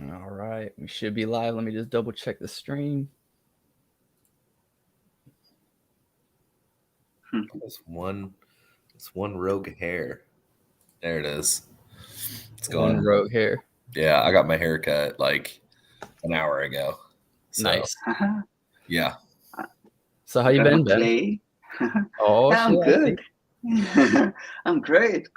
All right, we should be live. Let me just double check the stream. It's one rogue hair. There it is. It's One going. rogue hair. Yeah, I got my hair cut like an hour ago. So Nice. yeah. So how you been, Ben? Play. Oh, I'm shit. good. I'm great.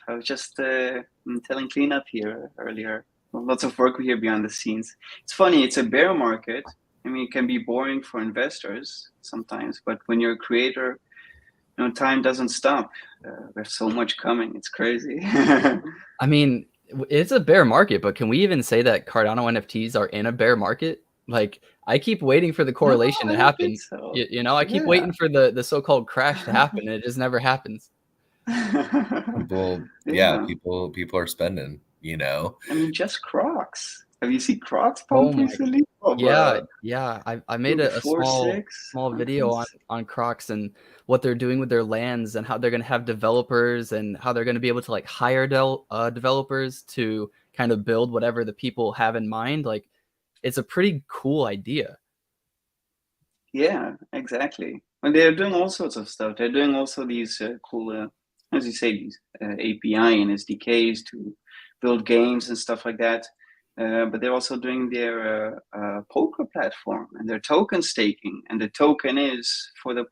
I was just telling cleanup here earlier. Lots of work here behind the scenes. It's funny. It's a bear market. I mean, it can be boring for investors sometimes, but when you're a creator, time doesn't stop. There's so much coming. It's crazy. I mean, it's a bear market, but can we even say that Cardano NFTs are in a bear market? Like, I keep waiting for the correlation to happen. So. I keep waiting for the so-called crash to happen, and it just never happens. People are spending, I mean, just Crocs. Have you seen Crocs pump recently? Yeah. I made a small video on Crocs and what they're doing with their lands and how they're going to have developers and how they're going to be able to like hire developers to kind of build whatever the people have in mind. Like, it's a pretty cool idea. Yeah, exactly. And they're doing all sorts of stuff. They're doing also these cool, as you say, these API and SDKs to build games and stuff like that. But they're also doing their poker platform and their token staking, and the token is for the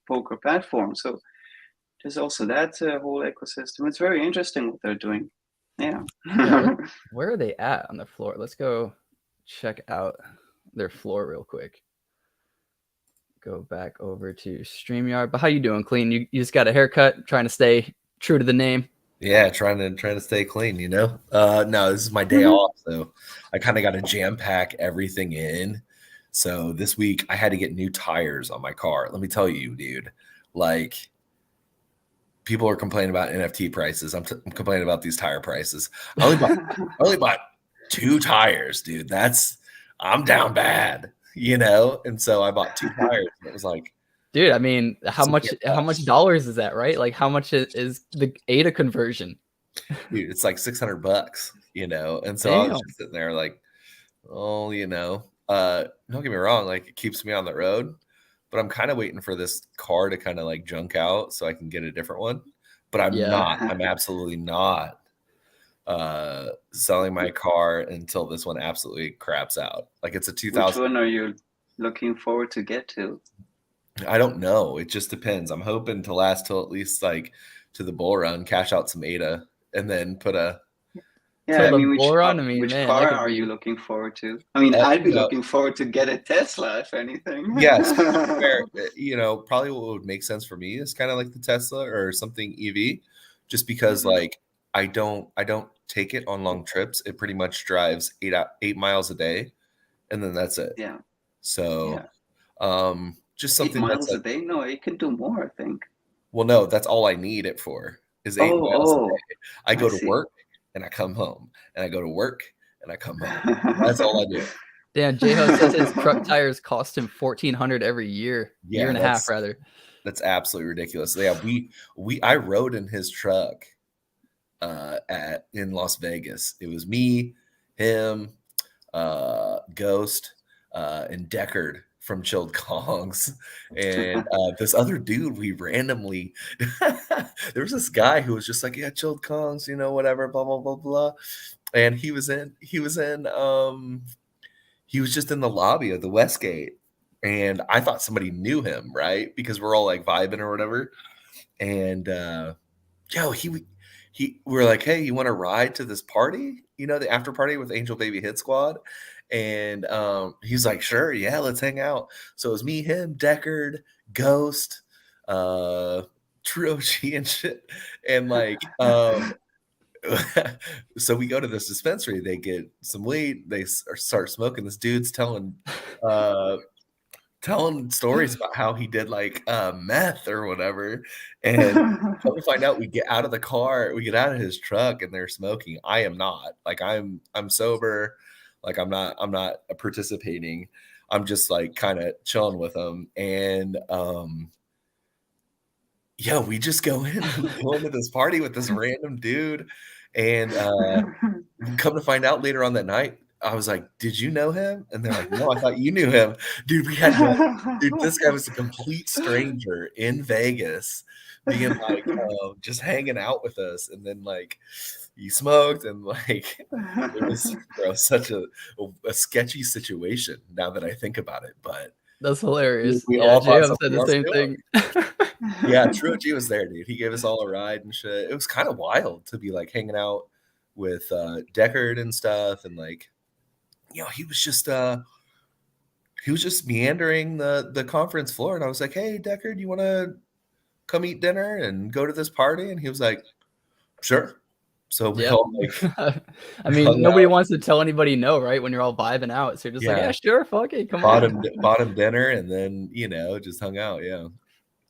poker platform. So there's also that whole ecosystem. It's very interesting what they're doing. Yeah. Where are they at on the floor? Let's go check out their floor real quick. Go back over to StreamYard. But how you doing, Clean? You just got a haircut, trying to stay true to the name. Yeah, trying to stay clean, No, this is my day off, so I kind of got to jam pack everything in. So this week I had to get new tires on my car. Let me tell you, dude, like people are complaining about NFT prices. I'm complaining about these tire prices. I only bought 2 tires, dude. I'm down bad, And so I bought 2 tires. And it was like, dude, I mean, how much dollars is that, right? Like, how much is the ADA conversion? Dude, it's like $600, And so I was just sitting there like, oh, don't get me wrong, like it keeps me on the road, but I'm kind of waiting for this car to kind of like junk out so I can get a different one. But I'm absolutely not selling my car until this one absolutely craps out. Like it's a 2000. Which one are you looking forward to get to? I don't know. It just depends. I'm hoping to last till at least like to the bull run, cash out some ADA, and then put a. Yeah, I mean, which car are you looking forward to? I mean, I'd be looking forward to get a Tesla, if anything. Yes, fair. Probably what would make sense for me is kind of like the Tesla or something EV, just because like I don't take it on long trips. It pretty much drives 8 miles a day, and then that's it. Yeah. So, just something 8 miles a day? No, it can do more, I think. Well, no, that's all I need it for is 8 miles a day. I go to work and I come home, and I go to work and I come home. That's all I do. Damn, J-Ho says his truck tires cost him $1,400 every year, year and a half rather. That's absolutely ridiculous. Yeah, I rode in his truck in Las Vegas. It was me, him, Ghost, and Deckard from Chilled Kongs, and this other dude. We randomly there was this guy who was just like, yeah, Chilled Kongs, whatever, blah blah blah blah, and he was just in the lobby of the Westgate, and I thought somebody knew him, right? Because we're all like vibing or whatever, and we were like, hey, you want to ride to this party? The after party with Angel Baby Hit Squad. And he's like, sure, yeah, let's hang out. So it was me, him, Deckard, Ghost, True OG and shit. And like, so we go to this dispensary. They get some weed. They start smoking. This dude's telling stories about how he did like meth or whatever. And come to find out, we get out of the car, we get out of his truck, and they're smoking. I am not. Like I'm sober. Like I'm not participating. I'm just like kind of chilling with them. And we just go into this party with this random dude. And come to find out later on that night, I was like, "Did you know him?" And they're like, "No, I thought you knew him." Dude, dude, this guy was a complete stranger in Vegas being like, just hanging out with us. And then like he smoked and like it was such a sketchy situation now that I think about it. But that's hilarious. we Yeah, all thought JM said something the else same too. thing. Yeah, True OG was there, dude. He gave us all a ride and shit. It was kind of wild to be like hanging out with Deckard and stuff, and like, he was just meandering the conference floor, and I was like, "Hey, Deckard, you want to come eat dinner and go to this party?" And he was like, "Sure." So we all like, I mean, nobody wants to tell anybody no, right? When you're all vibing out, so you're just like, "Yeah, sure, fuck it, come on." Bought him dinner, and then just hung out. Yeah,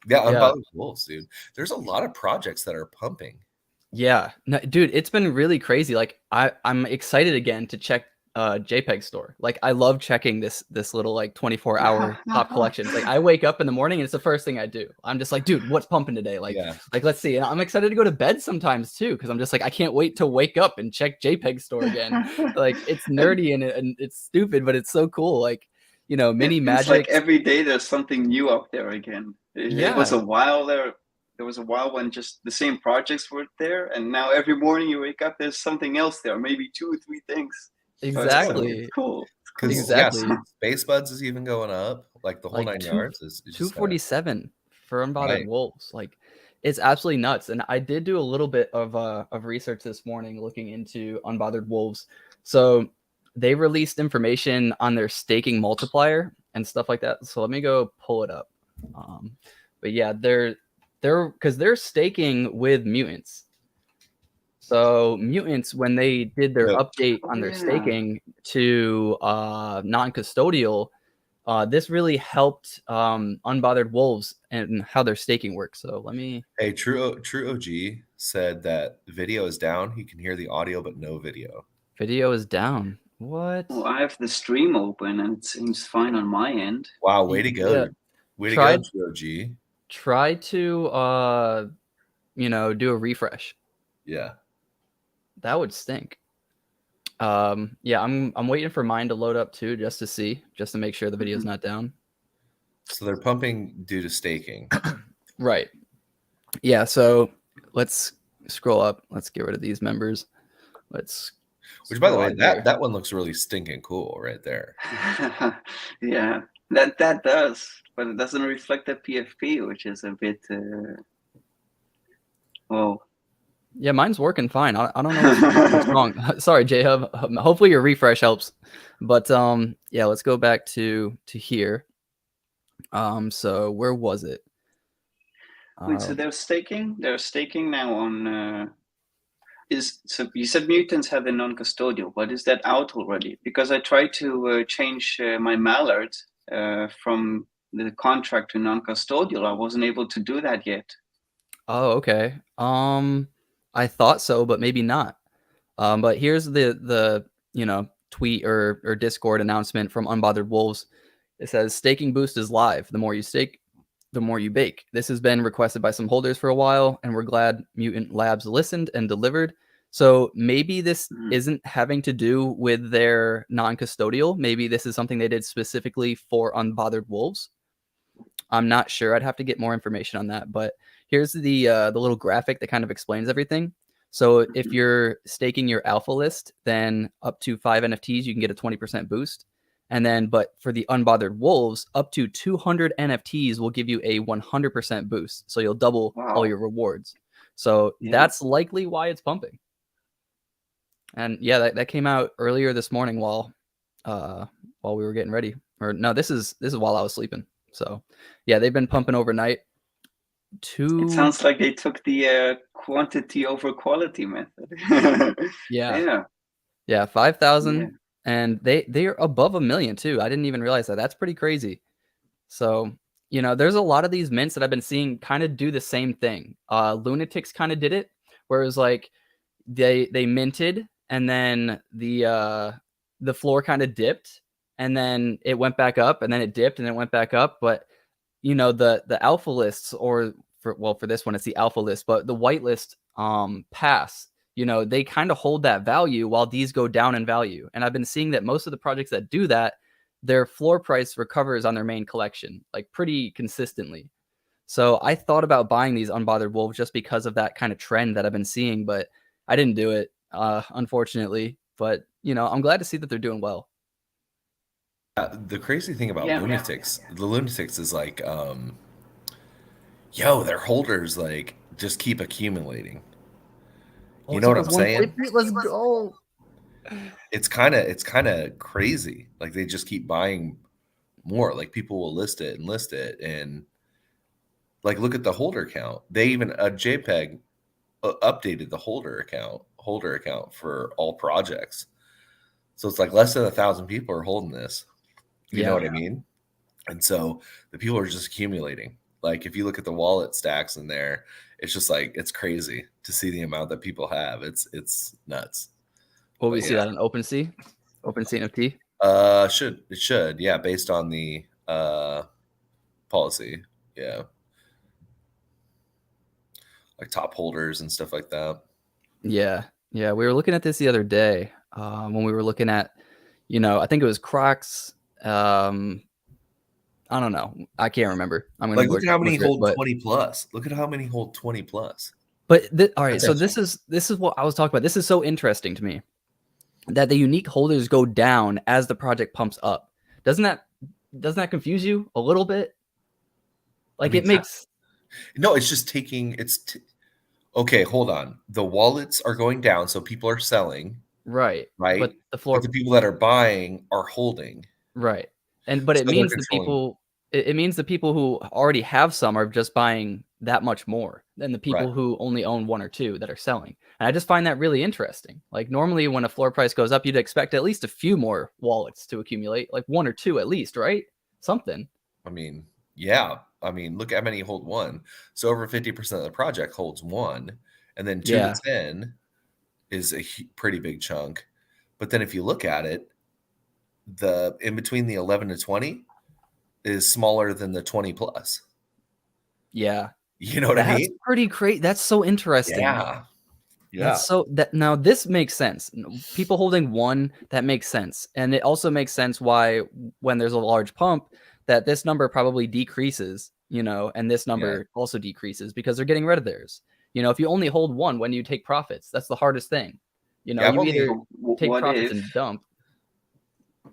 Unbothered Wolves, dude. There's a lot of projects that are pumping. Yeah, no, dude, it's been really crazy. Like I'm excited again to check JPEG store. Like I love checking this little like 24-hour top collections. Like I wake up in the morning and it's the first thing I do. I'm just like, dude, what's pumping today? Like let's see. And I'm excited to go to bed sometimes too, because I'm just like, I can't wait to wake up and check JPEG store again. Like it's nerdy and it's stupid, but it's so cool. Like, mini magic. Like every day there's something new up there again. It was a while there. There was a while when just the same projects were there, and now every morning you wake up, there's something else there, maybe 2 or 3 things. Exactly. It's cool. Exactly. Space Buds is even going up, like the whole like 9 yards is 247 for Unbothered Wolves. Like it's absolutely nuts. And I did do a little bit of research this morning looking into Unbothered Wolves. So they released information on their staking multiplier and stuff like that. So let me go pull it up. But yeah, they're staking with mutants. So mutants, when they did their update on their staking to non-custodial, this really helped Unbothered Wolves and how their staking works. So let me. Hey, True OG said that video is down. He can hear the audio, but no video. Video is down. What? Well, I have the stream open and it seems fine on my end. Wow, way to go. Yeah. Way to go, True OG. Try to do a refresh. Yeah. That would stink. Yeah, I'm waiting for mine to load up too, just to make sure the video's not down. So they're pumping due to staking. Right. Yeah, so let's scroll up. Let's get rid of these members. Which, by the way, that one looks really stinking cool right there. Yeah, that does, but it doesn't reflect the PFP, which is a bit well. Yeah, mine's working fine. I don't know what's wrong. Sorry, J-Hub. Hopefully your refresh helps. But yeah, let's go back to here. So where was it? Wait, so they're staking now on so you said mutants have the non-custodial, but is that out already? Because I tried to change my mallard from the contract to non-custodial. I wasn't able to do that yet. Oh, okay. I thought so, but maybe not. But here's the tweet or Discord announcement from Unbothered Wolves. It says staking boost is live. The more you stake, the more you bake. This has been requested by some holders for a while, and we're glad Mutant Labs listened and delivered. So maybe this isn't having to do with their non-custodial. Maybe this is something they did specifically for Unbothered Wolves. I'm not sure. I'd have to get more information on that. But here's the little graphic that kind of explains everything. So if you're staking your alpha list, then up to 5 NFTs, you can get a 20% boost. And then, but for the Unbothered Wolves, up to 200 NFTs will give you a 100% boost. So you'll double all your rewards. So that's likely why it's pumping. And yeah, that came out earlier this morning while we were getting ready. Or no, this is while I was sleeping. So yeah, they've been pumping overnight. It sounds like they took the quantity over quality method. Yeah, 5,000. Yeah. And they are above 1 million too. I didn't even realize that. That's pretty crazy. So, there's a lot of these mints that I've been seeing kind of do the same thing. Lunatics kind of did it, where it was like they minted and then the floor kind of dipped and then it went back up and then it dipped and it went back up. But the alpha lists, or for this one it's the alpha list, but the whitelist pass you know, they kind of hold that value while these go down in value. And I've been seeing that most of the projects that do that, their floor price recovers on their main collection, like pretty consistently. So I thought about buying these Unbothered Wolves just because of that kind of trend that I've been seeing, but I didn't do it, unfortunately. But, you know, I'm glad to see that they're doing well. The crazy thing about Lunatics, the Lunatics is like, yo, their holders like just keep accumulating. You know what I'm saying? Let's go. It's kind of crazy. Like they just keep buying more. Like people will list it, and like look at the holder count. They even JPEG updated the holder account for all projects. So it's like less than 1,000 people are holding this. You know what I mean? And so the people are just accumulating. Like if you look at the wallet stacks in there, it's just like it's crazy to see the amount that people have. It's nuts. Will we see that on OpenSea? OpenSea NFT? It should, yeah, based on the policy. Yeah. Like top holders and stuff like that. Yeah. Yeah. We were looking at this the other day when we were looking at, you know, I think it was Crocs. I don't know. I can't remember. I'm gonna look at how many hold 20 plus. Look at how many hold 20 plus. But all right, so this is what I was talking about. This is so interesting to me that the unique holders go down as the project pumps up. Doesn't that confuse you a little bit? Like it makes no. It's just taking. Okay. Hold on. The wallets are going down, so people are selling. Right. But the people that are buying are holding. Right. But it means the people. It means the people who already have some are just buying that much more than the people who only own one or two that are selling. And I just find that really interesting. Like normally when a floor price goes up, you'd expect at least a few more wallets to accumulate, like one or two at least, right? Something. I mean, yeah. I mean, look how many hold one. So over 50% of the project holds one. And then 2 to 10 is a pretty big chunk. But then if you look at it, the in between the 11 to 20 is smaller than the 20 plus. Yeah. You know what I mean? That's pretty crazy. That's so interesting. Yeah. So now this makes sense. People holding one, that makes sense. And it also makes sense why when there's a large pump that this number probably decreases, you know, and this number also decreases because they're getting rid of theirs. You know, if you only hold one, when you take profits, that's the hardest thing. You know, you either take profits and dump.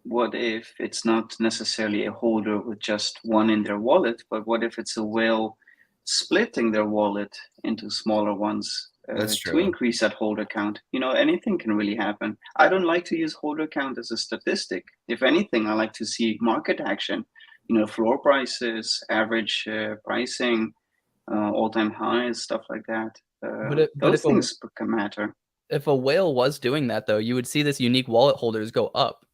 What if it's not necessarily a holder with just one in their wallet, but what if it's a whale splitting their wallet into smaller ones to increase that holder count? You know, anything can really happen. I don't like to use holder count as a statistic. If anything, I like to see market action, you know, floor prices, average pricing, all-time highs, stuff like that. Those things can matter. If a whale was doing that, though, you would see this unique wallet holders go up.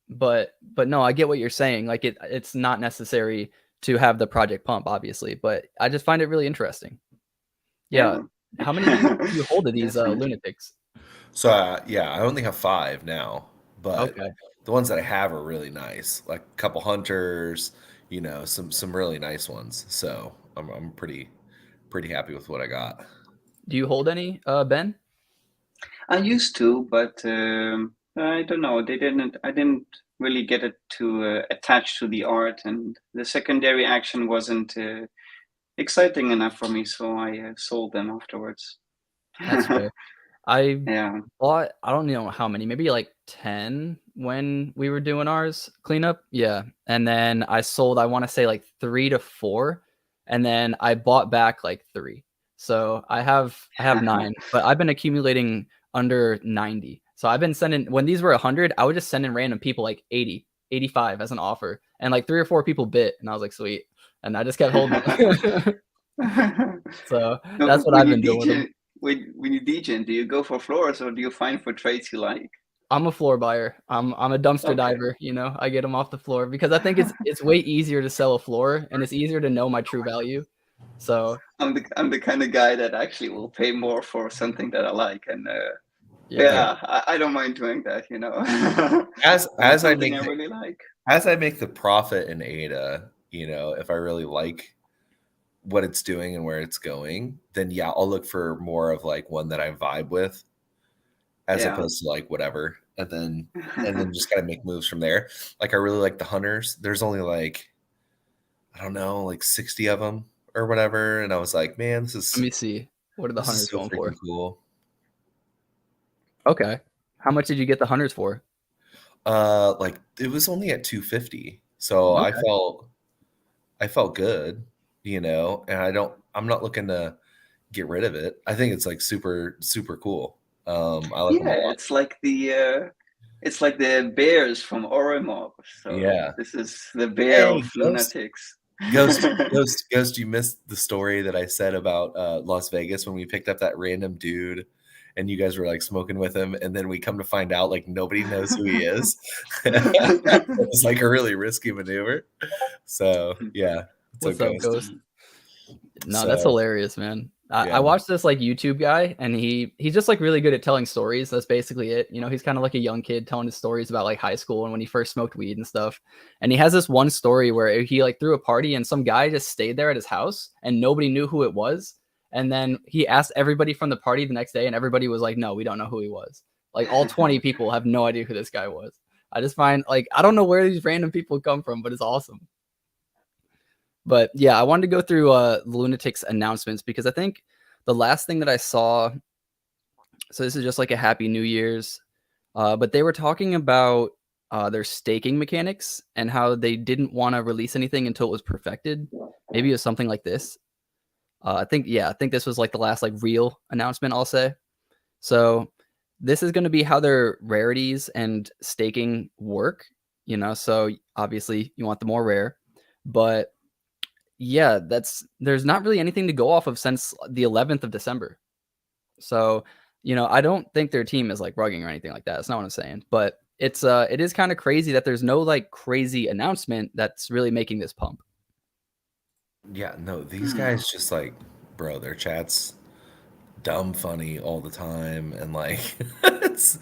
But no, I get what you're saying. Like it's not necessary to have the project pump, obviously, but I just find it really interesting. Yeah. How many do you hold of these lunatics? So I only have 5 now, but the ones that I have are really nice. Like a couple hunters, you know, some really nice ones. So I'm pretty happy with what I got. Do you hold any, Ben? I used to, but I don't know. I didn't really get it to attach to the art, and the secondary action wasn't exciting enough for me, so I sold them afterwards. That's fair. I bought, I don't know how many, maybe like 10 when we were doing ours cleanup. Yeah. And then I sold, I want to say like 3 to 4. And then I bought back like 3. So I have 9, but I've been accumulating under 90. So I've been sending, when these were 100, I would just send in random people like 80, 85 as an offer. And like 3 or 4 people bit. And I was like, sweet. And I just kept holding it. So that's what I've been doing with them. When you DJ, do you go for floors or do you find for trades you like? I'm a floor buyer. I'm a dumpster diver. You know, I get them off the floor because I think it's way easier to sell a floor and it's easier to know my true value. So I'm the kind of guy that actually will pay more for something that I like, and I don't mind doing that. You know, as I make the profit in ADA, you know, if I really like what it's doing and where it's going, then yeah, I'll look for more of like one that I vibe with as opposed to like whatever. And then just kind of make moves from there. Like I really like the hunters. There's only like, I don't know, like 60 of them or whatever. And I was like, man, Let me see. What are the hunters so going freaking for? cool. Okay. How much did you get the hunters for? Like it was only at 250. So Okay. I felt good, you know, and I'm not looking to get rid of it. I think it's like super, super cool. I like them a lot. It's like the bears from Orimob. So Yeah. this is the bear Hey, of lunatics. Ghost, you missed the story that I said about Las Vegas when we picked up that random dude and you guys were like smoking with him, and then we come to find out like nobody knows who he is. It's like a really risky maneuver. So yeah. What's up, Ghost? No, So, that's hilarious, man. yeah. I watched this like YouTube guy, and he's just like really good at telling stories. That's basically it. You know, he's kind of like a young kid telling his stories about like high school and when he first smoked weed and stuff. And he has this one story where he like threw a party and some guy just stayed there at his house and nobody knew who it was. And then he asked everybody from the party the next day, and everybody was like, "No, we don't know who he was." Like all 20 people have no idea who this guy was. I just find like I don't know where these random people come from, but it's awesome. But yeah, I wanted to go through Lunatics announcements because I think the last thing that I saw, so this is just like a Happy New Year's, but they were talking about their staking mechanics and how they didn't want to release anything until it was perfected. Maybe it was something like this. I think this was like the last like real announcement, I'll say. So this is going to be how their rarities and staking work, you know, so obviously you want the more rare, but yeah, there's not really anything to go off of since the 11th of December. So, you know, I don't think their team is like rugging or anything like that. That's not what I'm saying. But it is kind of crazy that there's no like crazy announcement that's really making this pump. Yeah, no, these guys just like, bro, their chat's dumb funny all the time, and like it's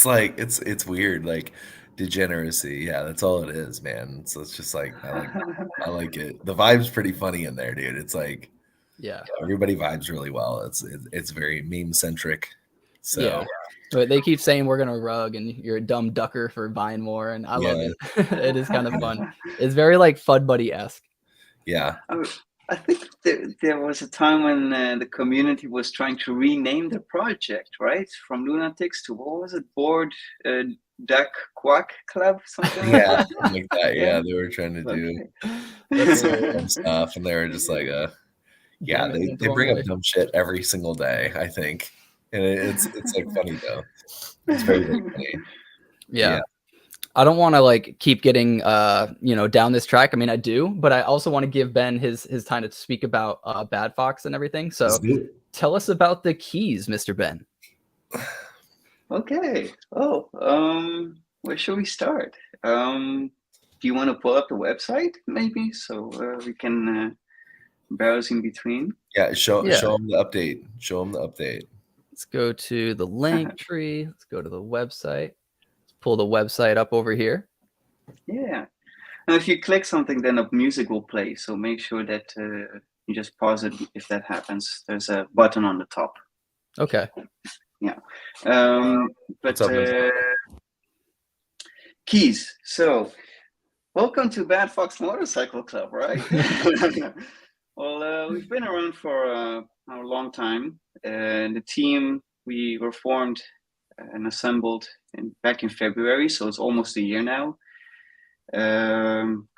like it's weird, like degeneracy. Yeah, that's all it is, man. So it's just like I like it. The vibe's pretty funny in there, dude. It's like Yeah, everybody vibes really well. It's very meme centric. So yeah. But they keep saying we're gonna rug and you're a dumb ducker for buying more, and I love it. It is kind of fun. It's very like Fud Buddy-esque. Yeah. I think there was a time when the community was trying to rename the project, right? From Lunatics to what was it? Board Duck Quack Club, something like that. Like that. Yeah, they were trying to do some stuff, and they were just like, yeah, they bring up dumb shit every single day, I think, and it's like funny though. It's very, very funny. Yeah. I don't want to like keep getting you know, down this track. I mean, I do, but I also want to give Ben his time to speak about BadFox and everything. So tell us about the keys, Mr. Ben. Okay. Oh, where should we start? Do you want to pull up the website maybe so we can browse in between? Yeah, show them the update. Show them the update. Let's go to the link tree. Let's go to the website. Let's pull the website up over here. Yeah. Now, if you click something, then a music will play. So make sure that you just pause it if that happens. There's a button on the top. Okay. Yeah. But keys. So welcome to BadFox Motorcycle Club, right? Well, we've been around for a long time. The team, we were formed and assembled back in February, so it's almost a year now.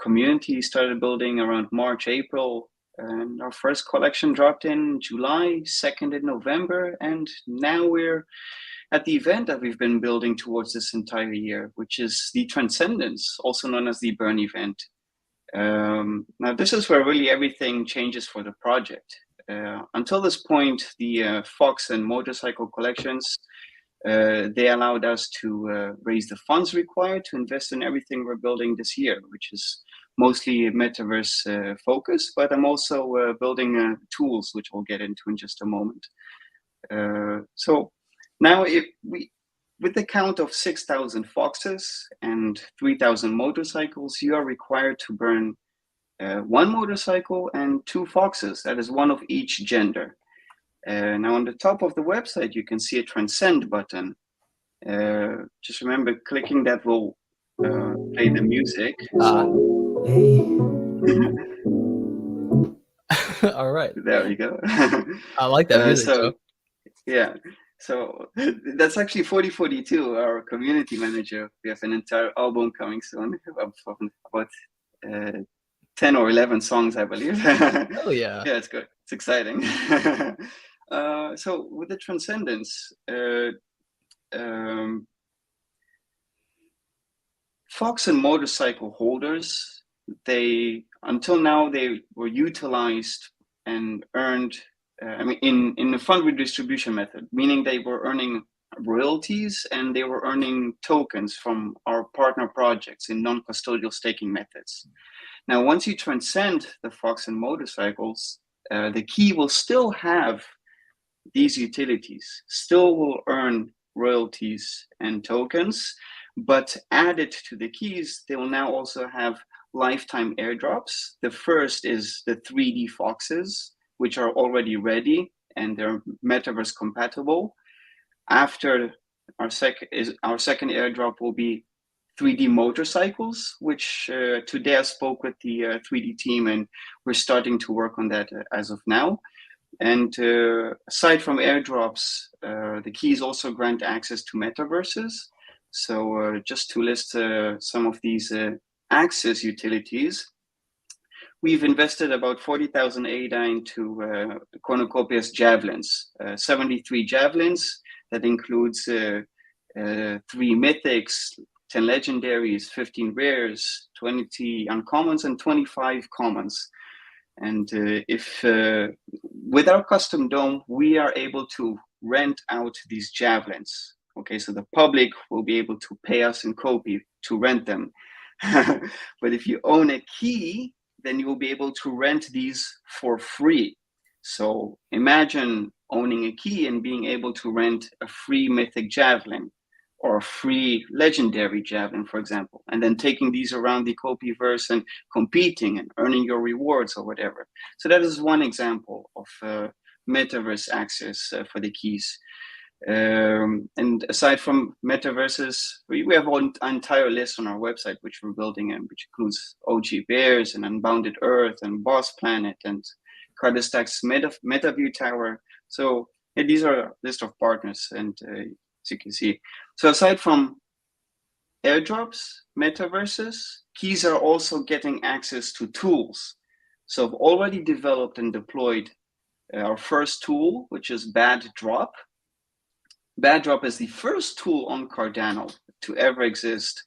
Community started building around March, April, and our first collection dropped in July, second in November, and now we're at the event that we've been building towards this entire year, which is the Transcendence, also known as the Burn event. Now, this is where really everything changes for the project. Until this point, the Fox and motorcycle collections, they allowed us to raise the funds required to invest in everything we're building this year, which is mostly metaverse focused, but I'm also building tools, which we'll get into in just a moment. So now with the count of 6,000 Foxes and 3,000 motorcycles, you are required to burn one motorcycle and 2 foxes. That is one of each gender. Now on the top of the website, you can see a transcend button. Just remember, clicking that will play the music. All right. There we go. I like that music. So, yeah. So that's actually 4042, our community manager. We have an entire album coming soon of about 10 or 11 songs, I believe. Oh yeah. Yeah, it's good. It's exciting. So with the Transcendence, Fox and motorcycle holders, until now they were utilized and earned, in the fund redistribution method, meaning they were earning royalties and they were earning tokens from our partner projects in non-custodial staking methods. Now, once you transcend the Fox and motorcycles, the key will still have these utilities, still will earn royalties and tokens, but added to the keys, they will now also have lifetime airdrops. The first is the 3D Foxes, which are already ready and they're metaverse compatible. After our second airdrop will be 3D motorcycles, which today I spoke with the 3D team and we're starting to work on that as of now. And aside from airdrops, the keys also grant access to metaverses. So just to list some of these access utilities, we've invested about 40,000 ADA into Cornucopia's Javelins, 73 Javelins. That includes 3 Mythics, 10 Legendaries, 15 Rares, 20 Uncommons, and 25 Commons. And if with our custom dome, we are able to rent out these Javelins. Okay, so the public will be able to pay us in Kopi to rent them. But if you own a key, then you will be able to rent these for free. So imagine owning a key and being able to rent a free Mythic Javelin or a free Legendary Javelin, for example, and then taking these around the Kopiverse and competing and earning your rewards or whatever. So that is one example of metaverse access for the keys. And aside from metaverses, we have an entire list on our website, which we're building, and which includes OG Bears and Unbounded Earth and Boss Planet and Cardestack's MetaView Tower. So these are a list of partners, and as you can see. So aside from airdrops, metaverses, keys are also getting access to tools. So I've already developed and deployed our first tool, which is BadDrop. BadDrop is the first tool on Cardano to ever exist,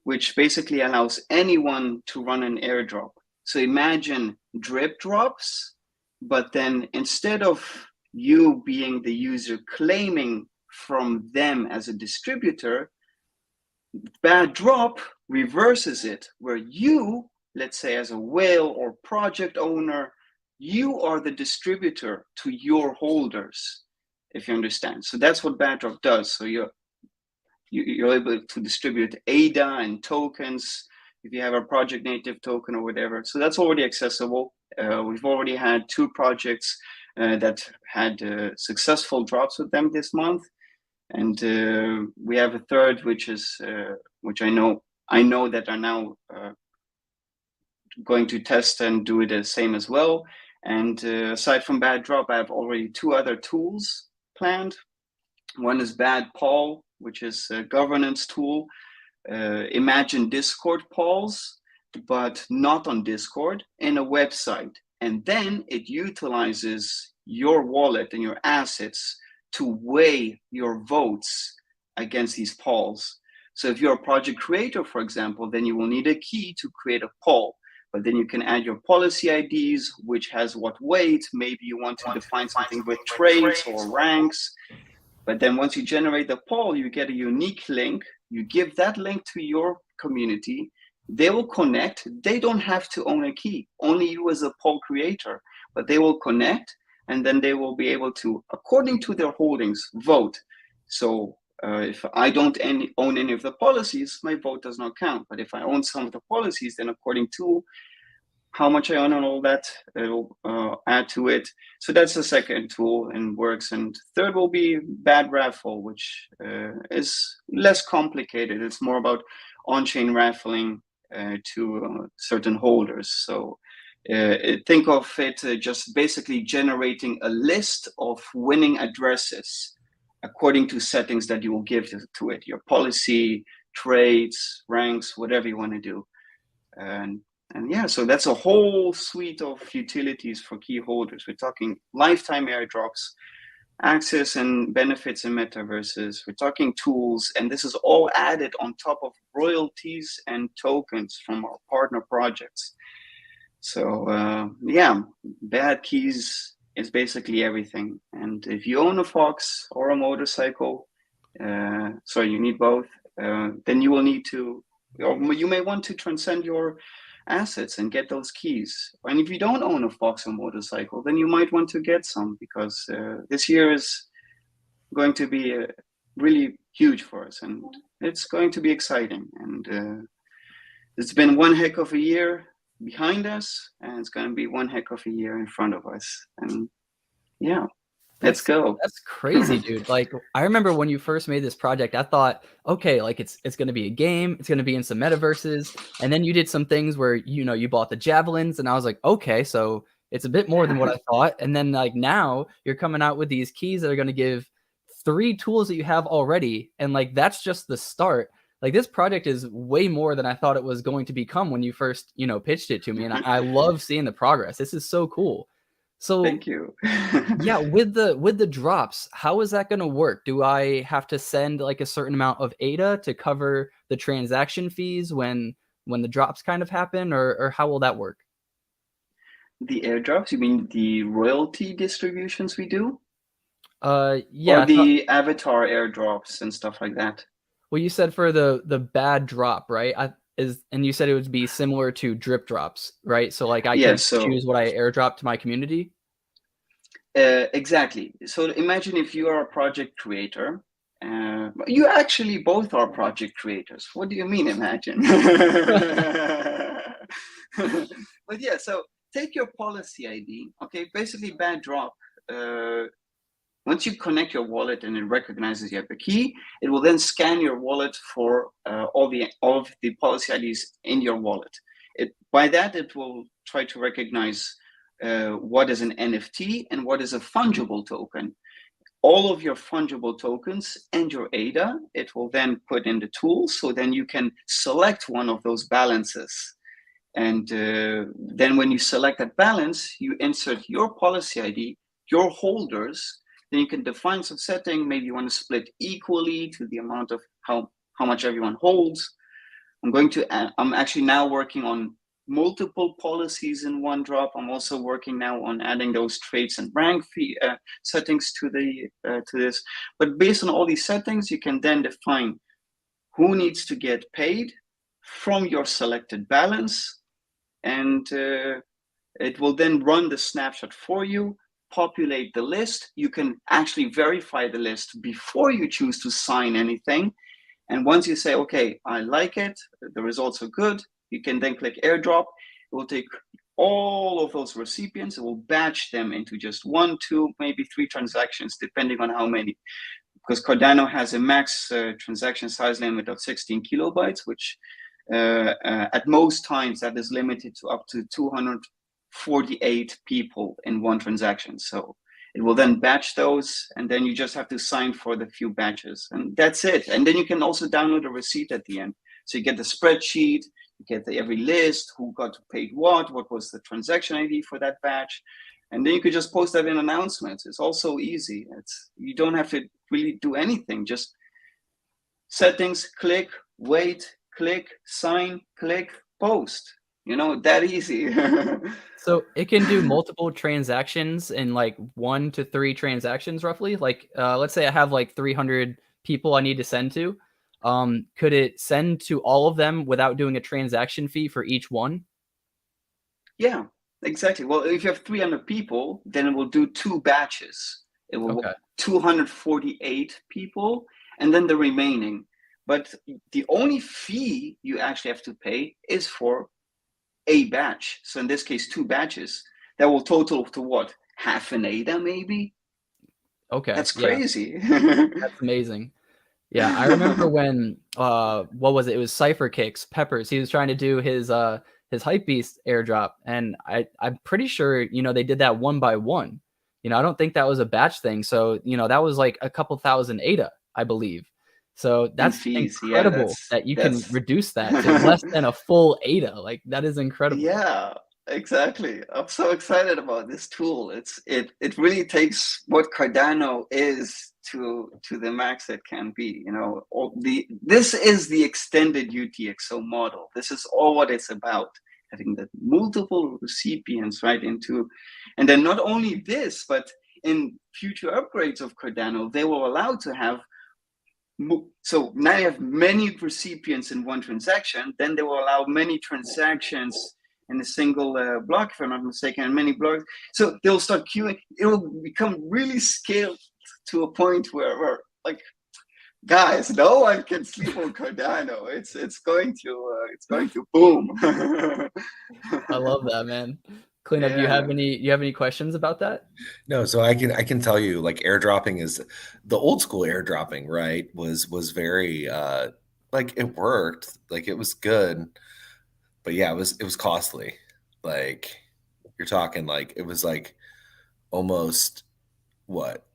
which basically allows anyone to run an airdrop. So imagine drip drops, but then instead of you being the user claiming from them as a distributor, BadDrop reverses it, where you, let's say as a whale or project owner, you are the distributor to your holders, if you understand. So that's what BadDrop does. So you're able to distribute ADA and tokens if you have a project native token or whatever. So that's already accessible. We've already had 2 projects that had successful drops with them this month. And we have a third, which I know that are now going to test and do it the same as well. And aside from BadDrop, I have already 2 other tools planned. One is BadPaul, which is a governance tool. Imagine Discord polls, but not on Discord, in a website. And then it utilizes your wallet and your assets to weigh your votes against these polls. So if you're a project creator, for example, then you will need a key to create a poll. But then you can add your policy IDs, which has what weight. Maybe you want to define something with traits or ranks. But then once you generate the poll, you get a unique link. You give that link to your community. They will connect. They don't have to own a key, only you as a poll creator. But they will connect, and then they will be able to, according to their holdings, vote. So if I don't own any of the policies, my vote does not count. But if I own some of the policies, then according to how much I own and all that. It'll add to it. So that's the second tool and works. And third will be Bad Raffle, which is less complicated. It's more about on-chain raffling to certain holders. So think of it just basically generating a list of winning addresses according to settings that you will give to it, your policy, trades, ranks, whatever you want to do. And yeah, so that's a whole suite of utilities for key holders. We're talking lifetime airdrops, access and benefits in metaverses. We're talking tools, and this is all added on top of royalties and tokens from our partner projects. So yeah, Bad Keys is basically everything. And if you own a Fox or a motorcycle, so you need both, then you will need to, or you may want to transcend your assets and get those keys. And if you don't own a Fox or motorcycle, then you might want to get some, because this year is going to be really huge for us, and it's going to be exciting. And it's been one heck of a year behind us, and it's going to be one heck of a year in front of us. And yeah, let's go. That's crazy, dude. Like, I remember when you first made this project, I thought, okay, like it's going to be a game, it's going to be in some metaverses, and then you did some things where you bought the javelins, and I was like, okay, so it's a bit more than what I thought. And then like now you're coming out with these keys that are going to give 3 tools that you have already, and like that's just the start. Like, this project is way more than I thought it was going to become when you first, pitched it to me. And I love seeing the progress. This is so cool. So thank you. Yeah, with the drops, how is that going to work? Do I have to send like a certain amount of ADA to cover the transaction fees when the drops kind of happen, or how will that work? The airdrops, you mean the royalty distributions we do? Yeah. Or the avatar airdrops and stuff like that? Well, you said for the bad drop, right? And you said it would be similar to drip drops, right? So like I could choose what I airdrop to my community? Exactly. So imagine if you are a project creator. You actually both are project creators. What do you mean, imagine? But yeah, so take your policy ID. Okay, basically bad drop. Once you connect your wallet and it recognizes you have a key, it will then scan your wallet for all of the policy IDs in your wallet. By that, it will try to recognize what is an NFT and what is a fungible token. All of your fungible tokens and your ADA, it will then put in the tool, so then you can select one of those balances. And then when you select that balance, you insert your policy ID, your holders. Then you can define some setting. Maybe you want to split equally to the amount of how much everyone holds. I'm actually now working on multiple policies in one drop. I'm also working now on adding those traits and rank fee settings to this. But based on all these settings, you can then define who needs to get paid from your selected balance, and it will then run the snapshot for you, populate the list. You can actually verify the list before you choose to sign anything. And once you say, okay, I like it, the results are good, you can then click airdrop. It will take all of those recipients, it will batch them into just 1, 2, maybe 3 transactions, depending on how many. Because Cardano has a max transaction size limit of 16 kilobytes, which at most times that is limited to up to 248 people in one transaction. So it will then batch those, and then you just have to sign for the few batches, and that's it. And then you can also download a receipt at the end. So you get the spreadsheet, you get every list, who got paid what was the transaction ID for that batch. And then you could just post that in announcements. It's also easy. You don't have to really do anything. Just settings, click, wait, click, sign, click, post. That easy. So it can do multiple transactions in like 1 to 3 transactions roughly. Like let's say I have like 300 people I need to send to. Could it send to all of them without doing a transaction fee for each one? Yeah, exactly. Well, if you have 300 people, then it will do 2 batches. It will 248 people, and then the remaining. But the only fee you actually have to pay is for a batch. So in this case, 2 batches that will total to what? Half an ADA maybe? Okay. That's Yeah. crazy. That's amazing. Yeah, I remember when what was it? It was Cypher Kicks, Peppers. He was trying to do his Hypebeast airdrop, and I'm pretty sure, you know, they did that 1 by 1. You know, I don't think that was a batch thing. So, you know, that was like a couple thousand ADA, I believe. So that's fees, yeah, incredible that you can reduce that to less than a full ADA. Like, that is incredible. Yeah, exactly. I'm so excited about this tool. It really takes what Cardano is to the max it can be. You know, this is the extended UTXO model. This is all what it's about. Having the multiple recipients right into, and then not only this, but in future upgrades of Cardano, they will allow to have. So now you have many recipients in one transaction. Then they will allow many transactions in a single block, if I'm not mistaken, and many blocks. So they'll start queuing. It will become really scaled to a point where like, guys, no one can sleep on Cardano. It's going to boom. I love that, man. Cleanup, do you have any questions about that? No, so I can tell you, like, airdropping is the old school airdropping, right? Was very like, it worked, like, it was good, but yeah, it was costly. Like, you're talking like it was like almost what,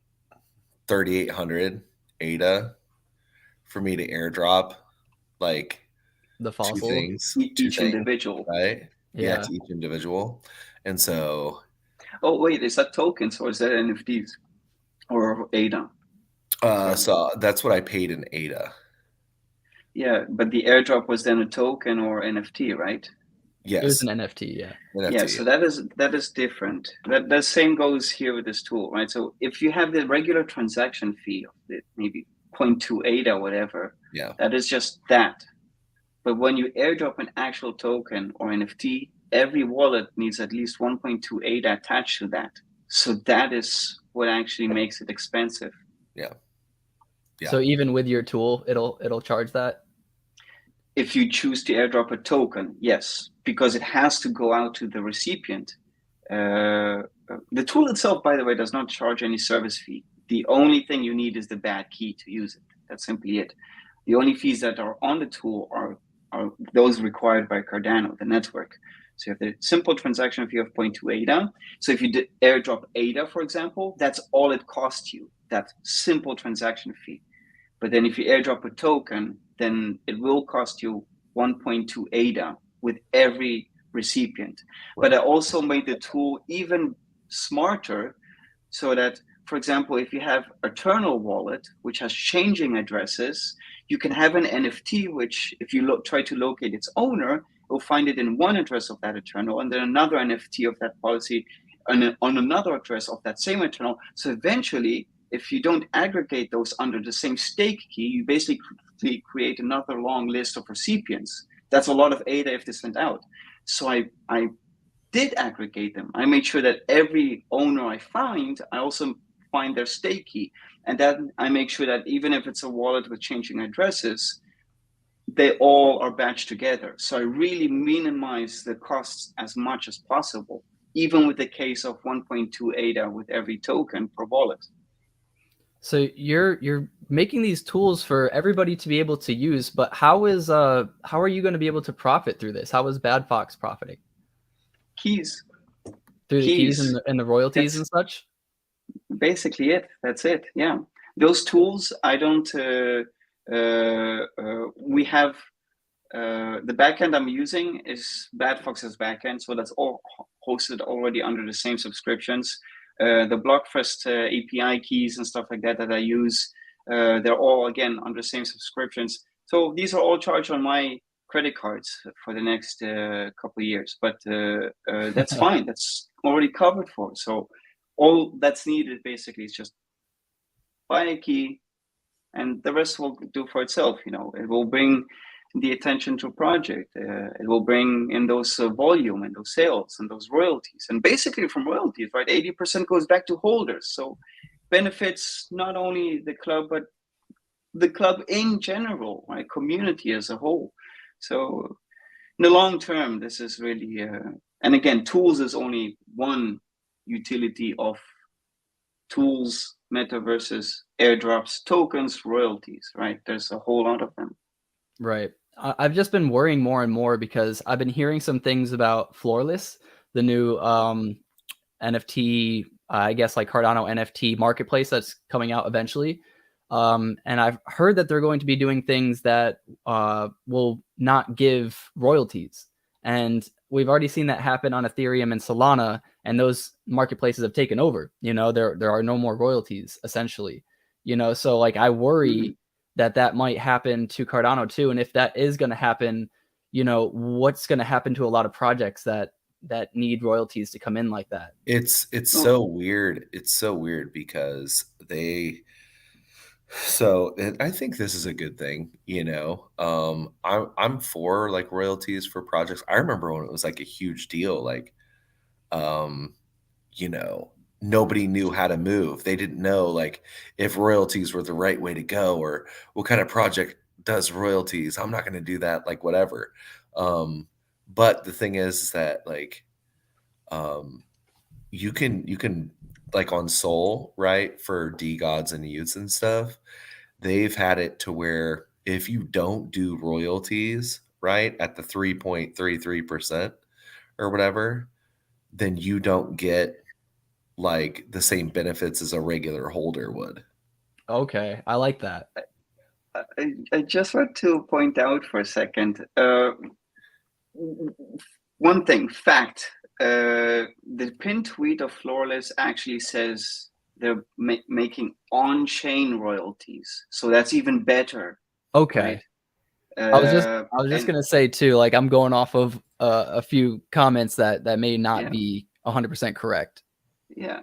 3,800 ADA for me to airdrop like The two fossil. things, each individual, right? Yeah, to each individual. And so oh wait, is that tokens or is that NFTs or ADA? so that's what I paid in ADA. Yeah, but the airdrop was then a token or NFT, right? it was Yes, an NFT. Yeah. NFT. Yeah, so that is different. That same goes here with this tool, right? So if you have the regular transaction fee of the maybe 0.28 or whatever, Yeah. that is just that. But when you airdrop an actual token or NFT, every wallet needs at least 1.28 attached to that. So that is what actually makes it expensive. Yeah. So even with your tool, it'll charge that? If you choose to airdrop a token, yes, because it has to go out to the recipient. The tool itself, by the way, does not charge any service fee. The only thing you need is the bad key to use it. That's simply it. The only fees that are on the tool are those required by Cardano, the network. So you have the simple transaction fee of 0.2 ADA. So if you did airdrop ADA, for example, that's all it costs you, that simple transaction fee. But then if you airdrop a token, then it will cost you 1.2 ADA with every recipient. Right. But I also made the tool even smarter so that, for example, if you have Eternal Wallet, which has changing addresses, you can have an NFT, which if you try to locate its owner, you'll find it in one address of that Eternal, and then another NFT of that policy on another address of that same Eternal. So eventually, if you don't aggregate those under the same stake key, you basically create another long list of recipients. That's a lot of ADA if this went out. So I did aggregate them. I made sure that every owner I find, I also find their stake key. And then I make sure that even if it's a wallet with changing addresses, they all are batched together. So I really minimize the costs as much as possible, even with the case of 1.2 ADA with every token per wallet. So you're making these tools for everybody to be able to use, but how are you going to be able to profit through this? How is BadFox profiting? Keys. Through the keys and the royalties and such? Basically it. That's it. Yeah. Those tools, I don't we have the backend I'm using is BadFox's backend, so that's all hosted already under the same subscriptions. The Blockfest API keys and stuff like that I use, they're all again under the same subscriptions. So these are all charged on my credit cards for the next couple of years, but that's fine. That's already covered for. So all that's needed basically is just buy a key, and the rest will do for itself. You know, it will bring the attention to a project. It will bring in those volume and those sales and those royalties. And basically from royalties, right, 80% goes back to holders. So benefits not only the club, but the club in general, right, community as a whole. So in the long term, this is really, and again, tools is only one utility of tools, metaverses, airdrops, tokens, royalties, right? There's a whole lot of them. Right. I've just been worrying more and more because I've been hearing some things about Floorless, the new NFT, I guess like Cardano NFT marketplace that's coming out eventually. And I've heard that they're going to be doing things that will not give royalties. And we've already seen that happen on Ethereum and Solana, and those marketplaces have taken over. There are no more royalties essentially. So like I worry that might happen to Cardano too. And if that is going to happen, what's going to happen to a lot of projects that need royalties to come in like that? It's so weird. It's so weird because I think this is a good thing, I'm for like royalties for projects. I remember when it was like a huge deal, like, you know, nobody knew how to move. They didn't know like if royalties were the right way to go or what kind of project does royalties. I'm not going to do that, like whatever. But the thing is that like, you can like on Soul, right? For D gods and youths and stuff, they've had it to where if you don't do royalties, right, at the 3.33% or whatever, then you don't get like the same benefits as a regular holder would. Okay, I like that. I just want to point out for a second, one thing, fact, the pinned tweet of Flawless actually says they're making on-chain royalties, so that's even better. Okay. Right? I was just gonna say too, like I'm going off of a few comments that may not be 100% correct. Yeah.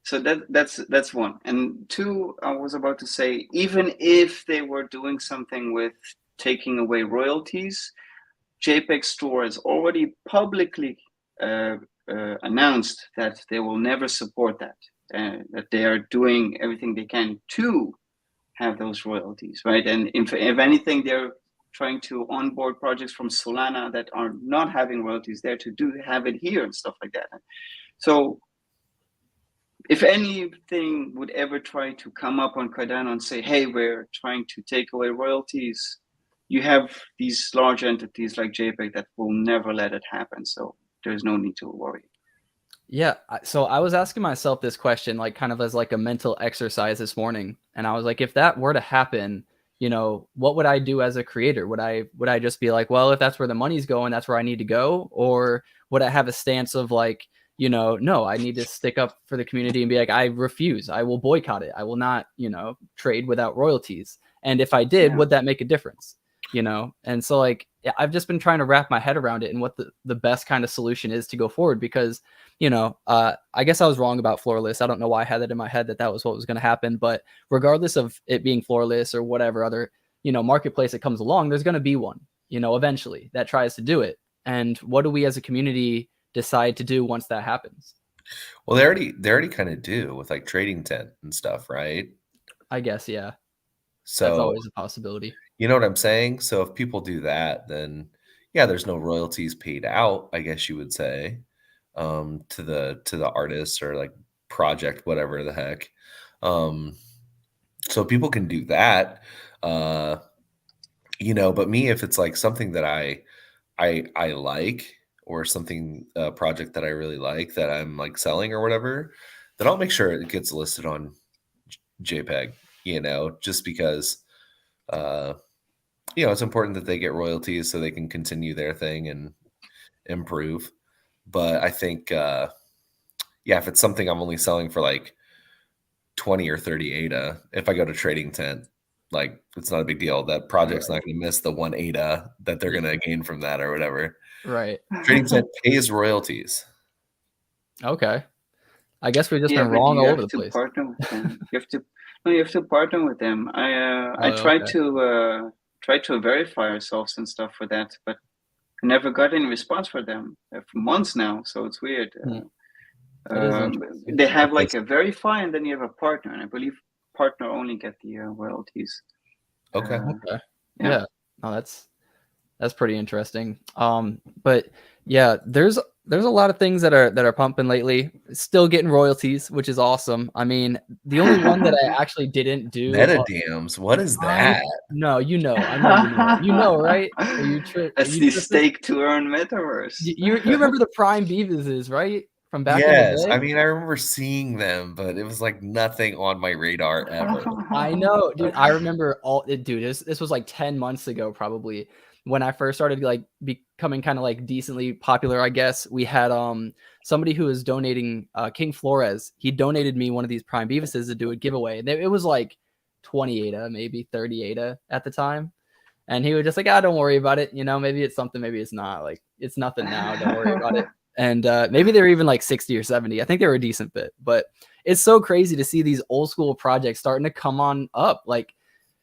So that's one. And two, I was about to say, even if they were doing something with taking away royalties, JPEG Store has already publicly announced that they will never support that, that they are doing everything they can to have those royalties, right? And if anything, they're trying to onboard projects from Solana that are not having royalties there to have it here and stuff like that. So if anything would ever try to come up on Cardano and say, hey, we're trying to take away royalties, you have these large entities like JPEG that will never let it happen. So there's no need to worry. Yeah. So I was asking myself this question, like kind of as like a mental exercise this morning. And I was like, if that were to happen, what would I do as a creator? Would I just be like, well, if that's where the money's going, that's where I need to go? Or would I have a stance of like, no, I need to stick up for the community and be like, I refuse. I will boycott it. I will not, trade without royalties. And if I did, would that make a difference? And so like, I've just been trying to wrap my head around it and what the best kind of solution is to go forward because, I guess I was wrong about Floorless. I don't know why I had that in my head that was what was going to happen. But regardless of it being Floorless or whatever other, marketplace that comes along, there's going to be one, eventually that tries to do it. And what do we as a community decide to do once that happens? Well, they already kind of do with like Trading Tent and stuff, right? I guess, yeah. So that's always a possibility. You know what I'm saying? So if people do that, then yeah, there's no royalties paid out, I guess you would say, to the artist or like project, whatever the heck. So people can do that, but me, if it's like something that I like or something, a project that I really like that I'm like selling or whatever, then I'll make sure it gets listed on JPEG, just because, it's important that they get royalties so they can continue their thing and improve. But I think, if it's something I'm only selling for like 20 or 30 ADA, if I go to Trading Tent, like it's not a big deal. That project's not going to miss the 1 ADA that they're going to gain from that or whatever. Right. Trading Tent pays royalties. Okay. I guess we've just been wrong all over the place. Partner with them. You have to partner with them. I tried to verify ourselves and stuff for that, but I never got any response for them for months now. So it's weird. They have like a verify and then you have a partner, and I believe partner only get the royalties. Okay. Yeah. No, That's pretty interesting. But yeah, there's a lot of things that are pumping lately. Still getting royalties, which is awesome. I mean, the only one that I actually didn't do. Metadams, what is that? No, you know, I know you know. You know, right? That's the stake to earn metaverse. You remember the Prime Beavises, right? From back in the Yes, day? I mean, I remember seeing them, but it was like nothing on my radar ever. I know, dude. I remember dude, this was like 10 months ago, probably, when I first started like becoming kind of like decently popular, I guess. We had somebody who was donating, King Flores. He donated me one of these Prime Beavises to do a giveaway. And it was like 20 ADA, maybe 30 ADA at the time. And he was just like, don't worry about it. You know, maybe it's something, maybe it's not. Like, it's nothing now. Don't worry about it. And maybe they were even like 60 or 70. I think they were a decent bit. But it's so crazy to see these old school projects starting to come on up. Like,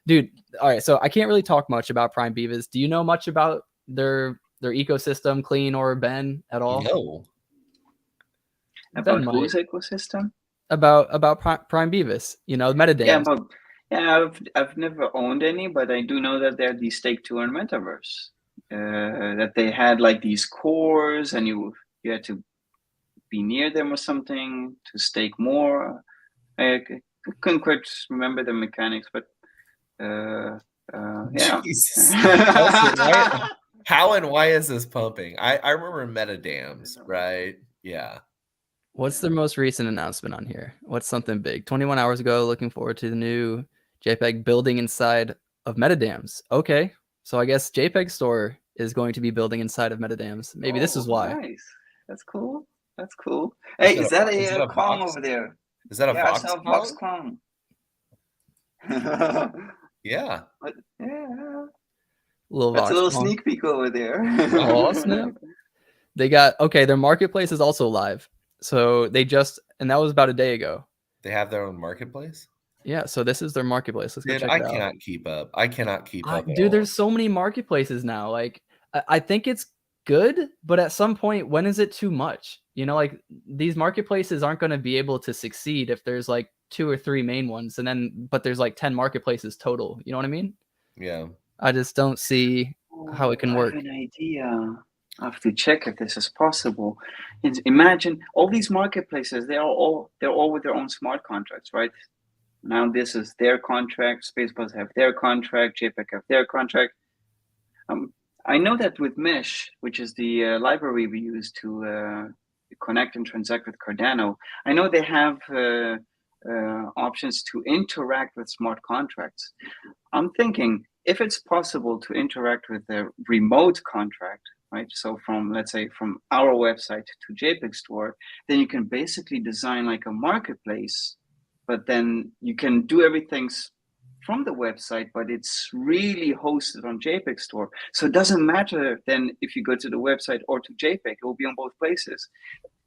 dude, all right. So I can't really talk much about Prime Beavis. Do you know much about their ecosystem, Clean or Ben, at all? No. About whose ecosystem? About Prime Beavis. You know, metadams. Yeah, I've never owned any, but I do know that they're the stake to earn metaverse. That they had like these cores, and you had to be near them or something to stake more. I couldn't quite remember the mechanics, but yeah. Right? How and why is this pumping? I remember metadams, right? Yeah. What's the most recent announcement on here? What's something big? 21 hours ago, looking forward to the new JPEG building inside of metadams. Okay, so I guess JPEG Store is going to be building inside of metadams. Maybe this is why. Nice. That's cool. That's cool. Hey, is that a clone over there? Is that a Vox? Yeah, Vox clone. Yeah. That's a little sneak peek over there. Oh, snap. They got, their marketplace is also live. So they just, and that was about a day ago. They have their own marketplace? Yeah, so this is their marketplace. Let's go check it out. I cannot keep up. I cannot keep up. Dude, there's so many marketplaces now. Like, I think it's good, but at some point, when is it too much? You know, like these marketplaces aren't going to be able to succeed if there's like 2 or 3 main ones, but there's like 10 marketplaces total. You know what I mean? Yeah. I just don't see how it can work. I have an idea. I have to check if this is possible. Imagine all these marketplaces. They're all with their own smart contracts, right? Now this is their contract. Spaceballs have their contract. JPEG have their contract. I know that with Mesh, which is the library we use to connect and transact with Cardano, I know they have options to interact with smart contracts. I'm thinking if it's possible to interact with a remote contract, right? So let's say from our website to JPEG Store, then you can basically design like a marketplace, but then you can do everything from the website, but it's really hosted on JPEG Store. So it doesn't matter then if you go to the website or to JPEG, it will be on both places.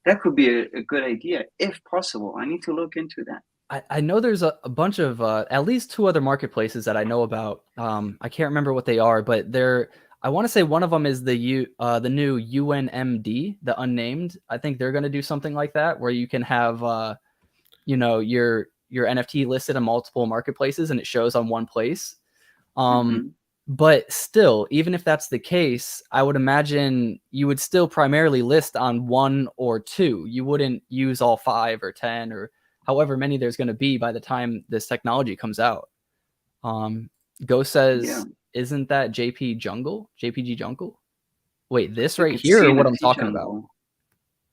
That could be a good idea, if possible. I need to look into that. I know there's a bunch of at least 2 other marketplaces that I know about. I can't remember what they are, but I want to say one of them is the new UNMD, the unnamed. I think they're going to do something like that, where you can have your NFT listed on multiple marketplaces and it shows on one place. But still, even if that's the case, I would imagine you would still primarily list on 1 or 2. You wouldn't use all 5 or 10 or however many there's going to be by the time this technology comes out. Ghost says, isn't that JPG Jungle? Wait, this right here or what I'm talking about?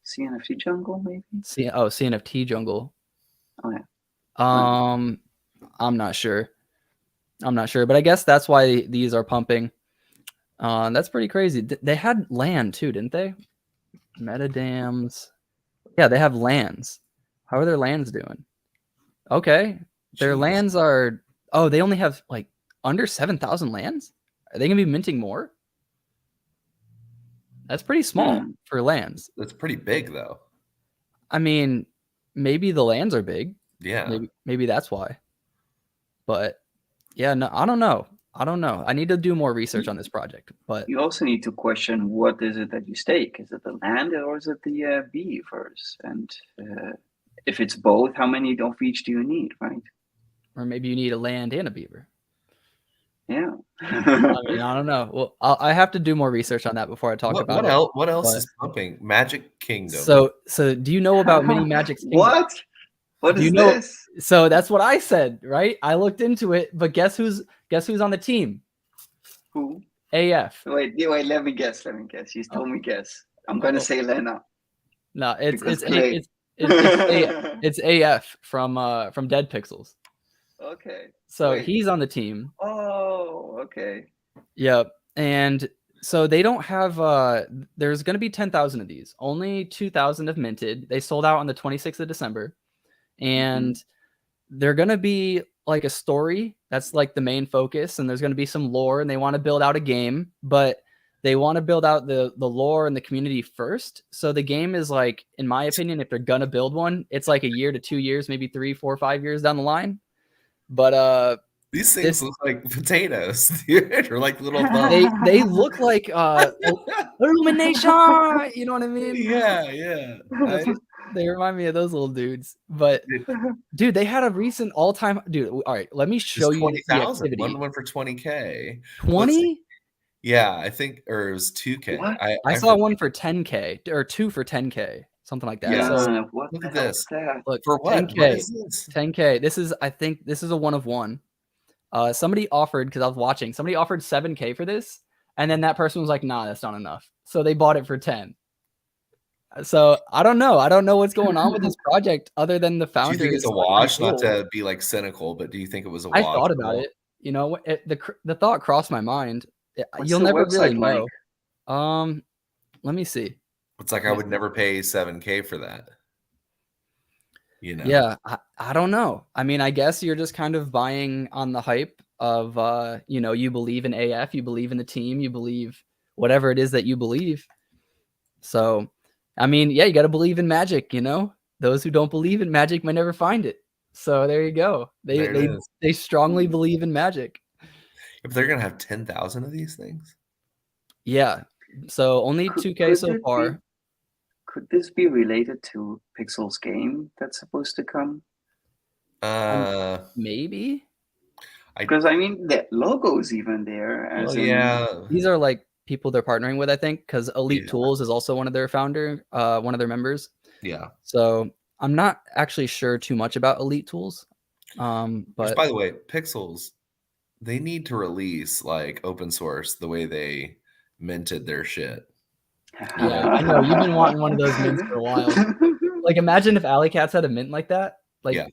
CNFT Jungle, maybe? CNFT Jungle. Oh, yeah. I'm not sure, but I guess that's why these are pumping. That's pretty crazy. They had land too, didn't they? Metadams. Yeah, they have lands. How are their lands doing? Okay. Their lands are, they only have like under 7,000 lands? Are they going to be minting more? That's pretty small for lands. That's pretty big though. I mean, maybe the lands are big. Yeah. Maybe that's why. But yeah, no, I don't know. I need to do more research on this project. But you also need to question, what is it that you stake? Is it the land or is it the beavers? And if it's both, how many of each do you need, right? Or maybe you need a land and a beaver. Yeah. I mean, I don't know. Well, I have to do more research on that before I talk about it. What else But is pumping? Magic Kingdom. so do you know about Mini Magic's Kingdom? What Do is you know? this? So that's what I said, right? I looked into it, but guess who's on the team? Who? AF. Wait, let me guess. You told me guess. I'm gonna say Lena. No, it's it's AF from Dead Pixels. Okay. So Wait. he's on the team. Oh, okay. Yep. And so they don't have there's going to be 10,000 of these. Only 2,000 have minted. They sold out on the 26th of December. And they're going to be like a story. That's like the main focus, and there's going to be some lore, and they want to build out a game, but they want to build out the lore and the community first. So the game is like, in my opinion, if they're going to build one, it's like a year to 2 years, maybe 3, 4, 5 years down the line. But these things look like potatoes, or like little they look like illumination, you know what I mean? Yeah. They remind me of those little dudes. But dude, they had a recent all-time dude. All right, let me show you 20,000. the activity. One for 20K. 20? Yeah, I think, or it was 2K. I saw one for 10K or 2 for 10K, something like that. Yeah, so look at this. Look, for what? 10K. What is this? 10K. I think this is a 1 of 1. Somebody offered, because I was watching, somebody offered 7K for this, and then that person was like, nah, that's not enough. So they bought it for 10. So I don't know. I don't know what's going on with this project other than the founders. Do you think it's a wash? Not to be like cynical, but do you think it was a wash? I thought about it. You know, the thought crossed my mind. You'll the never really like? know. Let me see. It's like I would never pay 7K for that. You know? Yeah, I don't know. I mean, I guess you're just kind of buying on the hype of you know, you believe in AF, you believe in the team, you believe whatever it is that you believe. So, I mean, yeah, you got to believe in magic, you know? Those who don't believe in magic might never find it. So there you go. They strongly believe in magic. If they're going to have 10,000 of these things? Yeah. So only 2K so far. Could this be related to Pixel's game that's supposed to come? Maybe. Because I mean, the logo's even there. These are like people they're partnering with, I think, because Elite Tools is also one of their one of their members. Yeah. So I'm not actually sure too much about Elite Tools. But which, by the way, Pixels, they need to release like open source the way they minted their shit. Yeah, I know you've been wanting one of those mints for a while. Like, imagine if Alley Cats had a mint like that. Like, yeah.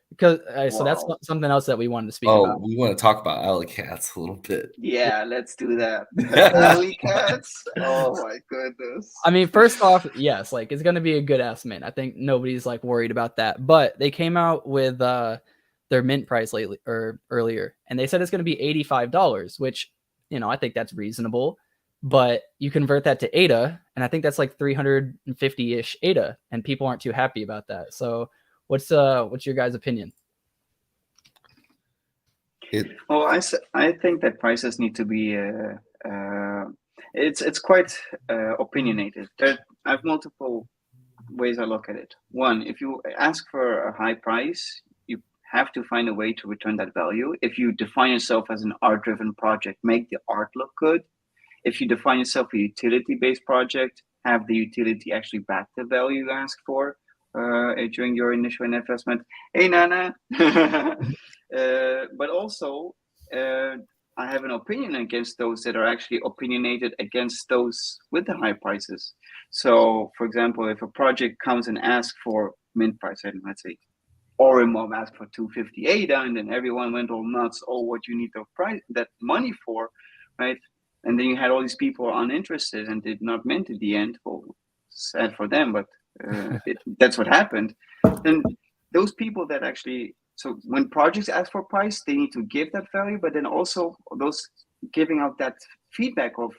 Because so that's something else that we wanted to speak about. We want to talk about Alley Cats a little bit. Yeah, let's do that. Alley Cats. Oh my goodness. I mean, first off, yes, like it's gonna be a good ass mint. I think nobody's like worried about that. But they came out with their mint price earlier, and they said it's gonna be $85, which, you know, I think that's reasonable. But you convert that to ADA, and I think that's like 350-ish ADA, and people aren't too happy about that. So what's your guys' opinion? Well, I think that prices need to be it's quite opinionated. I have multiple ways I look at it. One, if you ask for a high price, you have to find a way to return that value. If you define yourself as an art-driven project, make the art look good. If you define yourself a utility-based project, have the utility actually back the value you ask for during your initial investment. Hey, Nana. But also, I have an opinion against those that are actually opinionated against those with the high prices. So, for example, if a project comes and asks for mint price, let's say Orimo asked for 250 ADA, and then everyone went all nuts. Oh, what you need that money for, right? And then you had all these people uninterested and did not mint at the end. Well, sad for them, but that's what happened. Then those people that actually, so when projects ask for price, they need to give that value, but then also those giving out that feedback of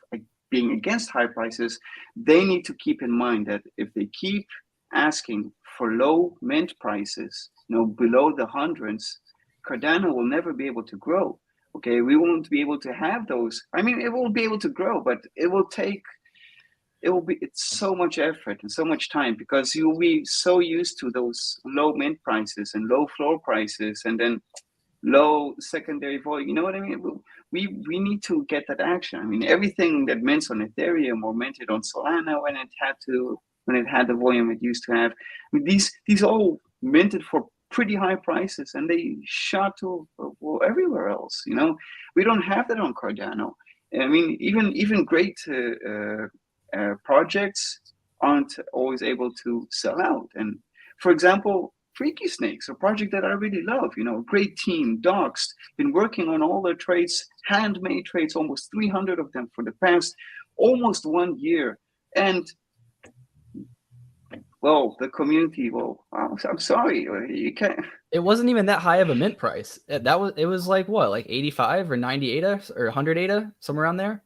being against high prices, they need to keep in mind that if they keep asking for low mint prices, below the hundreds, Cardano will never be able to grow. Okay, we won't be able to have those. I mean, it will be able to grow, but it's so much effort and so much time, because you'll be so used to those low mint prices and low floor prices and then low secondary volume. You know what I mean? we need to get that action. I mean, everything that mints on Ethereum or minted on Solana when it had the volume it used to have, I mean, these all minted for pretty high prices, and they shot to everywhere else. You know, we don't have that on Cardano. I mean, even great projects aren't always able to sell out. And for example, Freaky Snakes, a project that I really love, you know, great team, Doxed, been working on all their trades, handmade trades, almost 300 of them for the past almost 1 year. And well, the community, well, I'm sorry, you can't. It wasn't even that high of a mint price. It was like what, like 85 or 90 ADA or 100 ADA, somewhere around there.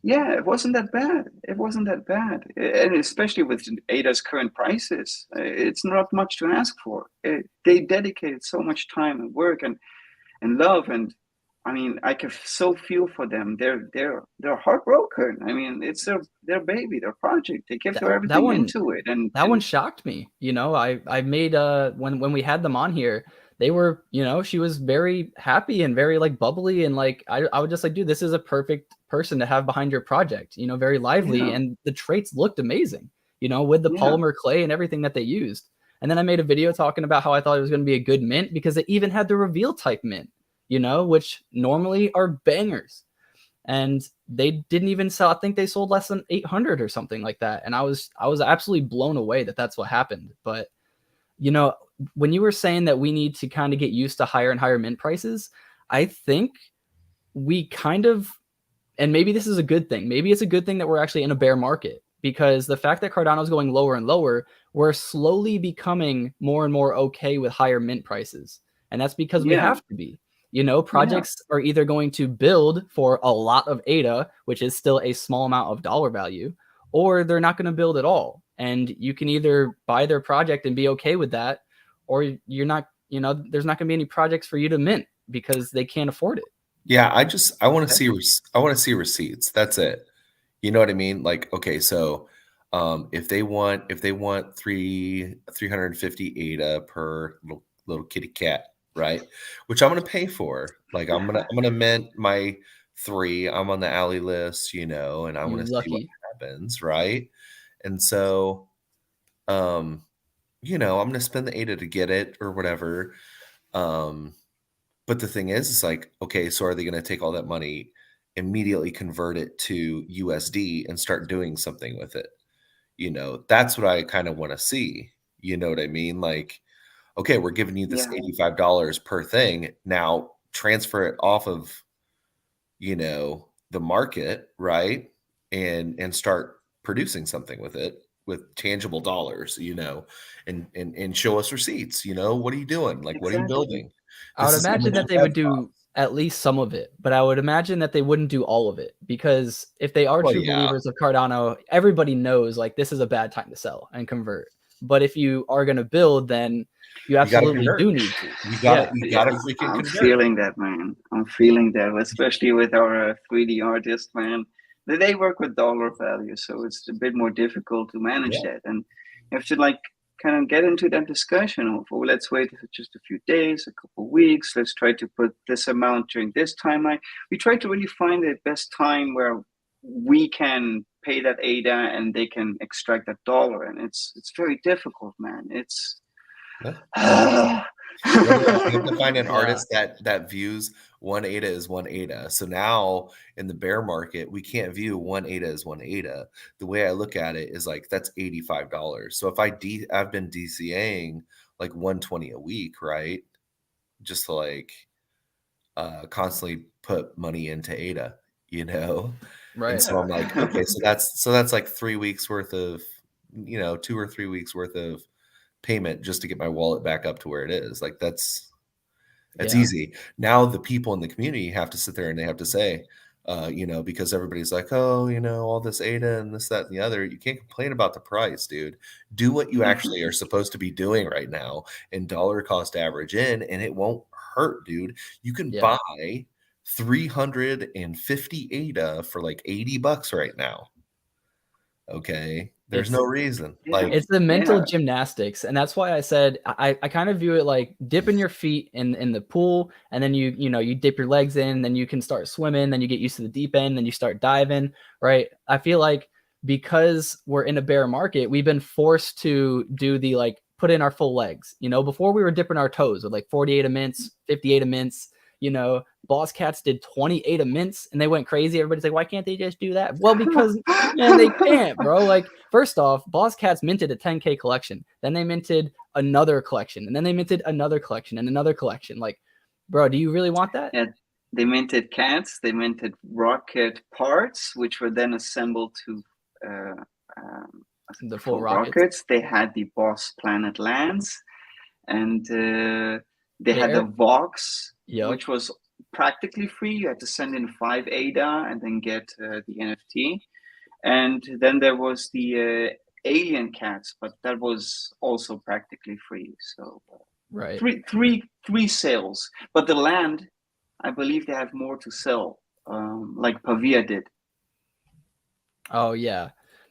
Yeah, it wasn't that bad. It wasn't that bad, and especially with ADA's current prices, it's not much to ask for. They dedicated so much time and work and love, and I mean, I can so feel for them. They're heartbroken. I mean, it's their baby, their project. They give their everything into it, and that one shocked me. You know, I made when we had them on here, they were, you know, she was very happy and very like bubbly, and like I would just like, dude, this is a perfect person to have behind your project. You know, very lively, and the traits looked amazing. You know, with the polymer clay and everything that they used. And then I made a video talking about how I thought it was going to be a good mint because it even had the reveal type mint, you know, which normally are bangers. And they didn't even sell. I think they sold less than 800 or something like that. And I was absolutely blown away that that's what happened. But, you know, when you were saying that we need to kind of get used to higher and higher mint prices, I think we kind of, and maybe this is a good thing. Maybe it's a good thing that we're actually in a bear market, because the fact that Cardano is going lower and lower, we're slowly becoming more and more okay with higher mint prices. And that's because we have to be. You know, projects are either going to build for a lot of ADA, which is still a small amount of dollar value, or they're not going to build at all. And you can either buy their project and be okay with that, or you're not, you know, there's not going to be any projects for you to mint because they can't afford it. Yeah, I want to see receipts. That's it. You know what I mean? Like, okay, so if they want 350 ADA per little kitty cat, right? Which I'm gonna pay for. Like I'm gonna mint my 3. I'm on the alley list, you know, and I want to see what happens, right? And so you know, I'm gonna spend the ADA to get it or whatever. But the thing is, it's like, okay, so are they gonna take all that money, immediately convert it to USD and start doing something with it? You know, that's what I kind of want to see. You know what I mean? Like, okay, we're giving you this $85 per thing. Now transfer it off of, you know, the market, right? And start producing something with it with tangible dollars, you know, and show us receipts, you know, what are you doing? Like, what are you building? I would imagine that they would do at least some of it, but I would imagine that they wouldn't do all of it, because if they are true believers of Cardano, everybody knows like this is a bad time to sell and convert. But if you are going to build, then you absolutely do need to. You gotta freaking I'm convert. feeling that, man. I'm feeling that, especially with our 3D artists, man. They work with dollar value, so it's a bit more difficult to manage that. And you have to like kind of get into that discussion of, oh, let's wait for just a few days, a couple of weeks. Let's try to put this amount during this timeline. We try to really find the best time where we can pay that ADA and they can extract that dollar. And it's very difficult, man. It's you have to find an artist that views 1 ADA as 1 ADA. So now in the bear market, we can't view 1 ADA as 1 ADA. The way I look at it is like, that's $85. So if I've been DCAing like 120 a week, right? Just to like constantly put money into ADA, you know? Right. And so I'm like, okay, so that's like 3 weeks worth of, you know, 2 or 3 weeks worth of payment just to get my wallet back up to where it is. Like that's easy. Now the people in the community have to sit there and they have to say, you know, because everybody's like, oh, you know, all this ADA and this, that, and the other. You can't complain about the price, dude. Do what you actually are supposed to be doing right now and dollar cost average in, and it won't hurt, dude. You can buy 350 ADA for like $80 right now. Okay. There's no reason. Like, it's the mental gymnastics, and that's why I said I kind of view it like dipping your feet in the pool, and then you dip your legs in, then you can start swimming, then you get used to the deep end, then you start diving, right? I feel like because we're in a bear market, we've been forced to do the like put in our full legs. Before we were dipping our toes with like 48 a mints, 58 a mints. Boss Cats did 28 a mints and they went crazy. Everybody's like, why can't they just do that? Well, because man, they can't, bro. Like, first off, Boss Cats minted a 10K collection. Then they minted another collection. And then they minted another collection and another collection. Like, bro, do you really want that? Yeah, they minted cats. They minted rocket parts, which were then assembled to the full rockets. They had the Boss Planet lands, and they had the Vox, which was practically free. You had to send in 5 ADA and then get the NFT. And then there was the alien cats, but that was also practically free. So right, three sales. But the land, I believe they have more to sell, like Pavia did. Oh yeah.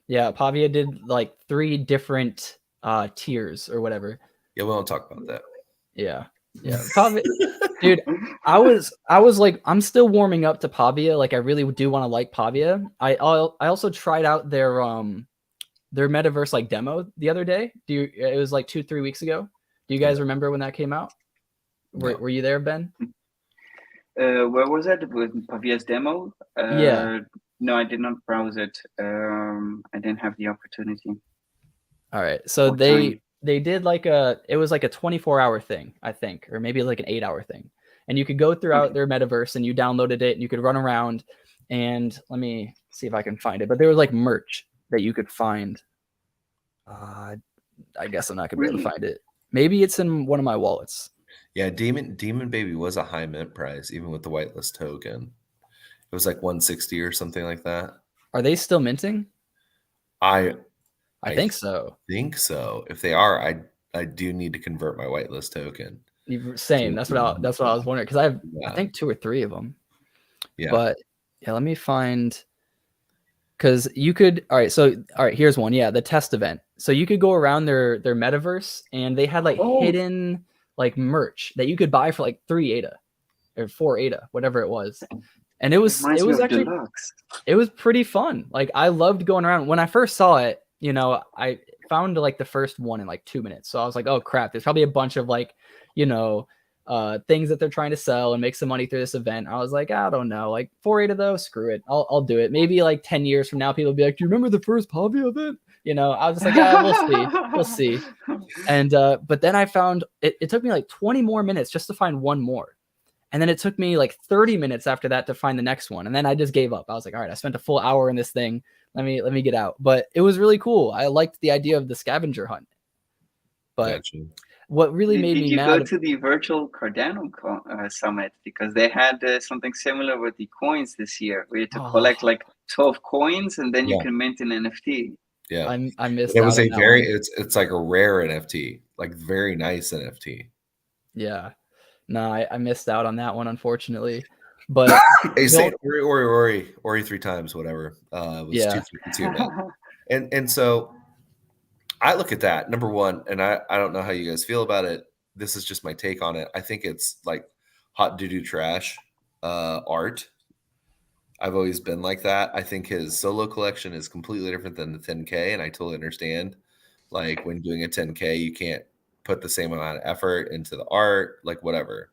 Pavia did like 3 different tiers or whatever. Yeah, we won't talk about that. Yeah. Pavia, dude, I was like, I'm still warming up to Pavia. Like, I really do want to like Pavia. I also tried out their metaverse like demo the other day. It was like 2-3 weeks ago. Do you guys remember when that came out? No. Were you there, Ben? Where was that with Pavia's demo? No, I did not browse it. I didn't have the opportunity. All right. So they did like it was like a 24-hour thing, I think, or maybe like an 8-hour thing. And you could go throughout their metaverse and you downloaded it and you could run around. And let me see if I can find it. But there was like merch that you could find. I guess I'm not gonna be able to find it. Maybe it's in one of my wallets. Yeah, Demon Baby was a high mint price, even with the whitelist token. It was like 160 or something like that. Are they still minting? I think so. Think so. If they are, I do need to convert my whitelist token. Same. That's what I was wondering, because I think 2 or 3 of them. Yeah. But yeah, let me find, because you could. All right. Here's one. Yeah, the test event. So you could go around their metaverse, and they had like hidden like merch that you could buy for like 3 ADA or 4 ADA, whatever it was. And it was actually deluxe. It was pretty fun. Like, I loved going around. When I first saw it, I found like the first one in like 2 minutes. So I was like, oh crap, there's probably a bunch of like, things that they're trying to sell and make some money through this event. I was like, I don't know, like 4 ADA though, screw it. I'll do it. Maybe like 10 years from now, people will be like, do you remember the first Pavia event? I was just like, we'll see. And but then I found it took me like 20 more minutes just to find one more. And then it took me like 30 minutes after that to find the next one. And then I just gave up. I was like, all right, I spent a full hour in this thing. Let me get out. But it was really cool. I liked the idea of the scavenger hunt. But what really made me mad... Did you go to the virtual Cardano summit? Because they had something similar with the coins this year. We had to collect like 12 coins and then you can mint an NFT. Yeah, I missed. It was a very it's like a rare NFT, like very nice NFT. Yeah, no, I missed out on that one, unfortunately. But they say Ori 3 times, whatever. It was 252. And so I look at that, number one, and I don't know how you guys feel about it. This is just my take on it. I think it's like hot doo-doo trash art. I've always been like that. I think his solo collection is completely different than the 10K, and I totally understand. Like, when doing a 10K, you can't put the same amount of effort into the art, like whatever.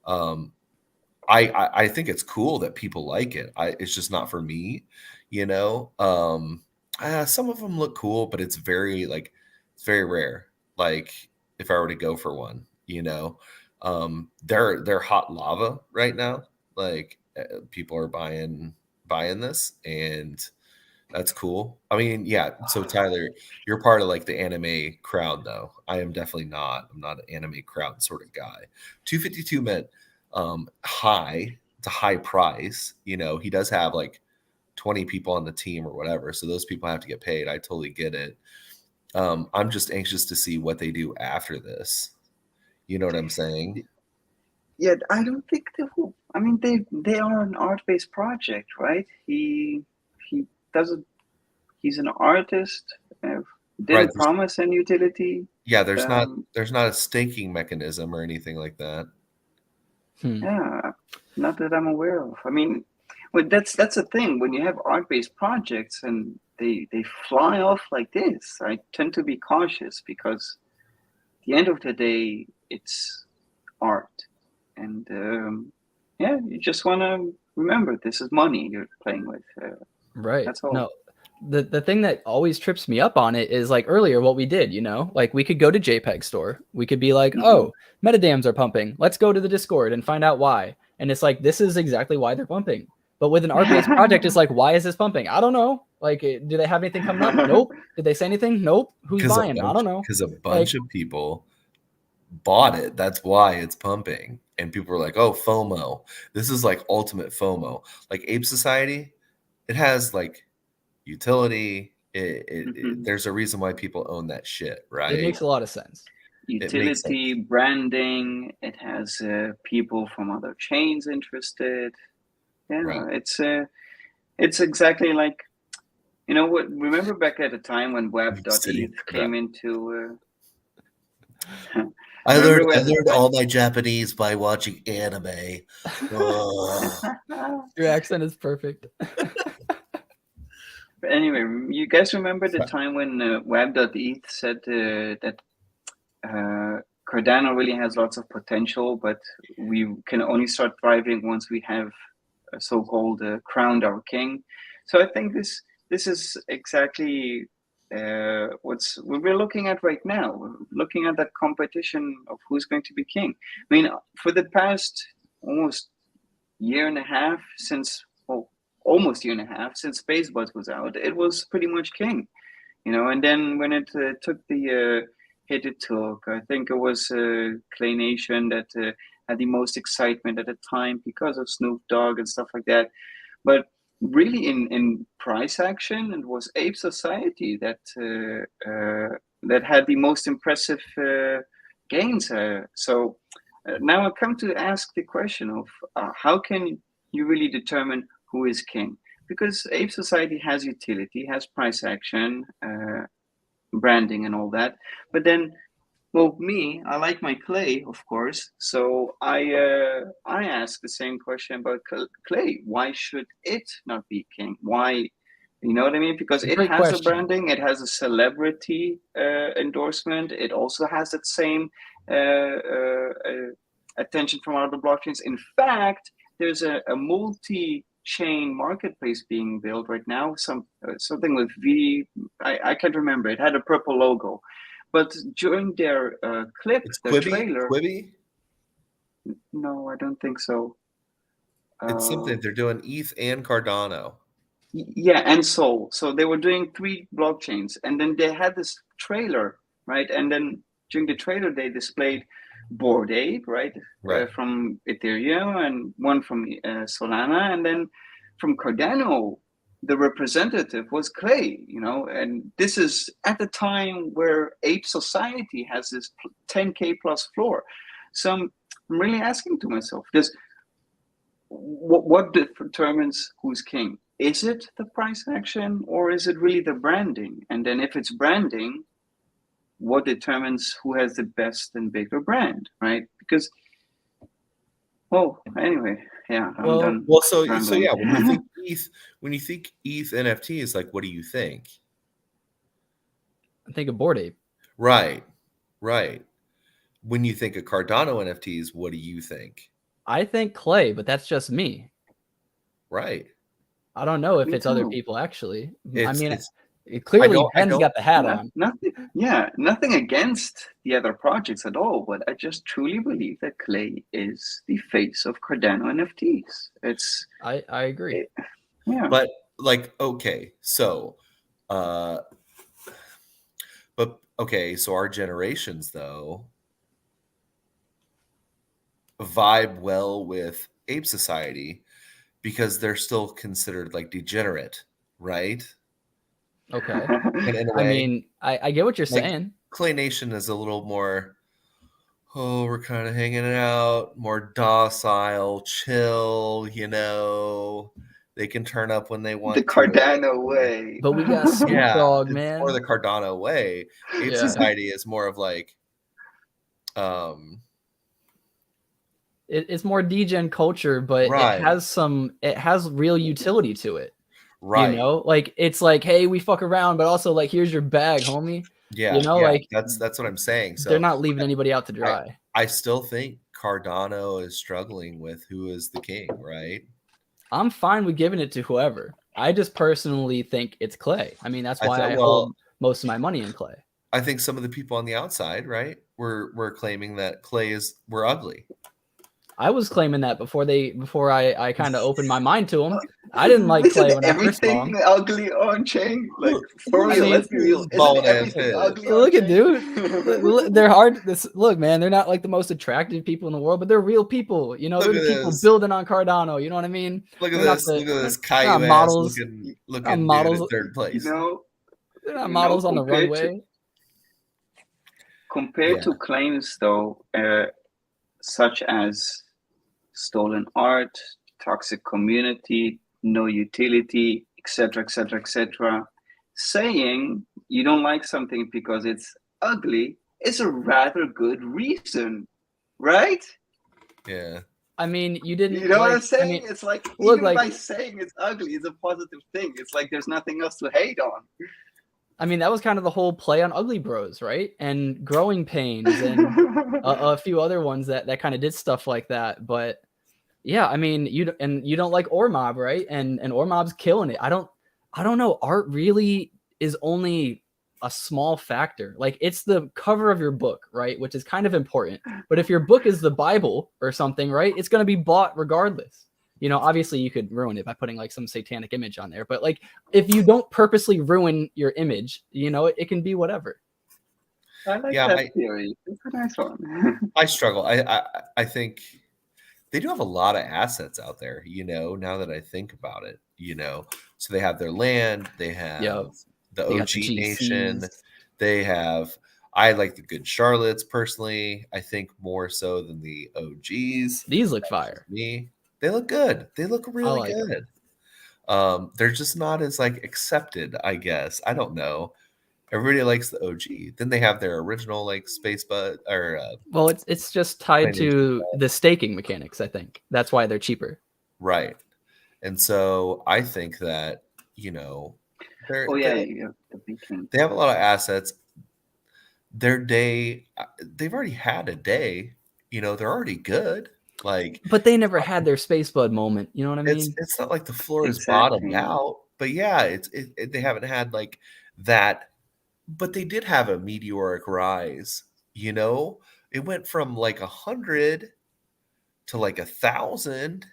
I think it's cool that people like it. It's just not for me, Some of them look cool, but it's very rare. Like, if I were to go for one, they're hot lava right now. Like, people are buying this, and that's cool. I mean, yeah. So Tyler, you're part of like the anime crowd, though. I am definitely not. I'm not an anime crowd sort of guy. 252 meant high. It's a high price. He does have like 20 people on the team or whatever, so those people have to get paid. I totally get it. I'm just anxious to see what they do after this. You know what I'm saying? Yeah, I don't think they will. I mean, they are an art-based project, right? He's an artist. Didn't promise any utility. Yeah, there's not a staking mechanism or anything like that. Yeah, not that I'm aware of. I mean, well, that's the thing. When you have art-based projects and they fly off like this, I tend to be cautious because at the end of the day, it's art, and you just want to remember this is money you're playing with. Right. That's all. No, the thing that always trips me up on it is like earlier what we did, like we could go to JPEG store. We could be like, oh, metadams are pumping. Let's go to the Discord and find out why. And it's like, this is exactly why they're pumping. But with an art-based project, it's like, why is this pumping? I don't know. Like, do they have anything coming up? Nope. Did they say anything? Nope. Who's buying? I don't know. Because a bunch of people bought it. That's why it's pumping. And people are like, oh, FOMO. This is like ultimate FOMO. Like Ape Society, it has like utility. There's a reason why people own that shit, right? It makes a lot of sense. Utility, branding. It has people from other chains interested. Yeah, right. It's exactly like, what? Remember back at the time when Web.eth came into. I learned all my Japanese by watching anime. Your accent is perfect. But anyway, you guys remember the time when Web.eth said that Cardano really has lots of potential, but we can only start thriving once we have a so-called crowned our king. So I think this is exactly what we're looking at right now. We're looking at that competition of who's going to be king. I mean, for the past almost year and a half since Spacebuds was out, it was pretty much king, and then when it took the hit it took, I think it was Clay Nation that had the most excitement at the time because of Snoop Dogg and stuff like that. But really in price action, it was Ape Society that had the most impressive gains. So now I come to ask the question of how can you really determine who is king? Because Ape Society has utility, has price action, branding and all that. But then, well, I like my Clay, of course. So I ask the same question about Clay. Why should it not be king? Why? You know what I mean? Because it has a branding, it has a celebrity endorsement. It also has that same attention from other blockchains. In fact, there's a multi-chain marketplace being built right now. Something with I can't remember. It had a purple logo, but during their clip, their trailer. Quibi? No, I don't think so. It's something they're doing ETH and Cardano. Yeah, and Sol. So they were doing 3 blockchains, and then they had this trailer, right? And then during the trailer, they displayed Bored Ape, right? From Ethereum, and one from Solana, and then from Cardano, the representative was Clay, and this is at the time where Ape Society has this 10K plus floor. So I'm really asking to myself, what determines who's king? Is it the price action, or is it really the branding? And then if it's branding, what determines who has the best and bigger brand, right? Because, anyway, yeah, I'm done. Well, so yeah, when you think ETH NFTs, like, what do you think? I think of Bored Ape. Right. When you think of Cardano NFTs, what do you think? I think Clay, but that's just me. Right. I don't know if it's other people actually. Clearly Ben's got the hat on. Nothing against the other projects at all, but I just truly believe that Clay is the face of Cardano NFTs. I agree. Yeah. But okay, so so our generations though vibe well with Ape Society because they're still considered like degenerate, right? Okay. I mean, I get what you're saying. Clay Nation is a little more, we're kind of hanging out, more docile, chill, They can turn up when they want the Cardano way. But we got Snoop Dogg, man. Or the Cardano way. Ape Society is more of like, it's more degen culture, but it has real utility to it. Right. You know, like it's like, hey, we fuck around, but also like, here's your bag, homie. Yeah. You know, like that's what I'm saying. So they're not leaving anybody out to dry. I still think Cardano is struggling with who is the king, right? I'm fine with giving it to whoever. I just personally think it's Clay. I mean, that's why I hold most of my money in Clay. I think some of the people on the outside, right, were claiming that Clay we're ugly. I was claiming that before I kind of opened my mind to him. I didn't like Clay when I first saw him. Everything ugly on chain, like for real. Let's be real. Look at dude. They're hard. Look, man. They're not like the most attractive people in the world, but they're real people. You know, they're the people building on Cardano. You know what I mean? Look at this. Look at this. Caillou models. Looking models in third place. You know, they're not models on the runway. Compared to claims, though, such as stolen art, toxic community, no utility, etc., etc., etc., saying you don't like something because it's ugly is a rather good reason, right? Yeah. I mean, you didn't. You know what I'm saying? I mean, it's like look, even by saying it's ugly is a positive thing. It's like there's nothing else to hate on. I mean, that was kind of the whole play on Ugly Bros, right? And Growing Pains and a few other ones that kind of did stuff like that. But yeah, I mean, you don't like Ormob, right? And Ormob's killing it. I don't know. Art really is only a small factor. Like, it's the cover of your book, right? Which is kind of important. But if your book is the Bible or something, right, it's going to be bought regardless. You know, obviously you could ruin it by putting like some satanic image on there, but like if you don't purposely ruin your image, you know, it can be whatever. I like that theory. It's a nice one. I struggle. I think they do have a lot of assets out there, you know, now that I think about it, you know. So they have their land, they have the OG Nation, they have, I like the Good Charlottes personally, I think more so than the OGs. These look fire. They look good. They look really good. They're just not as like accepted, I guess. I don't know. Everybody likes the OG. Then they have their original like Space Bud or well, it's just tied to the staking mechanics. I think that's why they're cheaper. Right. And so I think that, you know, they have a lot of assets. Their day, they've already had a day. You know, they're already good. Like, but they never had their Space Bud moment. You know what I mean? It's not like the floor is bottomed out, but yeah, they haven't had like that. But they did have a meteoric rise. You know, it went from like 100 to like 1,000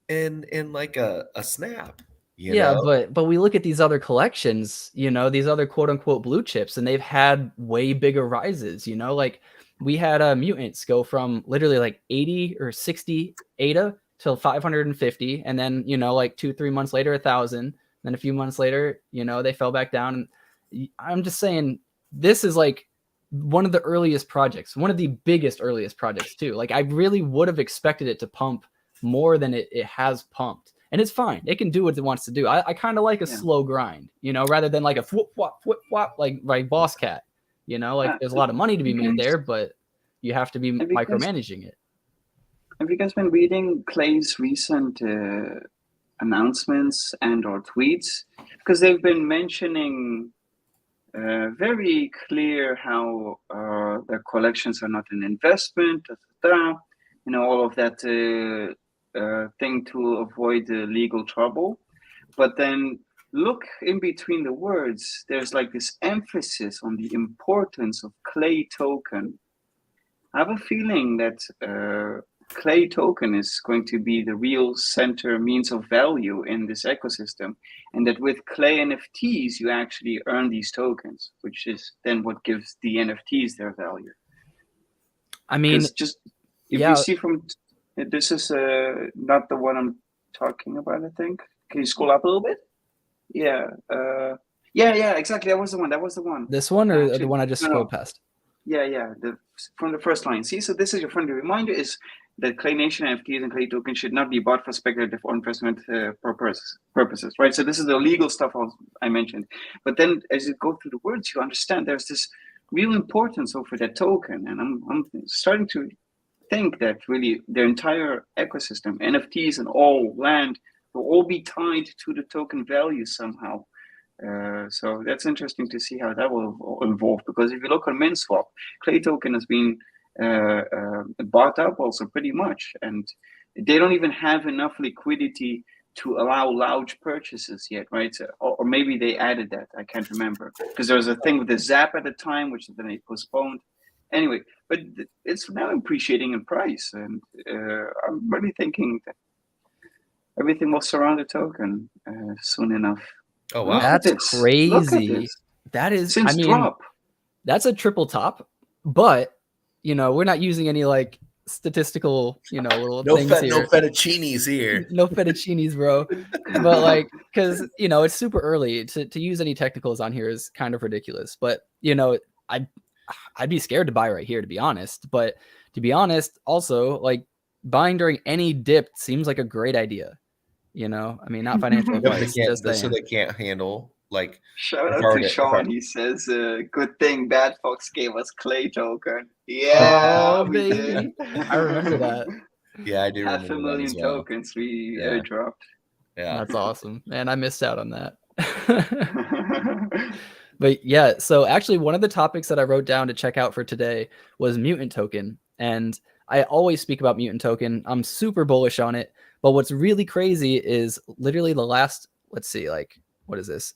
in like a snap. You know? but we look at these other collections. You know, these other quote unquote blue chips, and they've had way bigger rises. You know, like. We had mutants go from literally like 80 or 60 ADA till 550. And then, you know, like 2-3 months later, 1,000. Then a few months later, you know, they fell back down. And I'm just saying, this is like one of the earliest projects, one of the biggest, earliest projects too. Like I really would have expected it to pump more than it has pumped. And it's fine. It can do what it wants to do. I kind of like a slow grind, you know, rather than like a whoop, whop, like Boss Cat. You know, like there's a lot of money to be made there, but you have to be micromanaging it. Have you guys been reading Clay's recent announcements and or tweets? Because they've been mentioning very clear how their collections are not an investment, you know, all of that thing to avoid legal trouble. But then look in between the words, there's like this emphasis on the importance of Clay token. I have a feeling that Clay token is going to be the real center means of value in this ecosystem. And that with Clay NFTs, you actually earn these tokens, which is then what gives the NFTs their value. I mean, just if you see from, this is not the one I'm talking about, I think. Can you scroll up a little bit? Yeah, exactly. That was the one. This one or actually, the one I just scrolled past? Yeah. From the first line. See, so this is your friendly reminder: is that Clay Nation NFTs and Clay tokens should not be bought for speculative or investment purposes, right? So this is the legal stuff I mentioned. But then as you go through the words, you understand there's this real importance over that token. And I'm starting to think that really their entire ecosystem, NFTs and all land, will all be tied to the token value somehow. So that's interesting to see how that will evolve, because if you look on MinSwap, Clay token has been bought up also pretty much, and they don't even have enough liquidity to allow large purchases yet, right? So, or maybe they added that, I can't remember, because there was a thing with the Zap at the time, which then they postponed. Anyway, but it's now appreciating in price, and I'm really thinking that everything will surround the token soon enough. Oh wow, that's crazy. That is, since drop. That's a triple top, but we're not using any like statistical, little things here. No fettuccinis here. No fettuccinis, bro. But like, because it's super early to use any technicals on here is kind of ridiculous. But I'd be scared to buy right here, to be honest. But to be honest, also like buying during any dip seems like a great idea. I mean, not financial advice. So they can't handle like. Shout out to Sean. He says, "Good thing BadFox gave us Clay token." Yeah, we did. I remember that. Yeah, I do. 500,000 tokens we dropped. Yeah, that's awesome, man. I missed out on that. But yeah, so actually one of the topics that I wrote down to check out for today was Mutant Token. And I always speak about Mutant Token. I'm super bullish on it. But what's really crazy is literally the last, let's see, like, what is this?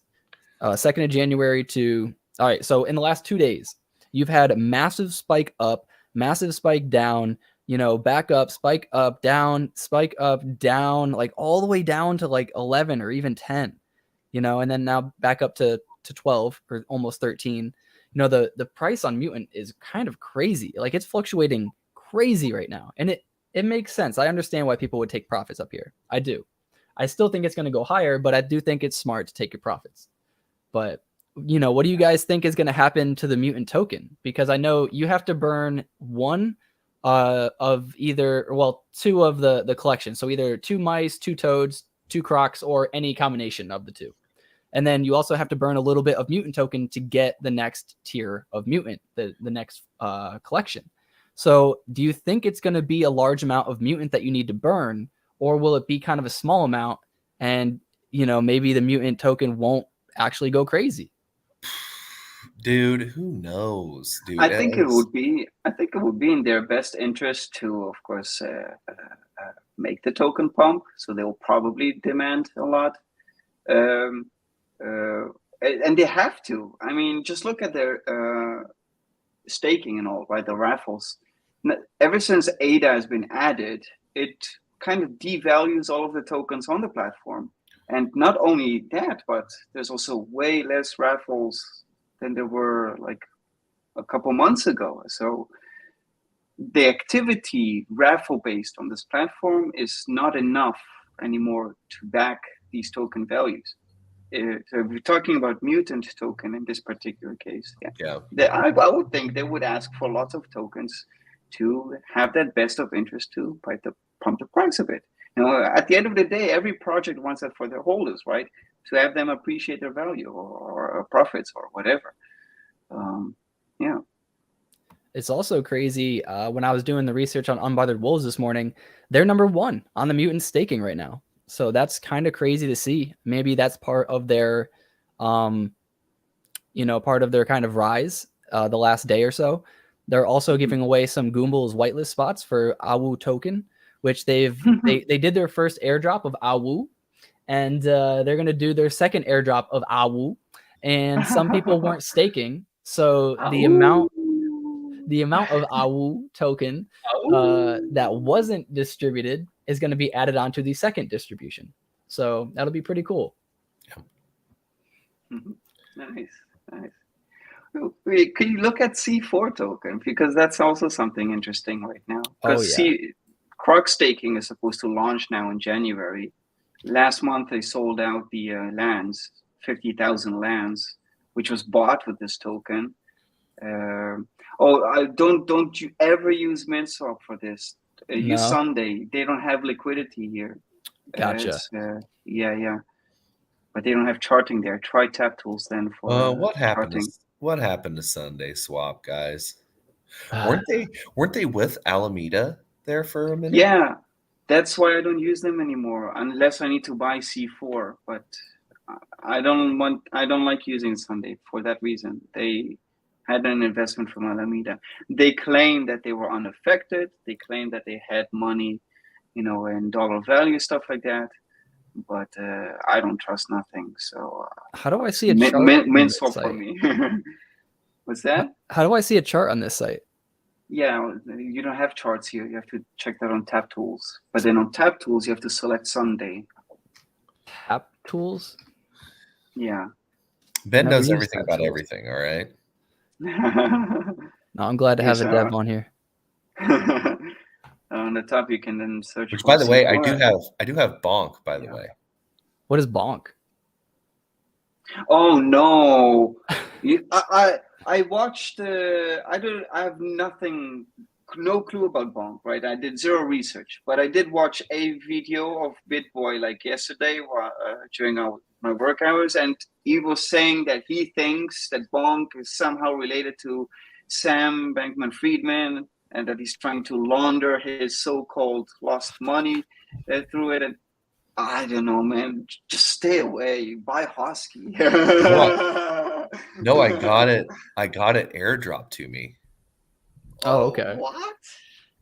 2nd of January to, all right, so in the last 2 days, you've had a massive spike up, massive spike down, back up, spike up, down, like all the way down to like 11 or even 10, and then now back up to 12 or almost 13. The price on Mutant is kind of crazy. Like it's fluctuating crazy right now. And it makes sense. I understand why people would take profits up here. I do. I still think it's going to go higher, but I do think it's smart to take your profits. But, what do you guys think is going to happen to the Mutant token? Because I know you have to burn one of either, well, 2 of the collection. So either 2 mice, 2 toads, 2 crocs, or any combination of the 2. And then you also have to burn a little bit of Mutant token to get the next tier of Mutant, the next collection. So do you think it's going to be a large amount of Mutant that you need to burn, or will it be kind of a small amount and, maybe the Mutant token won't actually go crazy? Dude, who knows, dude? I think it would be in their best interest to, of course, make the token pump. So they'll probably demand a lot. And they have to. I mean, just look at their staking and all, right? The raffles. Ever since ADA has been added, it kind of devalues all of the tokens on the platform. And not only that, but there's also way less raffles than there were like a couple months ago. So the activity raffle based on this platform is not enough anymore to back these token values. So if we're talking about Mutant token in this particular case, I would think they would ask for lots of tokens to have that best of interest to pump the price a bit. At the end of the day, every project wants that for their holders, right? To have them appreciate their value or profits or whatever. It's also crazy. When I was doing the research on Unbothered Wolves this morning, they're number 1 on the Mutant staking right now. So that's kind of crazy to see. Maybe that's part of their, part of their kind of rise the last day or so. They're also giving away some Goombal's whitelist spots for AWU token, which they did their first airdrop of AWU, and they're going to do their second airdrop of AWU. And some people weren't staking, so the amount of AWU token that wasn't distributed is going to be added onto the second distribution. So that'll be pretty cool. Nice. Could you look at C4 token? Because that's also something interesting right now. Because Croc staking is supposed to launch now in January. Last month, they sold out the lands, 50,000 lands, which was bought with this token. Don't you ever use MinSwap for this. Use No. Sunday. They don't have liquidity here. Gotcha. Yeah. But they don't have charting there. Try TapTools then for What happened charting. what happened to Sunday Swap, guys? Ah, Weren't they with Alameda there for a minute? Yeah, that's why I don't use them anymore unless I need to buy C4. But I don't like using Sunday for that reason. They had an investment from Alameda. They claim that they were unaffected. They claim that they had money, in dollar value, stuff like that. But I don't trust nothing. So how do I see a mint, chart mint, on mint this swap for site? me. What's that? How do I see a chart on this site? Yeah, you don't have charts here. You have to check that on TapTools. But then on TapTools, you have to select Sunday. TapTools? Yeah. Ben Never knows used everything about TapTools. everything, all right? No, I'm glad to have a dev on here. On the top, you can then search. Which, for by the way, C4. I do have Bonk. By the Yeah. way, What is bonk? Oh no! I watched. I have nothing, no clue about Bonk. Right? I did zero research, but I did watch a video of BitBoy like yesterday during my work hours, and he was saying that he thinks that Bonk is somehow related to Sam Bankman-Friedman, and that he's trying to launder his so-called lost money through it. And I don't know, man. Just stay away. Buy Hosky. no, I got it. I got it airdropped to me. Oh, okay. What?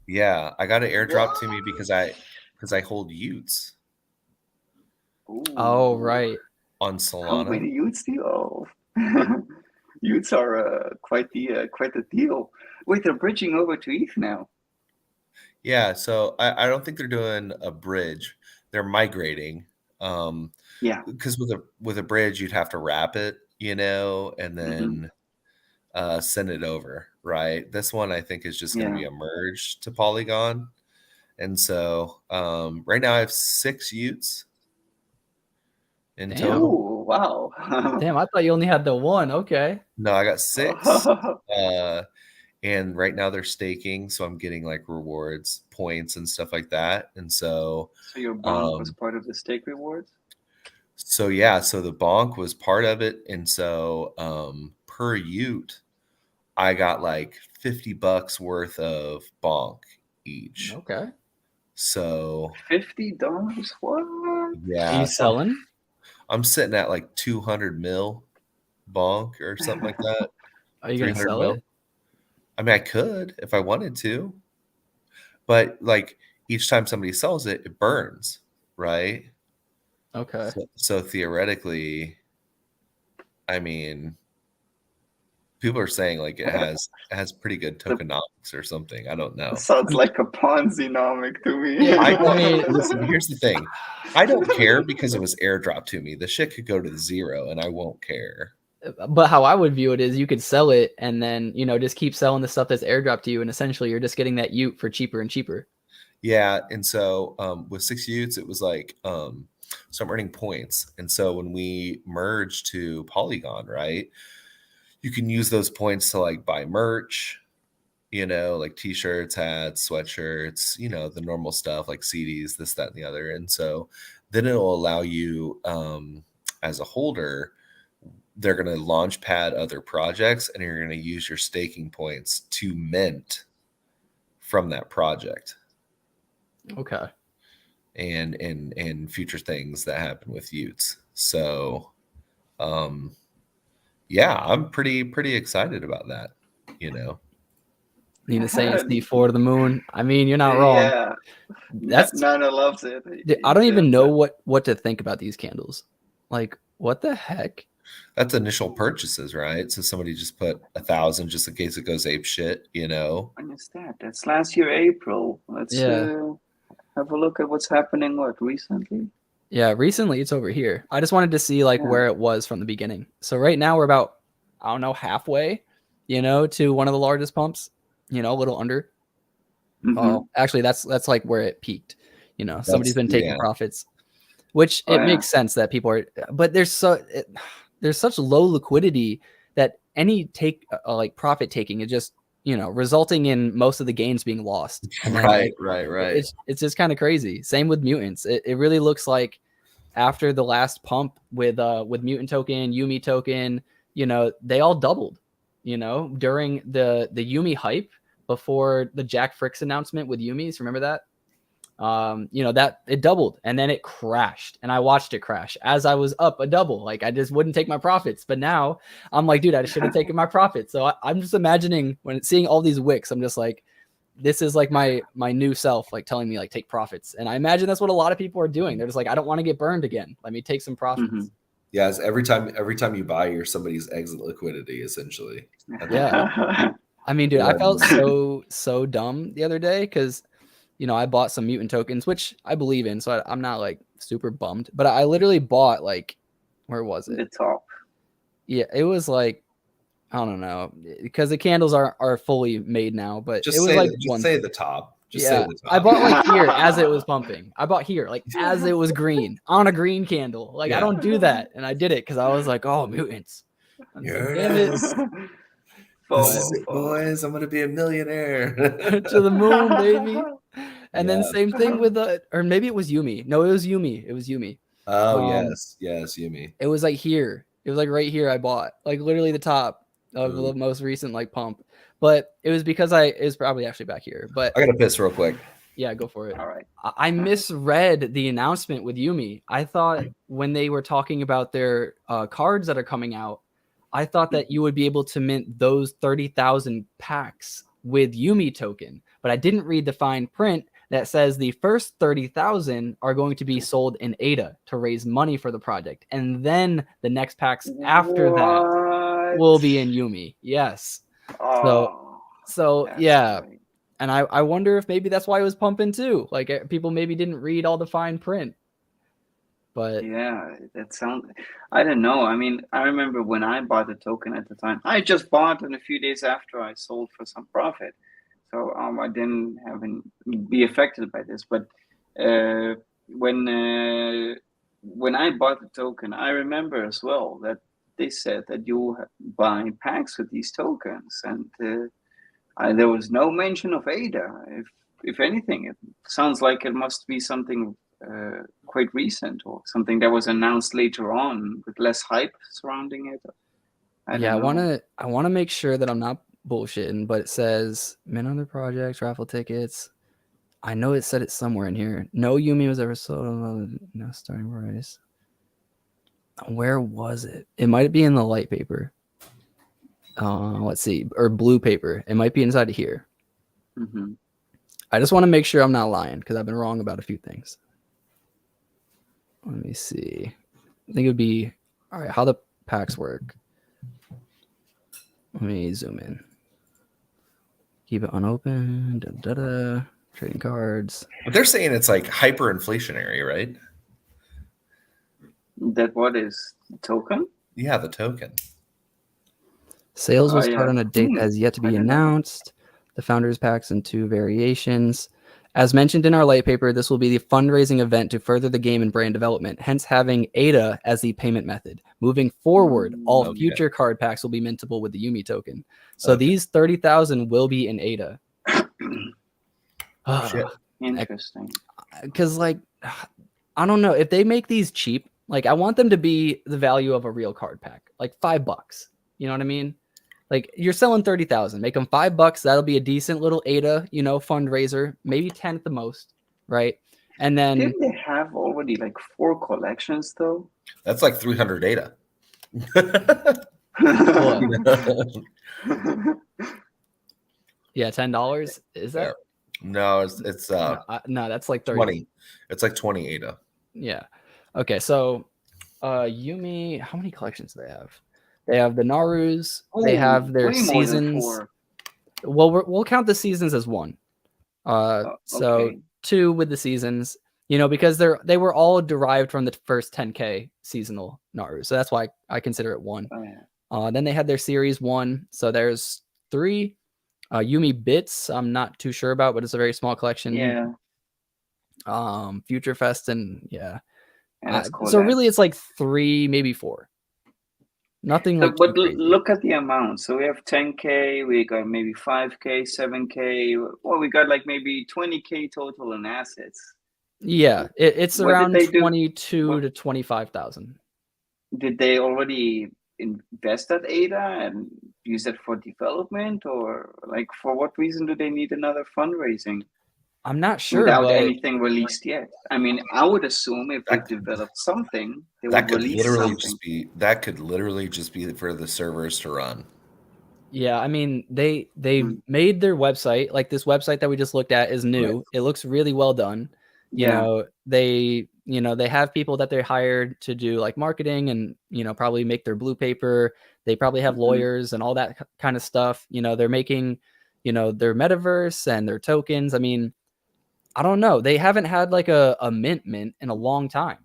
Yeah, I got it airdropped to me because I hold Utes Ooh. Oh, right. on How Solana. many Utes do you owe? Utes are quite the deal. Wait, they're bridging over to ETH now. Yeah, so I don't think they're doing a bridge. They're migrating. Yeah. Because with a bridge, you'd have to wrap it, and then send it over, right? This one I think is just going to be a merge to Polygon. And so right now I have 6 Utes in total. Oh, wow. Damn, I thought you only had the one. Okay. No, I got 6. And right now they're staking, so I'm getting like rewards, points, and stuff like that. And so your bonk was part of the stake rewards? So yeah, so the bonk was part of it. And so per Ute, I got like $50 worth of bonk each. Okay. So $50? What? Yeah. Are you selling? I'm sitting at like 200 mil bonk or something like that. Are you gonna sell it? I mean, I could if I wanted to, but like each time somebody sells it, it burns, right? Okay. So theoretically, I mean, people are saying like it has pretty good tokenomics or something. I don't know. It sounds like a Ponzi-nomic to me. Yeah, I mean, listen, here's the thing. I don't care because it was airdropped to me. The shit could go to 0 and I won't care. But how I would view it is you could sell it and then, just keep selling the stuff that's airdropped to you. And essentially you're just getting that Ute for cheaper and cheaper. Yeah. And so with 6 Utes, it was like, so I'm earning points. And so when we merged to Polygon, right, you can use those points to like buy merch, like t-shirts, hats, sweatshirts, the normal stuff like CDs, this, that, and the other. And so then it'll allow you as a holder, they're going to launch pad other projects and you're going to use your staking points to mint from that project. Okay. And future things that happen with Utes. So, yeah, I'm pretty excited about that, Nina saying C4 to the moon. I mean, you're not wrong. Yeah. Nana loves it. I don't even know what to think about these candles. Like, what the heck? That's initial purchases, right? So somebody just put 1,000 just in case it goes ape shit, When is that? That's last year, April. Let's have a look at what's happening, recently? Yeah, recently it's over here. I just wanted to see where it was from the beginning. So right now we're about, I don't know, halfway, to one of the largest pumps, a little under. Mm-hmm. Oh, actually that's like where it peaked. Somebody's been taking profits, which makes sense that people are, but there's such low liquidity that any profit taking is just you know, resulting in most of the gains being lost. And then, Right. It's just kind of crazy. Same with mutants. It really looks like after the last pump with mutant token, Yumi token, you know, they all doubled, you know, during the Yumi hype before the Jack Fricks announcement with Yumis. Remember that? You know, that it doubled and then it crashed, and I watched it crash as I was up a double. Like, I just wouldn't take my profits, but now I'm like, dude, I should have taken my profits. So I'm just imagining when seeing all these wicks, I'm just like, this is like my new self, like telling me like take profits. And I imagine that's what a lot of people are doing. They're just like, I don't want to get burned again. Let me take some profits. Yes, every time you buy, you're somebody's exit liquidity, essentially. Yeah. I mean, dude, I felt so dumb the other day because, you know, I bought some mutant tokens, which I believe in, so I'm not like super bummed. But I literally bought like, where was it? The top. Yeah, it was like, I don't know, because the candles are fully made now, but just it was say like just say the top. Just yeah, say the top. I bought like here as it was pumping. I bought here like as it was green on a green candle. Like, I don't do that, and I did it because I was like, oh, mutants. Yes. Damn it. This is it, boys. I'm gonna be a millionaire. To the moon, baby. And then same thing with or maybe it was Yumi. No, it was Yumi. It was Yumi. Oh, yes, Yumi. It was like here. It was like right here. I bought like literally the top of the most recent like pump, but it was because it was probably actually back here. But I gotta piss real quick. Yeah, go for it. All right. I misread the announcement with Yumi. I thought when they were talking about their cards that are coming out, I thought that you would be able to mint those 30,000 packs with Yumi token, but I didn't read the fine print that says the first 30,000 are going to be sold in ADA to raise money for the project, and then the next packs after that will be in Yumi. Yes. So yeah. Right. And I wonder if maybe that's why it was pumping too. Like, people maybe didn't read all the fine print. But yeah, that sounds, I don't know. I mean, I remember when I bought the token at the time, I just bought, and a few days after I sold for some profit. So I didn't be affected by this. But when I bought the token, I remember as well that they said that you buy packs with these tokens, and there was no mention of ADA. If anything, it sounds like it must be something quite recent, or something that was announced later on with less hype surrounding it. I want to make sure that I'm not bullshitting, but it says mint other projects, raffle tickets. I know it said it somewhere in here. No Yumi was ever sold. No starting price. Where was it? It might be in the light paper. Let's see, or blue paper. It might be inside of here. Mm-hmm. I just want to make sure I'm not lying because I've been wrong about a few things. Let me see. I think it would be all right. How the packs work. Let me zoom in. Keep it unopened. Trading cards. But they're saying it's like hyperinflationary, right? That what is the token? Yeah, the token. Sales will start on a date that has yet to be announced. The founders packs in 2 variations. As mentioned in our light paper, this will be the fundraising event to further the game and brand development, hence having ADA as the payment method. Moving forward, all future card packs will be mintable with the Yumi token. So these 30,000 will be in ADA. Shit. Interesting. Because, like, I don't know. If they make these cheap, like, I want them to be the value of a real card pack, like $5. You know what I mean? Like, you're selling 30,000, make them $5. That'll be a decent little ADA, you know, fundraiser, maybe 10 at the most, right? And then didn't they have already like 4 collections though? That's like 300 ADA. Yeah, $10 is that? No, it's no, that's like 30. 20. It's like 20 ADA. Yeah. Okay, so Yumi, how many collections do they have? They have the Narus. They have their seasons. Well, we'll count the seasons as 1. So 2 with the seasons. You know, because they were all derived from the first 10K seasonal Naru. So that's why I consider it 1. Oh, yeah. Then they had their series 1. So there's 3. Yumi Bits, I'm not too sure about, but it's a very small collection. Yeah. Future Fest and yeah. Yeah, So really it's like 3, maybe 4. Nothing So, like but too crazy. look at the amount. So we have 10K, we got maybe 5K, 7K. Well, we got like maybe 20K total in assets. Yeah, it's What did around they do? 22 to 25,000. Did they already invest that ADA and use it for development, or like for what reason do they need another fundraising? I'm not sure, Without but anything released yet. I mean, I would assume if they developed something, they would release something. That could literally just be for the servers to run. yeah, I mean, they made their website. Like this website that we just looked at is new. Right. It looks really well done. You know, they have people that they hired to do like marketing and, probably make their blue paper. They probably have lawyers and all that kind of stuff. They're making, their metaverse and their tokens. I mean, I don't know. They haven't had like a mint in a long time.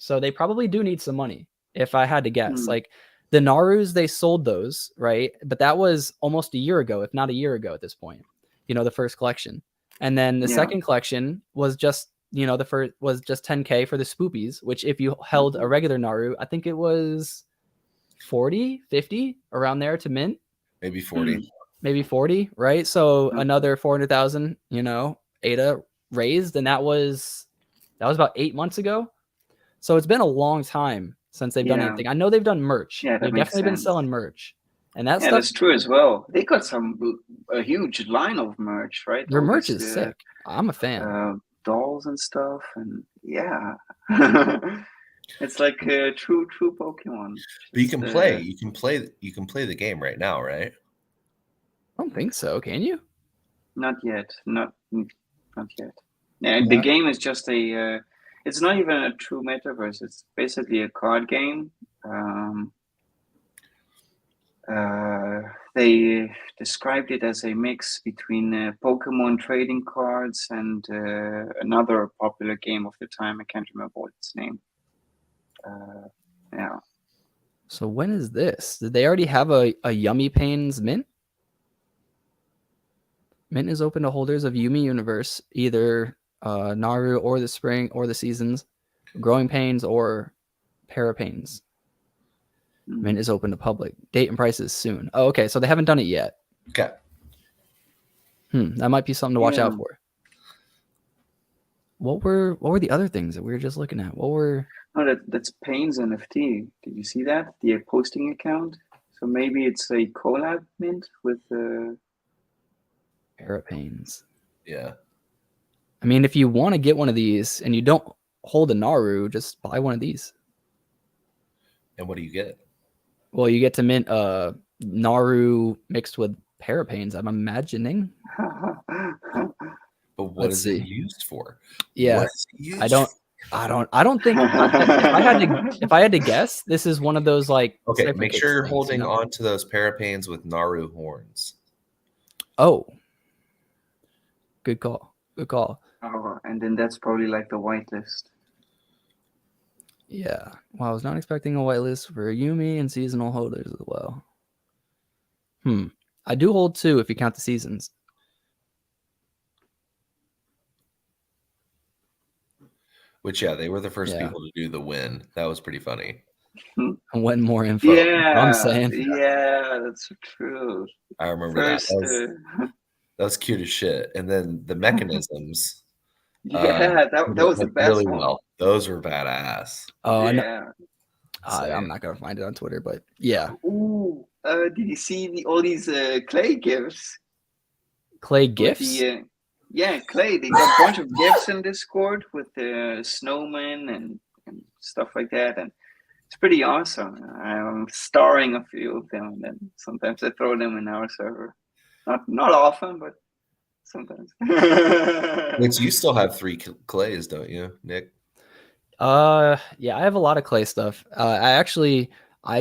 So they probably do need some money, if I had to guess. Like the Narus, they sold those, right? But that was almost a year ago, if not a year ago at this point, the first collection. And then the second collection was just, the first was just 10K for the spoopies, which if you held a regular Naru, I think it was 40, 50 around there to mint. Maybe 40. Maybe 40, right? So another 400,000, ADA raised, and that was about 8 months ago. So it's been a long time since they've done anything. I know they've done merch. Yeah, they've definitely been selling merch, and that's true as well. They got a huge line of merch, right? Their merch is sick. I'm a fan. Dolls and stuff, and yeah, it's like a true Pokemon. But you can play. You can play the game right now, right? I don't think so. Can you? Not yet. Not yet. Yeah, the game is just a. It's not even a true metaverse. It's basically a card game. They described it as a mix between Pokemon trading cards and another popular game of the time. I can't remember what its name. Yeah. So when is this? Did they already have a Yummy Pains mint? Mint is open to holders of Yumi Universe, either Naru or the spring or the seasons, Growing Pains or Parapains. Mint is open to public. Date and prices soon. Oh, okay. So they haven't done it yet. Okay. That might be something to watch out for. What were the other things that we were just looking at? What were? Oh, that's Pains NFT. Did you see that? The posting account. So maybe it's a collab mint with Parapains. Yeah. I mean, if you want to get one of these and you don't hold a Naru, just buy one of these. And what do you get? Well, you get to mint Naru mixed with Parapains, I'm imagining. But what is it used for? Yeah. I don't think if I had to guess, this is one of those like make sure you're holding on to those Parapains with Naru horns. Oh. Good call. Oh, and then that's probably like the whitelist. Yeah. Well, I was not expecting a whitelist for Yumi and seasonal holders as well. I do hold 2 if you count the seasons. Which, they were the first people to do the win. That was pretty funny. When more info. Yeah, I'm saying. Yeah, that's true. I remember that. That was cute as shit. And then the mechanisms. That was the best really one. Well. Those were badass. Oh, yeah. I'm not gonna find it on Twitter, but yeah. Ooh, did you see all these clay gifts? Clay gifts? Clay. They got a bunch of gifts in Discord with the snowmen and stuff like that, and it's pretty awesome. I'm starring a few of them, and then sometimes I throw them in our server. Not often, but sometimes. Which you still have 3 clays, don't you, Nick? Yeah, I have a lot of clay stuff. I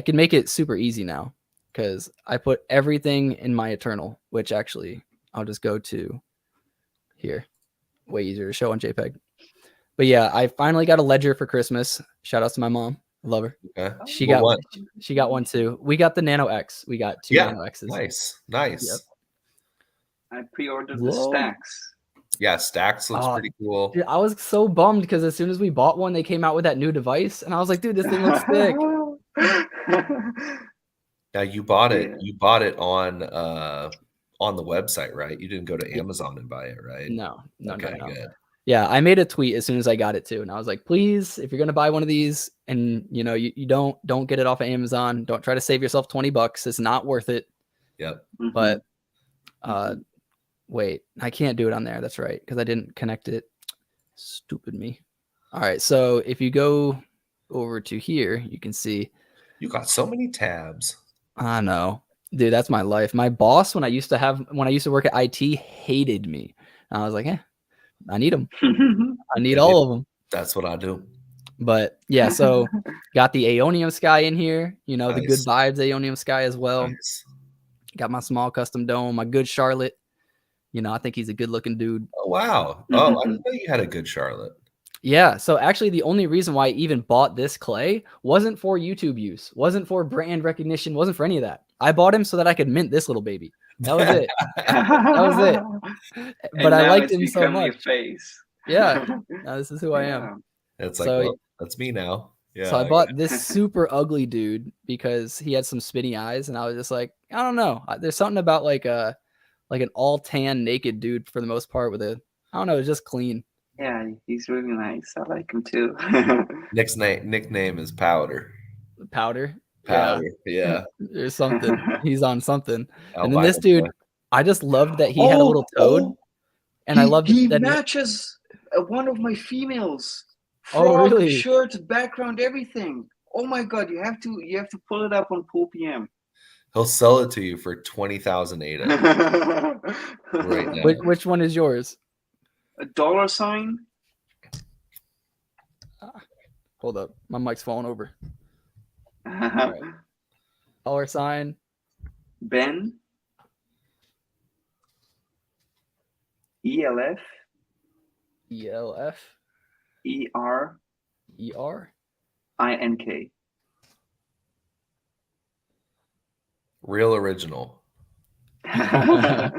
can make it super easy now because I put everything in my Eternal, which actually I'll just go to here. Way easier to show on JPEG. But yeah, I finally got a ledger for Christmas. Shout out to my mom. I love her. Okay. She got one too. We got the Nano X. We got 2 Nano X's. Nice. Yep. I pre-ordered the stacks. Yeah, stacks looks pretty cool. Dude, I was so bummed because as soon as we bought one, they came out with that new device, and I was like, dude, this thing looks sick. Now you bought it. You bought it on the website, right? You didn't go to Amazon and buy it, right? No. Good. Yeah, I made a tweet as soon as I got it too, and I was like, please, if you're gonna buy one of these, and you know you don't get it off of Amazon, don't try to save yourself $20. It's not worth it. Yep. But wait, I can't do it on there. That's right, because I didn't connect it. Stupid me. All right, so if you go over to here, you can see. You got so many tabs. I know, dude. That's my life. My boss, when I used to work at IT, hated me. And I was like, I need them. I need all of them. That's what I do. But yeah, so got the Aeonium Sky in here. You know, the good vibes Aeonium Sky as well. Nice. Got my small custom dome, my good Charlotte. You know, I think he's a good looking dude. Oh, wow. Oh, I didn't know you had a good Charlotte. Yeah. So actually the only reason why I even bought this clay wasn't for YouTube use, wasn't for brand recognition, wasn't for any of that. I bought him so that I could mint this little baby. That was it. That was it. But I liked him so much. Face. Yeah. Now this is who I am. It's like, well, that's me now. Yeah. So I bought this super ugly dude because he had some spinny eyes, and I was just like, I don't know. There's something about like an all tan naked dude for the most part with I don't know, it's just clean. Yeah, he's really nice. I like him too. Nick's nickname is Powder. Powder. Yeah. There's something. He's on something. And then this dude, I just loved that he had a little toad. And I loved he that matches one of my females. Frog, really? Shirt, background, everything. Oh my god, you have to pull it up on Pool PM. He'll sell it to you for 20,000 ADA right now. Which one is yours? A $? Hold up, my mic's falling over. Right. $? Ben ELF ERINK. Real original. Yeah,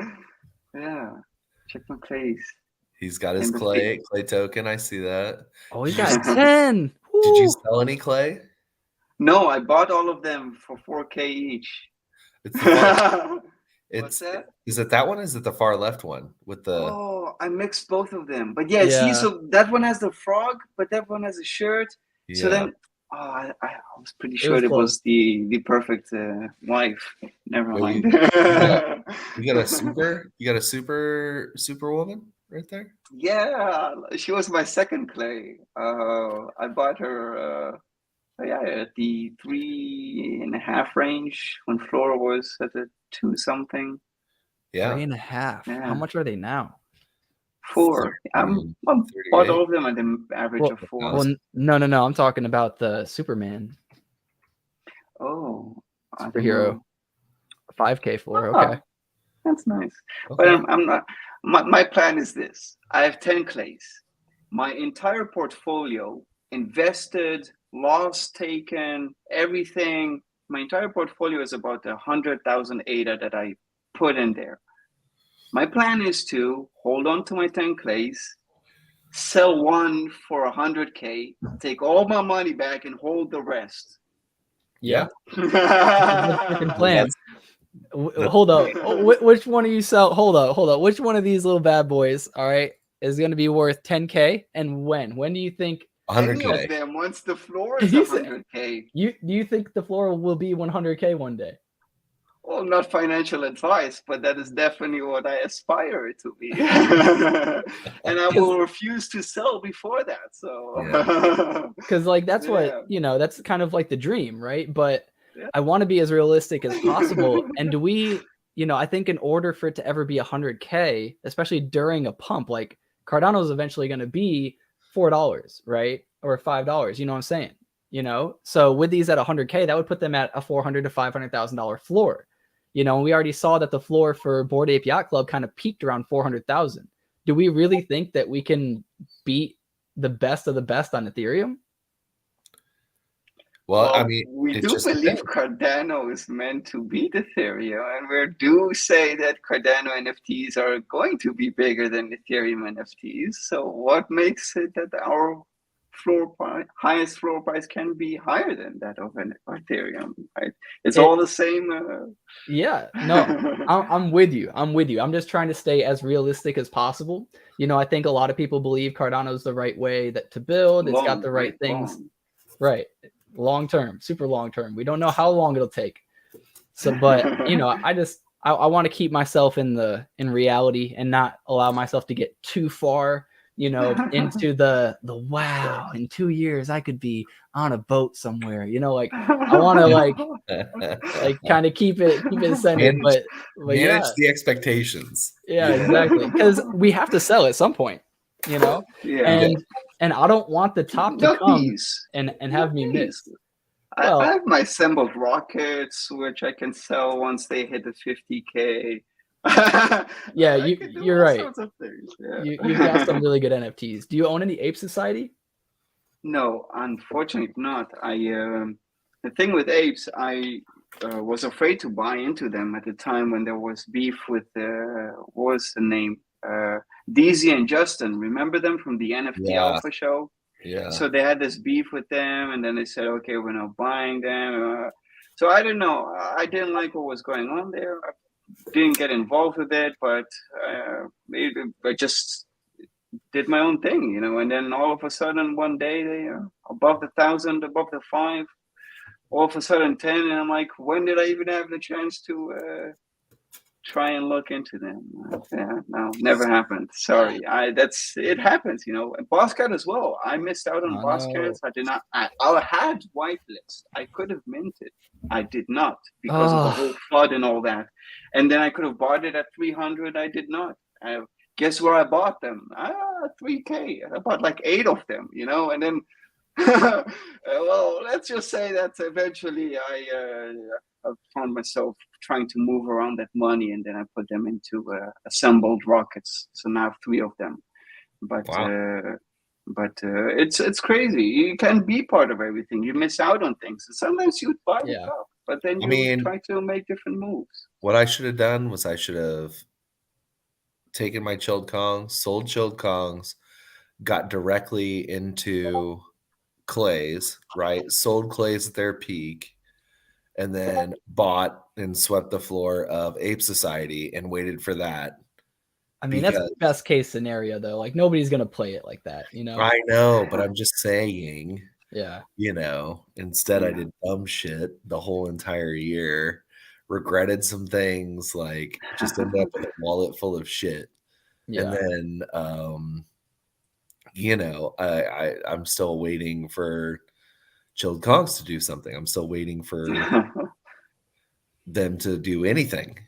check my clays. He's got his clay token. I see that. Oh, he got 10. Did you sell any clay? No, I bought all of them for 4K each. What's that? Is it that one? Is it the far left one with the? Oh, I mixed both of them. But yeah, see, so that one has the frog, but that one has a shirt. Yeah. So then, I was pretty sure it was the perfect wife. Never mind. You got a super woman right there. Yeah, she was my second clay. I bought her. At the 3.5 range when Flora was at the 2 something. Yeah, 3.5. Yeah. How much are they now? 4. I bought all of them at the average of 4. Well, no. I'm talking about the Superman. Oh, superhero. 5K for okay. That's nice. Okay. But I'm not. My plan is this: I have 10 clays. My entire portfolio invested. Loss taken, everything. My entire portfolio is about 100,000 ADA that I put in there. My plan is to hold on to my 10 clays, sell one for 100K, take all my money back, and hold the rest. Yeah. Plan. Hold up. Which one of you sell? Hold up. Which one of these little bad boys, all right, is going to be worth 10K? And when? When do you think? 100K. Any of them, once the floor is 100K. Do you think the floor will be 100K one day? Well, not financial advice, but that is definitely what I aspire to be. And I will refuse to sell before that. So, because like that's what that's kind of like the dream, right? But I want to be as realistic as possible. And do we, I think in order for it to ever be 100K, especially during a pump, like Cardano is eventually going to be $4, right? Or $5, you know what I'm saying? So with these at 100K, that would put them at a $400,000 to $500,000 floor. And we already saw that the floor for Bored Ape Yacht Club kind of peaked around 400,000. Do we really think that we can beat the best of the best on Ethereum? Well, I mean, we do believe Cardano is meant to beat Ethereum, and we do say that Cardano NFTs are going to be bigger than Ethereum NFTs. So what makes it that our highest floor price can be higher than that of an Ethereum, right? It's all the same. Yeah, no, I'm with you. I'm with you. I'm just trying to stay as realistic as possible. I think a lot of people believe Cardano's the right way to build. It's got the right things. Long. Right. Long term, super long term. We don't know how long it'll take. So, but I want to keep myself in reality and not allow myself to get too far, into the wow, in 2 years I could be on a boat somewhere. Like I want to like kind of keep it centered, but manage yeah, the expectations. yeah, exactly. Because we have to sell at some point, Yeah. and I don't want the top to come and have me miss. Well, I have my assembled rockets, which I can sell once they hit the 50K. Yeah, you're right. Yeah. You've got some really good NFTs. Do you own any Ape Society? No, unfortunately not. The thing with apes, I was afraid to buy into them at the time when there was beef with what was the name? DZ and Justin. Remember them from the NFT Alpha show? Yeah. So they had this beef with them, and then they said, "Okay, we're not buying them." So I don't know. I didn't like what was going on there. I didn't get involved with it, but I just did my own thing, and then all of a sudden one day they above the 1,000, above the 5, all of a sudden 10, and I'm like, when did I even have the chance to try and look into them? No, never happened. Sorry. It happens, and Bosscat as well. I missed out on Bosscats. I did not. I had whitelist. I could have minted. I did not because of the whole flood and all that. And then I could have bought it at 300. I did not. Guess where I bought them? 3K. I bought like 8 of them, and then, well, let's just say that eventually I found myself trying to move around that money, and then I put them into assembled rockets. So now I have 3 of them. But it's crazy. You can't be part of everything. You miss out on things. And sometimes you buy it up, but then you try to make different moves. What I should have done was I should have taken my chilled Kongs, sold chilled Kongs, got directly into clays, right? Sold clays at their peak, and then bought and swept the floor of Ape Society and waited for that. I mean, that's the best case scenario, though. Like, nobody's going to play it like that, I know, but I'm just saying, yeah, instead I did dumb shit the whole entire year, regretted some things, like just ended up with a wallet full of shit. Yeah. And then, I'm still waiting for Chilled Kongs to do something. I'm still waiting for them to do anything.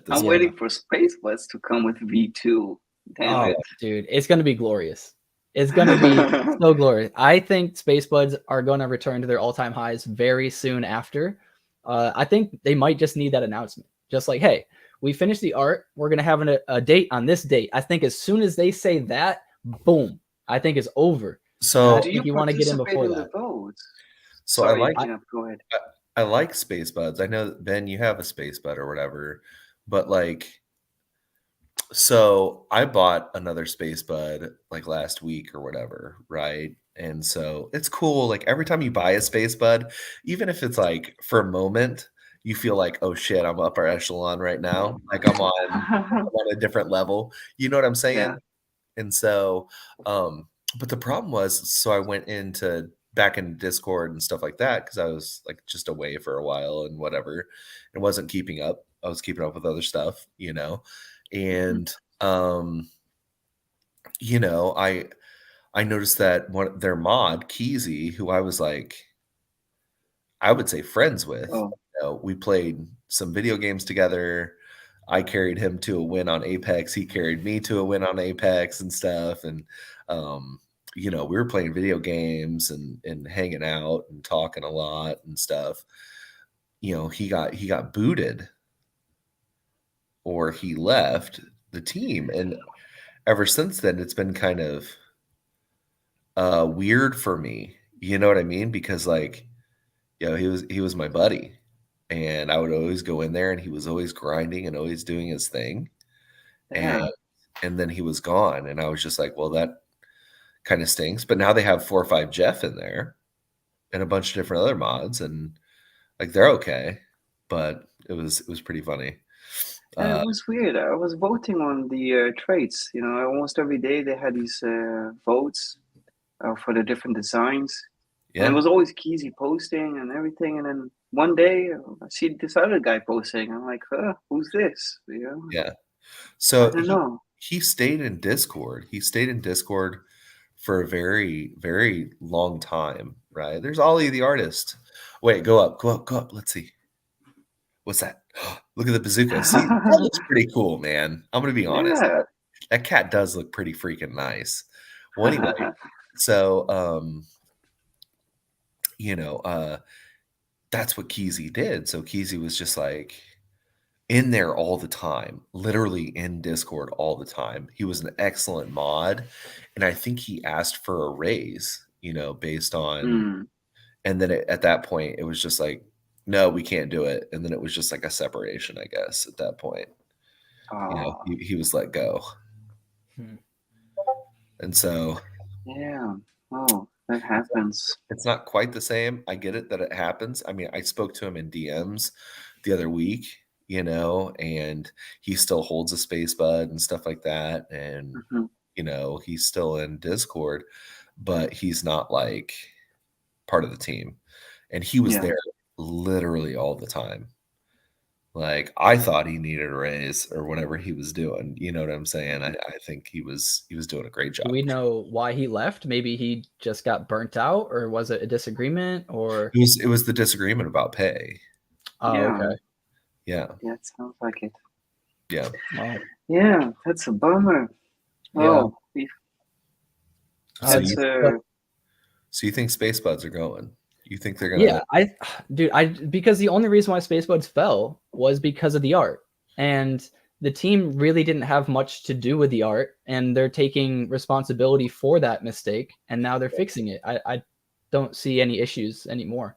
I'm waiting for Space Blitz to come with V2. Damn it. Dude, it's going to be glorious. It's going to be so glorious. I think Space Buds are going to return to their all-time highs very soon after. I think they might just need that announcement. Just like, hey, we finished the art. We're going to have a date on this date. I think as soon as they say that, boom, I think it's over. So I think you want to get in before that. So sorry, go ahead. I like Space Buds. I know, Ben, you have a Space Bud or whatever, but so I bought another Space Bud like last week or whatever, right? And so it's cool. Like every time you buy a Space Bud, even if it's like for a moment, you feel like, oh shit, I'm upper echelon right now. Like I'm on a different level. You know what I'm saying? Yeah. And so, but the problem was, so I went back in Discord and stuff like that because I was like just away for a while and whatever, and wasn't keeping up. I was keeping up with other stuff, and I noticed that their mod Keezy, who I was like, I would say friends with, we played some video games together. I carried him to a win on Apex. He carried me to a win on Apex and stuff. And, we were playing video games and hanging out and talking a lot and stuff. He got booted, or he left the team. And ever since then, it's been kind of weird for me. You know what I mean? Because he was my buddy. And I would always go in there, and he was always grinding and always doing his thing. Yeah. And then he was gone. And I was just like, well, that kind of stinks. But now they have 4 or 5 Jeff in there and a bunch of different other mods. And Like they're okay, but it was pretty funny. And it was weird. I was voting on the traits. You know, almost every day they had these votes for the different designs. Yeah. And it was always Keezy posting and everything. And then one day I see this other guy posting. I'm like, who's this? You know? Yeah. So I don't know. He stayed in Discord. He stayed in Discord for a very, very long time, right? There's Ollie the artist. Wait, go up. Let's see. What's that? Look at the bazooka. See, that looks pretty cool, man. I'm gonna be honest. Yeah. That cat does look pretty freaking nice. Well, anyway, so you know, that's what Keezy did. So Keezy was just like in there all the time, literally in Discord all the time. He was an excellent mod, and I think he asked for a raise, you know, based on and then at that point it was just like, no, we can't do it. And then it was just like a separation, I guess, at that point. You know, he was let go. And so yeah. Oh, that happens. it's not quite the same. I get it that it happens. I mean, I spoke to him in DMs the other week, you know, and he still holds a space bud and stuff like that. And, you know, he's still in Discord, but he's not like part of the team. And he was there literally all the time. Like, I thought he needed a raise or whatever he was doing. You know what I'm saying? I think he was doing a great job. Do we know why he left? Maybe he just got burnt out, or was it a disagreement? Or it was the disagreement about pay. Oh, okay. Yeah. Yeah, it sounds like it. Yeah. Wow. Yeah, that's a bummer. Yeah. So you think Space Buds are going? You think they're gonna? Yeah, because the only reason why Space Buds fell was because of the art, and the team really didn't have much to do with the art, and they're taking responsibility for that mistake, and now they're fixing it. I don't see any issues anymore.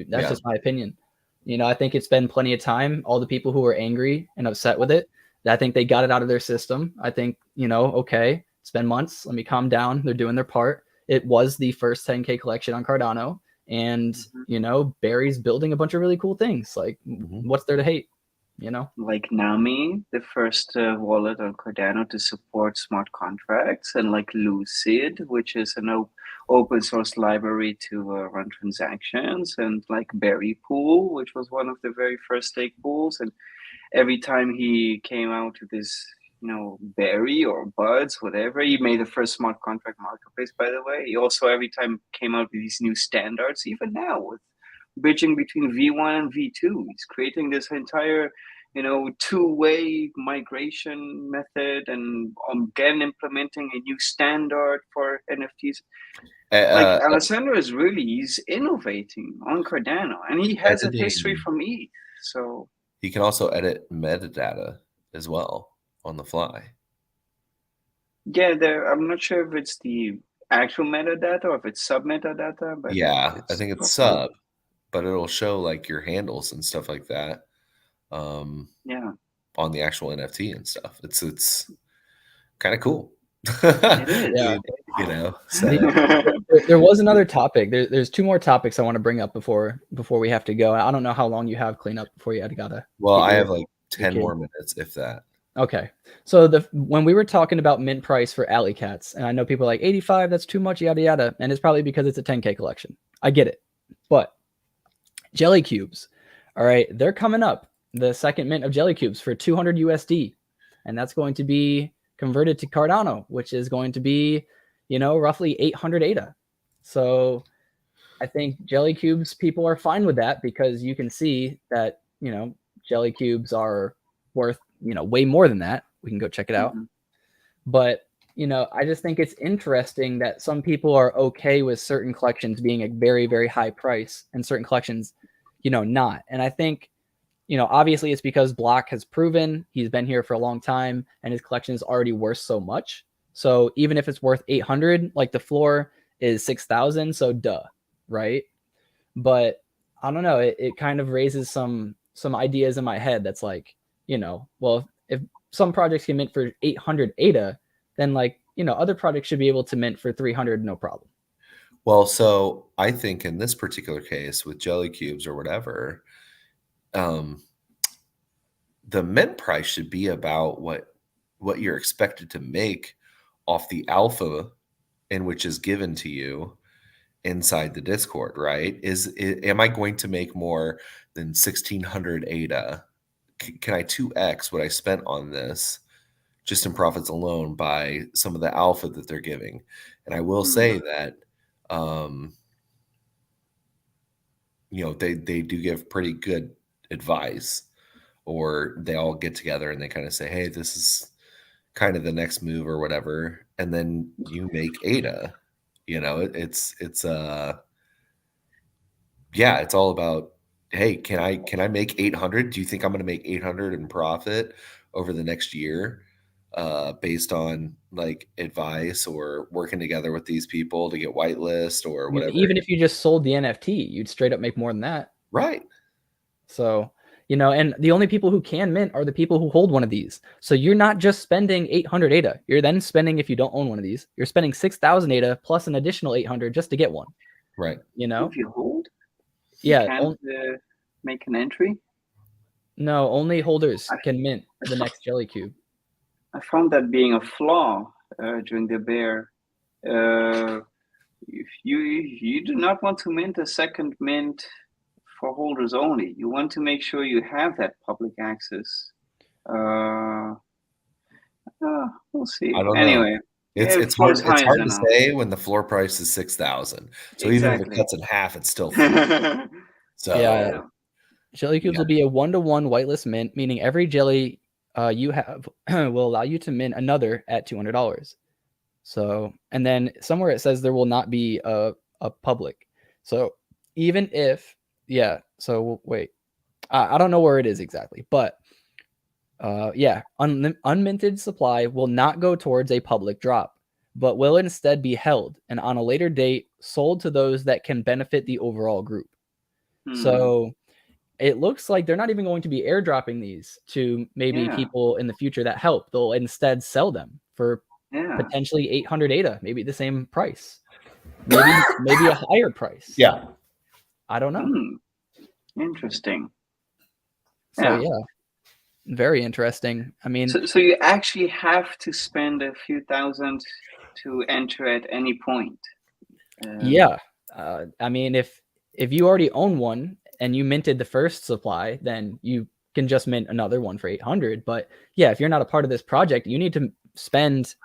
That's just my opinion. You know, I think it's been plenty of time. All the people who were angry and upset with it, I think they got it out of their system. I think, you know, okay, it's been months. Let me calm down. They're doing their part. It was the first 10K collection on Cardano. And, you know, Barry's building a bunch of really cool things. Like, what's there to hate? You know? Like Nami, the first wallet on Cardano to support smart contracts, and like Lucid, which is an open source library to run transactions, and like Berry Pool, which was one of the very first stake pools. And every time he came out with this, you know, Berry or Buds, whatever, he made the first smart contract marketplace, by the way. He also every time came out with these new standards, even now with bridging between V1 and V2. He's creating this entire, you know, two-way migration method, and again implementing a new standard for NFTs. Like Alessandro is really, he's innovating on Cardano, and he has a history from ETH. So he can also edit metadata as well on the fly. Yeah, I'm not sure if it's the actual metadata or if it's sub metadata, but yeah, I think it's sub, but it'll show like your handles and stuff like that. Yeah, on the actual NFT and stuff. It's kind of cool. It is. Yeah. You know, so there was another topic. There's two more topics I want to bring up before we have to go. I don't know how long you have clean up before you gotta. Well, I have like 10 more minutes, if that. Okay. So when we were talking about mint price for Alley Cats, and I know people are like 85, that's too much, yada yada, and it's probably because it's a 10K collection. I get it. But Jelly Cubes, all right, they're coming up. The second mint of Jelly Cubes for 200 USD, and that's going to be converted to Cardano, which is going to be, you know, roughly 800 ADA. So I think Jelly Cubes people are fine with that, because you can see that, you know, Jelly Cubes are worth, you know, way more than that. We can go check it out. But, you know, I just think it's interesting that some people are okay with certain collections being a very, very high price and certain collections, you know, not. And I think, you know, obviously it's because Block has proven he's been here for a long time and his collection is already worth so much. So even if it's worth 800, like the floor is 6,000. So duh, right? But I don't know. It kind of raises some ideas in my head that's like, you know, well, if some projects can mint for 800 ADA, then like, you know, other projects should be able to mint for 300, no problem. Well, so I think in this particular case with jelly cubes or whatever, the mint price should be about what you're expected to make off the alpha in which is given to you inside the Discord, right? Am I going to make more than 1600 ADA? Can I 2x what I spent on this just in profits alone by some of the alpha that they're giving? And I will say that they do give pretty good advice, or they all get together and they kind of say, hey, this is kind of the next move or whatever, and then you make ADA. It's all about, hey, can I make 800? Do you think I'm going to make 800 in profit over the next year, based on like advice or working together with these people to get whitelist or whatever? Even if you just sold the NFT, you'd straight up make more than that. Right. So, and the only people who can mint are the people who hold one of these. So you're not just spending 800 ADA. You're then spending, if you don't own one of these, you're spending 6,000 ADA plus an additional 800 just to get one. Right. If you hold, yeah, you can't make an entry. No, only holders can mint the next jelly cube. I found that being a flaw during the bear. If you do not want to mint a second mint for holders only. You want to make sure you have that public access. We'll see. I don't know. It's hard to say when the floor price is 6,000. So even if it cuts in half, it's still free. So yeah. Jelly cubes will be a 1-to-1 whitelist mint, meaning every jelly you have will allow you to mint another at $200. So, and then somewhere it says there will not be a public. So even if, so wait, I don't know where it is exactly, but unminted supply will not go towards a public drop, but will instead be held and on a later date sold to those that can benefit the overall group. So it looks like they're not even going to be airdropping these to maybe people in the future that help. They'll instead sell them for potentially 800 ADA, maybe the same price, maybe a higher price. Yeah. I don't know. Interesting. So very interesting. I mean, so you actually have to spend a few thousand to enter at any point. I mean, if you already own one and you minted the first supply, then you can just mint another one for 800. But if you're not a part of this project, you need to spend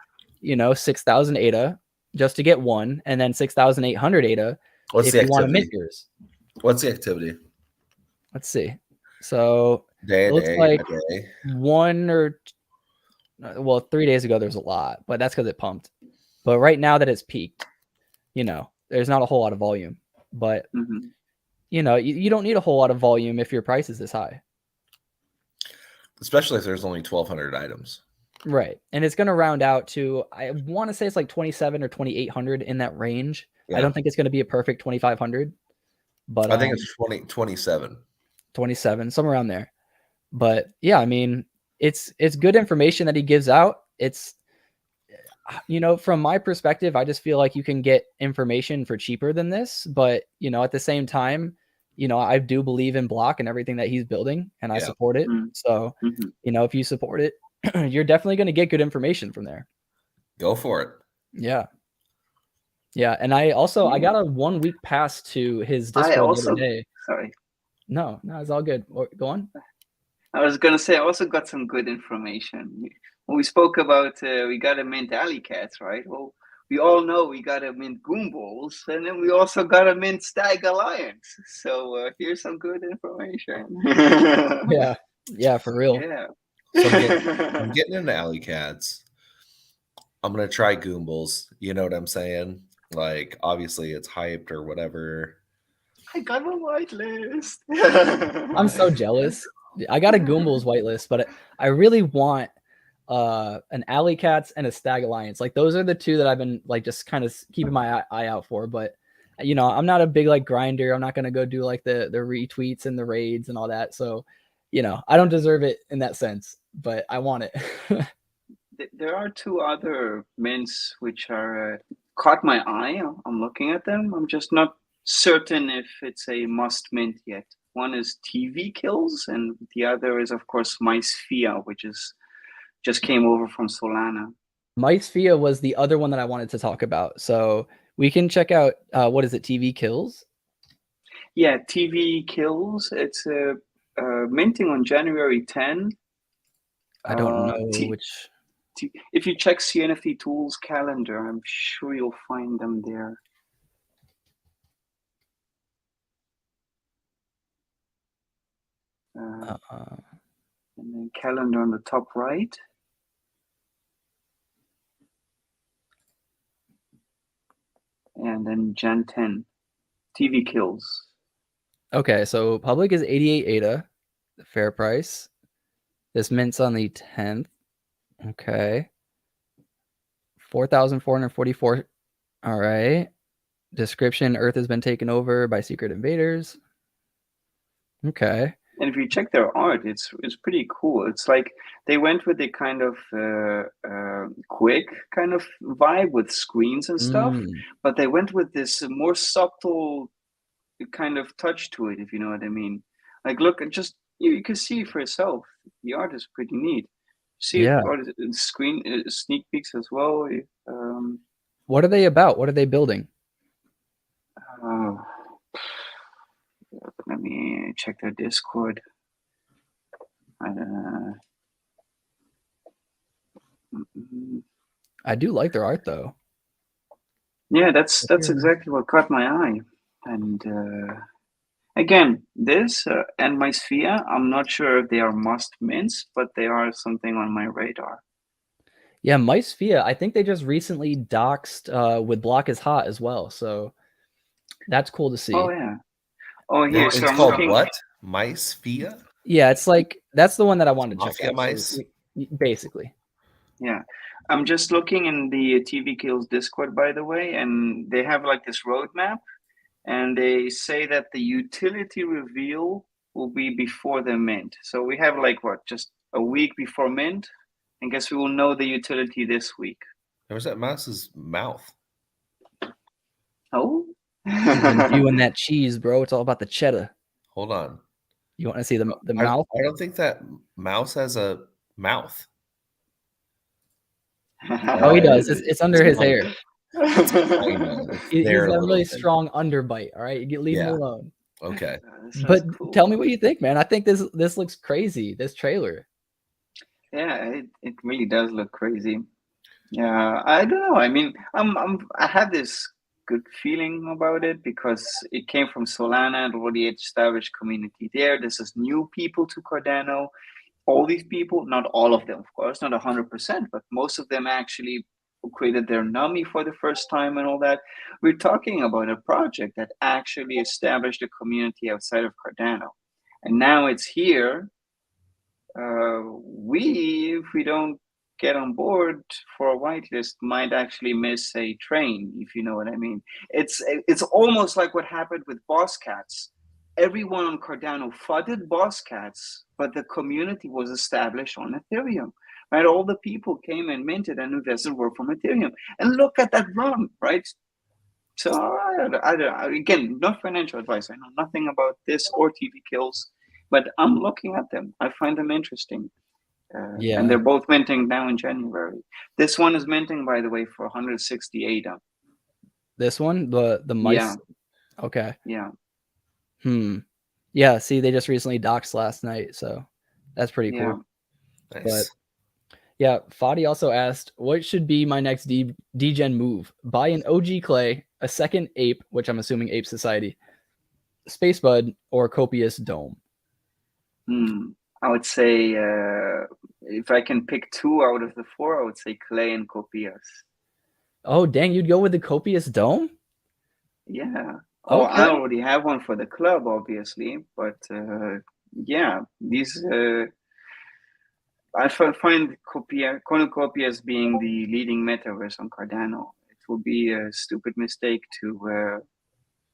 6,000 ADA just to get one, and then 6,800 ADA if you want to mint yours. What's the activity? Let's see. So it looks like 3 days ago there's a lot, but that's because it pumped. But right now that it's peaked, there's not a whole lot of volume. But you don't need a whole lot of volume if your price is this high. Especially if there's only 1,200 items. Right. And it's going to round out to, I want to say it's like 2,700 or 2,800 in that range. I don't think it's going to be a perfect 2,500. But I think it's 27. 27, somewhere around there. But I mean, it's good information that he gives out. It's, from my perspective, I just feel like you can get information for cheaper than this. But, at the same time, I do believe in Block and everything that he's building, and I support it. So, if you support it, you're definitely going to get good information from there. Go for it. Yeah. And I got a 1 week pass to his Discord the other day. Sorry. No, it's all good. Go on. I was going to say, I also got some good information. When we spoke about, we got to mint alley cats, right? Well, we all know we got to mint goomballs, and then we also got to mint stag alliance. So here's some good information. For real. Yeah. So I'm getting into alley cats. I'm going to try goomballs. You know what I'm saying? Like, obviously it's hyped or whatever. I got a whitelist. I'm so jealous. I got a Goombal's whitelist, but I really want an Alley Cats and a Stag Alliance. Like, those are the two that I've been like just kind of keeping my eye out for. But I'm not a big like grinder. I'm not gonna go do like the retweets and the raids and all that. So, I don't deserve it in that sense, but I want it. There are two other mints which are caught my eye. I'm looking at them. I'm just not certain if it's a must mint yet. One is TV Kills, and the other is, of course, MySphere, which is just came over from Solana. MySphere was the other one that I wanted to talk about. So we can check out, what is it, TV Kills? Yeah, TV Kills. It's minting on January 10. I don't know which. If you check CNFT Tools calendar, I'm sure you'll find them there. And then calendar on the top right. And then Jan 10, TV Kills. Okay, so public is 88 ADA, the fair price. This mints on the 10th. Okay. 4,444. All right. Description: Earth has been taken over by secret invaders. Okay. And if you check their art, it's pretty cool. It's like they went with a kind of quick kind of vibe with screens and stuff, but they went with this more subtle kind of touch to it, if you know what I mean. Like, look, just you can see for yourself. The art is pretty neat. See, yeah. Screen sneak peeks as well. What are they about? What are they building? Let me check their Discord. I do like their art, though. Yeah, that's exactly what caught my eye. And again, this and MySphere, I'm not sure if they are must mints, but they are something on my radar. Yeah, MySphere, I think they just recently doxed with Block is Hot as well, so that's cool to see. Oh yeah. Oh, here. It's so I'm called looking... what? MySphere? Yeah, it's like, that's the one that I wanted to check Mafia out. Mice? So, basically. Yeah. I'm just looking in the TV Kills Discord, by the way, and they have like this roadmap, and they say that the utility reveal will be before the mint. So we have like, what, just a week before mint? I guess we will know the utility this week. There's that mouse's mouth. Oh? You and that cheese, bro. It's all about the cheddar. Hold on. You want to see the mouth? I don't think that mouse has a mouth. Oh, he does. It's under his hair. He's got a really strong underbite. All right, you leave him alone. Okay. But cool. Tell me what you think, man. I think this looks crazy. This trailer. Yeah, it really does look crazy. Yeah, I don't know. I mean, I had this good feeling about it because it came from Solana and already established community there. This is new people to Cardano. All these people, not all of them, of course, not 100%, but most of them actually created their NUMMI for the first time and all that. We're talking about a project that actually established a community outside of Cardano. And now it's here. If we don't get on board for a whitelist, might actually miss a train, if you know what I mean. It's almost like what happened with Boss Cats. Everyone on Cardano flooded Boss Cats, but the community was established on Ethereum, right? All the people came and minted and invested were from Ethereum. And look at that run, right? So again, not financial advice. I know nothing about this or TV Kills, but I'm looking at them. I find them interesting. And they're both minting now in January. This one is minting, by the way, for 168. This one, the mice. Yeah. Okay. Yeah. Yeah. See, they just recently doxed last night, so that's pretty cool. Nice. But yeah, Fadi also asked, what should be my next degen move? Buy an OG Clay, a second Ape, which I'm assuming Ape Society, Space Bud, or Copious Dome. I would say if I can pick 2 out of the 4, I would say Clay and Copious. Oh, dang, you'd go with the Copious Dome? Yeah. Oh, okay. I already have one for the club, obviously, but yeah, these I find Cornucopias being the leading metaverse on Cardano. It will be a stupid mistake to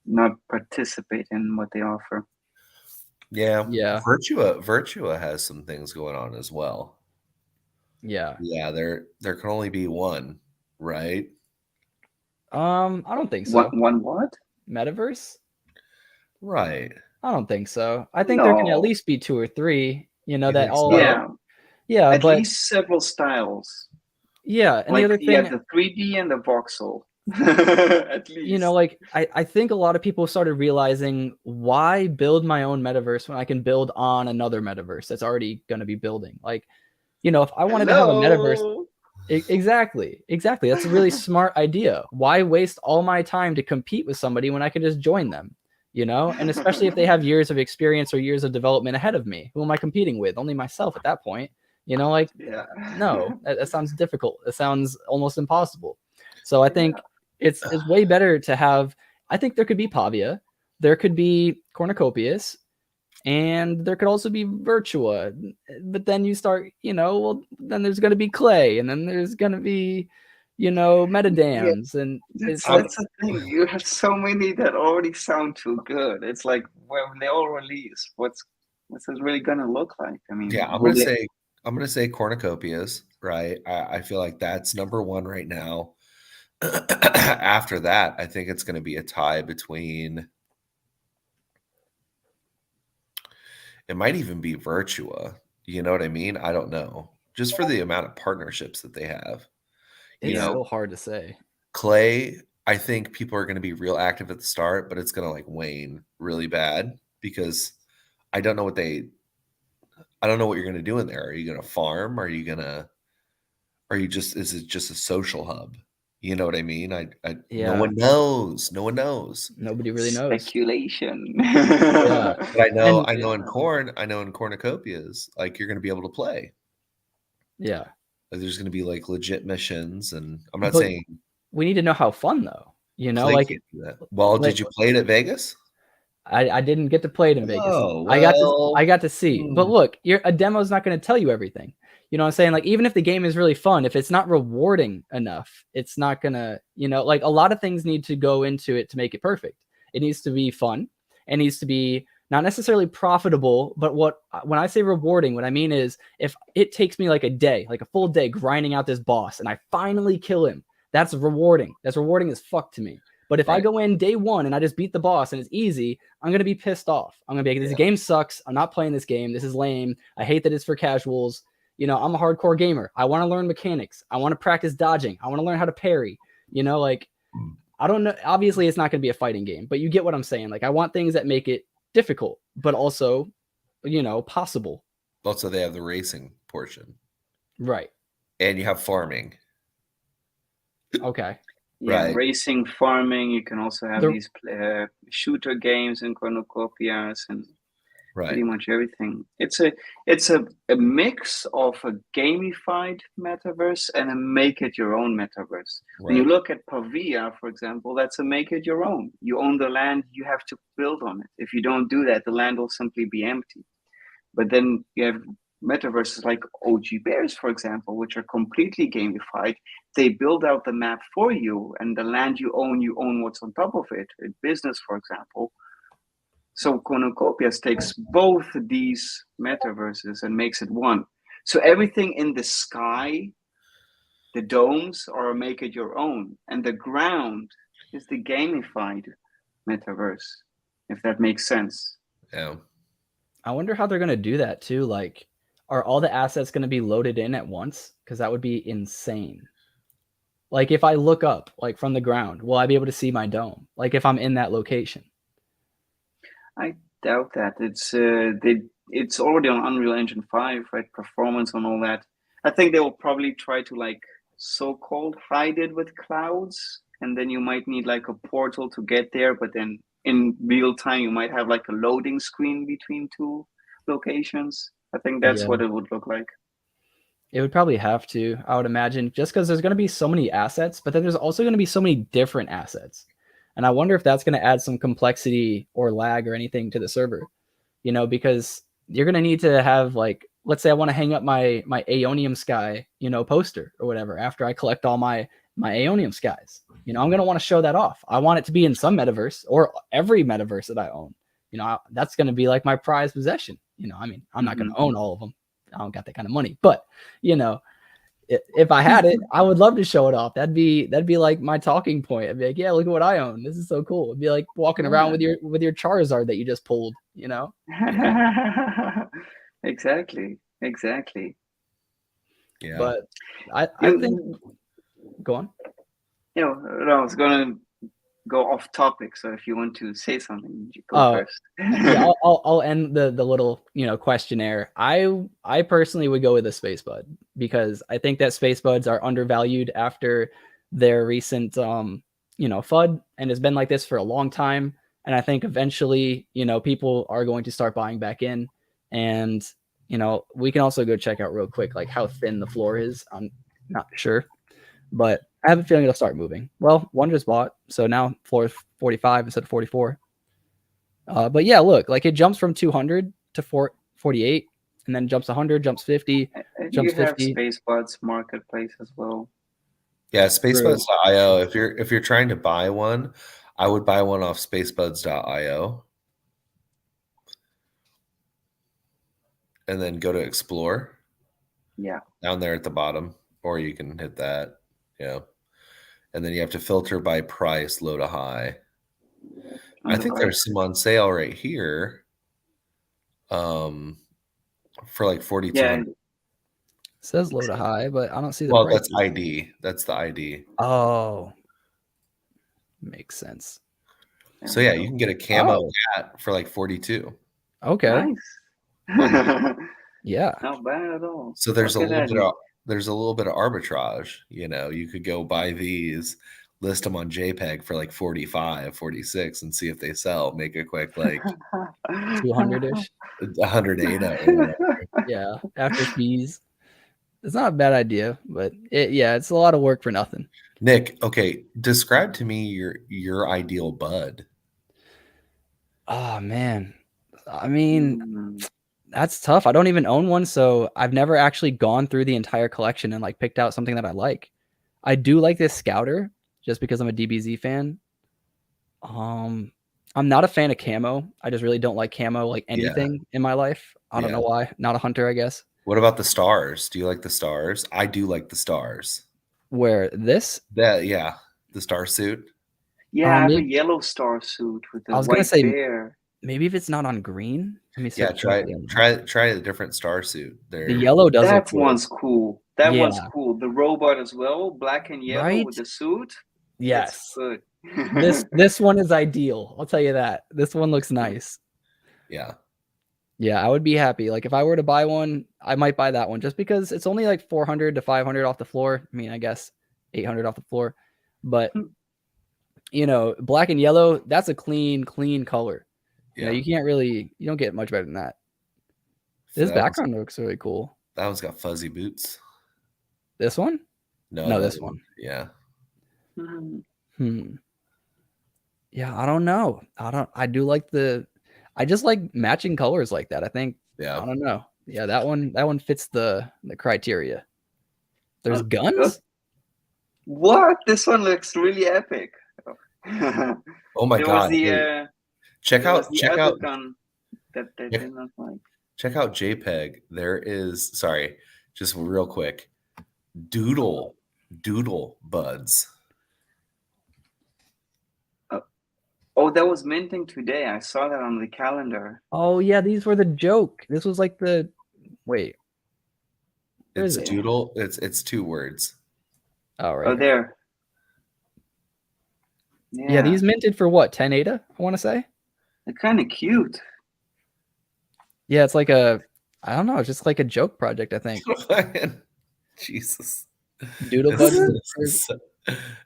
not participate in what they offer. Yeah. Virtua has some things going on as well. Yeah. Yeah, there can only be one, right? I don't think so. One what? Metaverse? Right. I don't think so. I think there can at least be 2 or 3, You that think all so? Yeah, yeah, at but least several styles. yeah, and the Like other you have thing, the 3D and the voxel. At least. like I think a lot of people started realizing, why build my own metaverse when I can build on another metaverse that's already going to be building? Like, if I wanted to have a metaverse, Hello. exactly. That's a really smart idea. Why waste all my time to compete with somebody when I can just join them? And especially if they have years of experience or years of development ahead of me, who am I competing with? Only myself at that point. Like, Yeah. no, that sounds difficult. It sounds almost impossible. So I think Yeah. it's way better to have. I think there could be Pavia, there could be Cornucopias, and there could also be Virtua. But then you start, well, then there's going to be Clay, and then there's going to be, Metadams, and it's like, That's the thing. You have so many that already sound too good. It's like when they all release, what's this really gonna look like? I mean, Yeah, I'm gonna say cornucopias, right? I feel like that's number one right now. After that, I think it's going to be a tie between. It might even be Virtua. You know what I mean? I don't know. Just for the amount of partnerships that they have. it's so hard to say. Clay, I think people are going to be real active at the start, but it's going to like wane really bad because I don't know what you're going to do in there. Are you going to farm? Is it just a social hub? You know what I mean? No one knows. No one knows. Nobody really knows. Speculation. Yeah. But I know in cornucopias, like you're going to be able to play. Yeah. There's going to be like legit missions, and I'm not saying we need to know how fun though. Clay Like, can't do that. Well, did you play it at Vegas? I didn't get to play it in Vegas. Oh, I got to see. But look, a demo is not going to tell you everything. You know what I'm saying? Like, even if the game is really fun, if it's not rewarding enough, it's not gonna, like a lot of things need to go into it to make it perfect. It needs to be fun. It needs to be not necessarily profitable, but when I say rewarding, what I mean is if it takes me like a day, like a full day grinding out this boss and I finally kill him, that's rewarding. That's rewarding as fuck to me. But if I go in day one and I just beat the boss and it's easy, I'm going to be pissed off. I'm going to be like, this game sucks. I'm not playing this game. This is lame. I hate that it's for casuals. I'm a hardcore gamer. I want to learn mechanics. I want to practice dodging. I want to learn how to parry. Like, I don't know. Obviously, it's not going to be a fighting game, but you get what I'm saying. Like, I want things that make it difficult, but also, possible. Also, they have the racing portion. Right. And you have farming. Okay. Yeah, racing, farming. You can also have these shooter games and cornucopias and pretty much everything. It's a mix of a gamified metaverse and a make it your own metaverse. When you look at Pavia, for example, that's a make it your own. You own the land, you have to build on it. If you don't do that, the land will simply be empty. But then you have metaverses like OG Bears, for example, which are completely gamified. They build out the map for you, and the land you own what's on top of it. In business, for example. So Cornucopias takes both these metaverses and makes it one. So everything in the sky, the domes, are make it your own, and the ground is the gamified metaverse, if that makes sense. Yeah. I wonder how they're going to do that too. Like, are all the assets going to be loaded in at once? Because that would be insane. Like, if I look up, like, from the ground, will I be able to see my dome? Like, if I'm in that location? I doubt that. It's already on Unreal Engine 5, right? Performance and all that. I think they will probably try to, like, so-called hide it with clouds, and then you might need like a portal to get there, but then in real time you might have like a loading screen between two locations. I think that's what it would look like. It would probably have to, I would imagine, just because there's going to be so many assets, but then there's also going to be so many different assets. And I wonder if that's going to add some complexity or lag or anything to the server, because you're going to need to have, like, let's say I want to hang up my Aeonium Sky, poster or whatever after I collect all my Aeonium Skies. I'm going to want to show that off. I want it to be in some metaverse or every metaverse that I own. That's going to be like my prized possession. I mean, I'm not going to own all of them. I don't got that kind of money, but if I had it, I would love to show it off. That'd be like my talking point. I'd be like, yeah, look at what I own. This is so cool. It'd be like walking around with your Charizard that you just pulled, you know? Exactly. Yeah. But I think go on. I was gonna go off topic, so if you want to say something, you go first. Yeah, I'll end the little questionnaire. I personally would go with a Space Bud because I think that Space Buds are undervalued after their recent FUD, and it's been like this for a long time. And I think eventually people are going to start buying back in, and we can also go check out real quick like how thin the floor is. I'm not sure, but I have a feeling it'll start moving. Well, one just bought, so now floor is 45 instead of 44. But yeah, look, like it jumps from 200 to 48, and then jumps 100, jumps 50, jumps you have 50. SpaceBuds Marketplace as well. Yeah, spacebuds.io. If you're trying to buy one, I would buy one off spacebuds.io. And then go to explore. Yeah. Down there at the bottom, or you can hit that. Yeah. And then you have to filter by price, low to high. I think there's some on sale right here. For like 4,200. It says low to high, but I don't see the price. Well, that's ID. That's the ID. Oh. Makes sense. So yeah, you can get a camo hat for like 42. Okay. Nice. Yeah. Not bad at all. So there's a little bit of arbitrage. You could go buy these, list them on JPEG for like 45, 46 and see if they sell. Make a quick like 200-ish. 108. Yeah, after fees. It's not a bad idea, but it's a lot of work for nothing. Nick, okay, describe to me your ideal bud. Oh man. I mean, that's tough. I don't even own one, so I've never actually gone through the entire collection and like picked out something that I like. I do like this Scouter just because I'm a DBZ fan. I'm not a fan of camo. I just really don't like camo like anything in my life. I don't know why. Not a hunter, I guess. What about the stars? Do you like the stars? I do like the stars. Where this? The star suit. Yeah, I have a yellow star suit with the white bear. Maybe if it's not on green. Let me see. Yeah, try a different star suit. There. The yellow does. That one's cool. That one's cool. The robot as well, black and yellow with the suit. Yes. Good. this one is ideal. I'll tell you that. This one looks nice. Yeah. Yeah, I would be happy. Like if I were to buy one, I might buy that one just because it's only like 400 to 500 off the floor. I mean, I guess 800 off the floor. But black and yellow, that's a clean color. Yeah, you don't get much better than that. This background looks really cool. That one's got fuzzy boots. This one? No, this one. Yeah. Yeah, I don't know. I just like matching colors like that. I think. Yeah. I don't know. Yeah, that one fits the criteria. There's guns? What? This one looks really epic. Oh my god. Check out gun that they did not like. Check out JPEG. There is just real quick. Doodle buds. Oh, that was minting today. I saw that on the calendar. Oh yeah, these were the joke. This was like the wait. It's doodle. It's 2 words. Oh right. Oh there. Yeah, these minted for what? 10 ADA, I want to say. They're kind of cute. Yeah, it's like I don't know, it's just like a joke project, I think. Jesus. Doodle buds.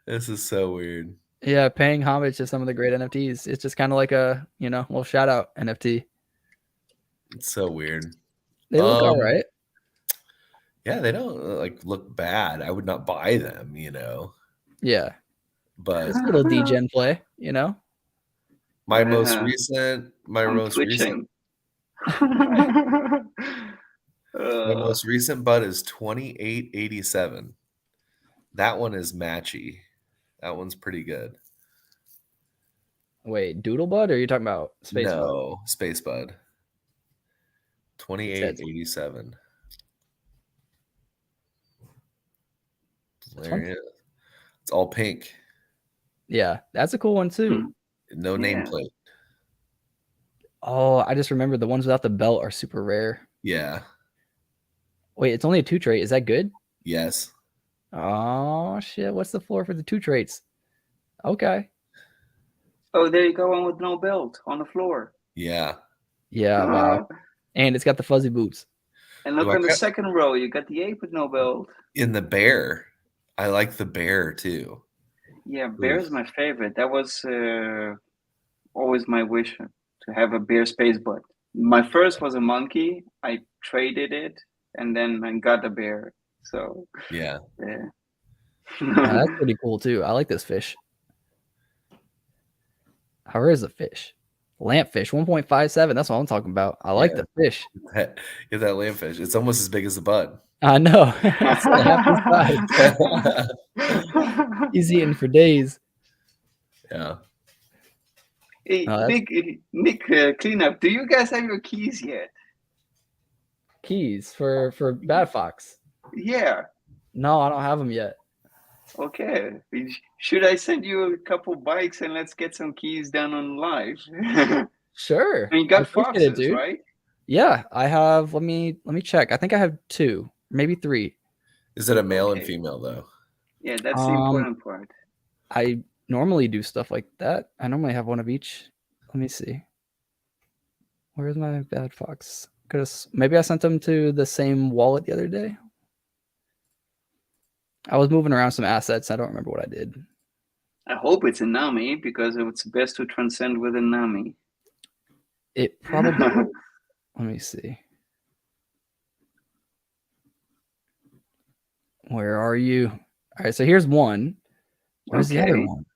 This is so weird. Yeah, paying homage to some of the great NFTs. It's just kind of like a, little shout out NFT. It's so weird. They look all right. Yeah, they don't look bad. I would not buy them, Yeah. But it's a little degen play, My most recent my most recent bud is 2887. That one is matchy. That one's pretty good. Wait, Doodle Bud, or are you talking about Space Bud? No, Space Bud. 2887. There it is. It's all pink. Yeah, that's a cool one too. No nameplate. Oh, I just remembered the ones without the belt are super rare. Yeah. Wait, it's only a 2 trait. Is that good? Yes. Oh shit! What's the floor for the 2 traits? Okay. Oh, there you go, one with no belt on the floor. Yeah. Yeah. Wow. And it's got the fuzzy boots. And look on the second row, you got the ape with no belt. In the bear, I like the bear too. Yeah, bear is my favorite. That was always my wish to have a bear space butt. My first was a monkey. I traded it, and then I got a bear. So yeah. That's pretty cool too. I like this fish. How rare is the fish? Lampfish, 1.57. That's what I'm talking about. I like the fish. Get that lampfish. It's almost as big as the bud. I know. It's like half his size. He's eating for days. Yeah. Hey, Nick, clean up. Do you guys have your keys yet? Keys for BadFox? Yeah. No, I don't have them yet. Okay. Should I send you a couple bikes and let's get some keys done on live? Sure. And you got foxes, right? Yeah, I have. Let me check. I think I have 2, maybe 3. Is it a male and female though? Yeah, that's the important part. I normally do stuff like that. I normally have one of each. Let me see. Where's my BadFox? Maybe I sent them to the same wallet the other day. I was moving around some assets. I don't remember what I did. I hope it's a Nami because it's best to transcend with a Nami. It probably is. Let me see. Where are you? All right, so here's one. Where's the other one?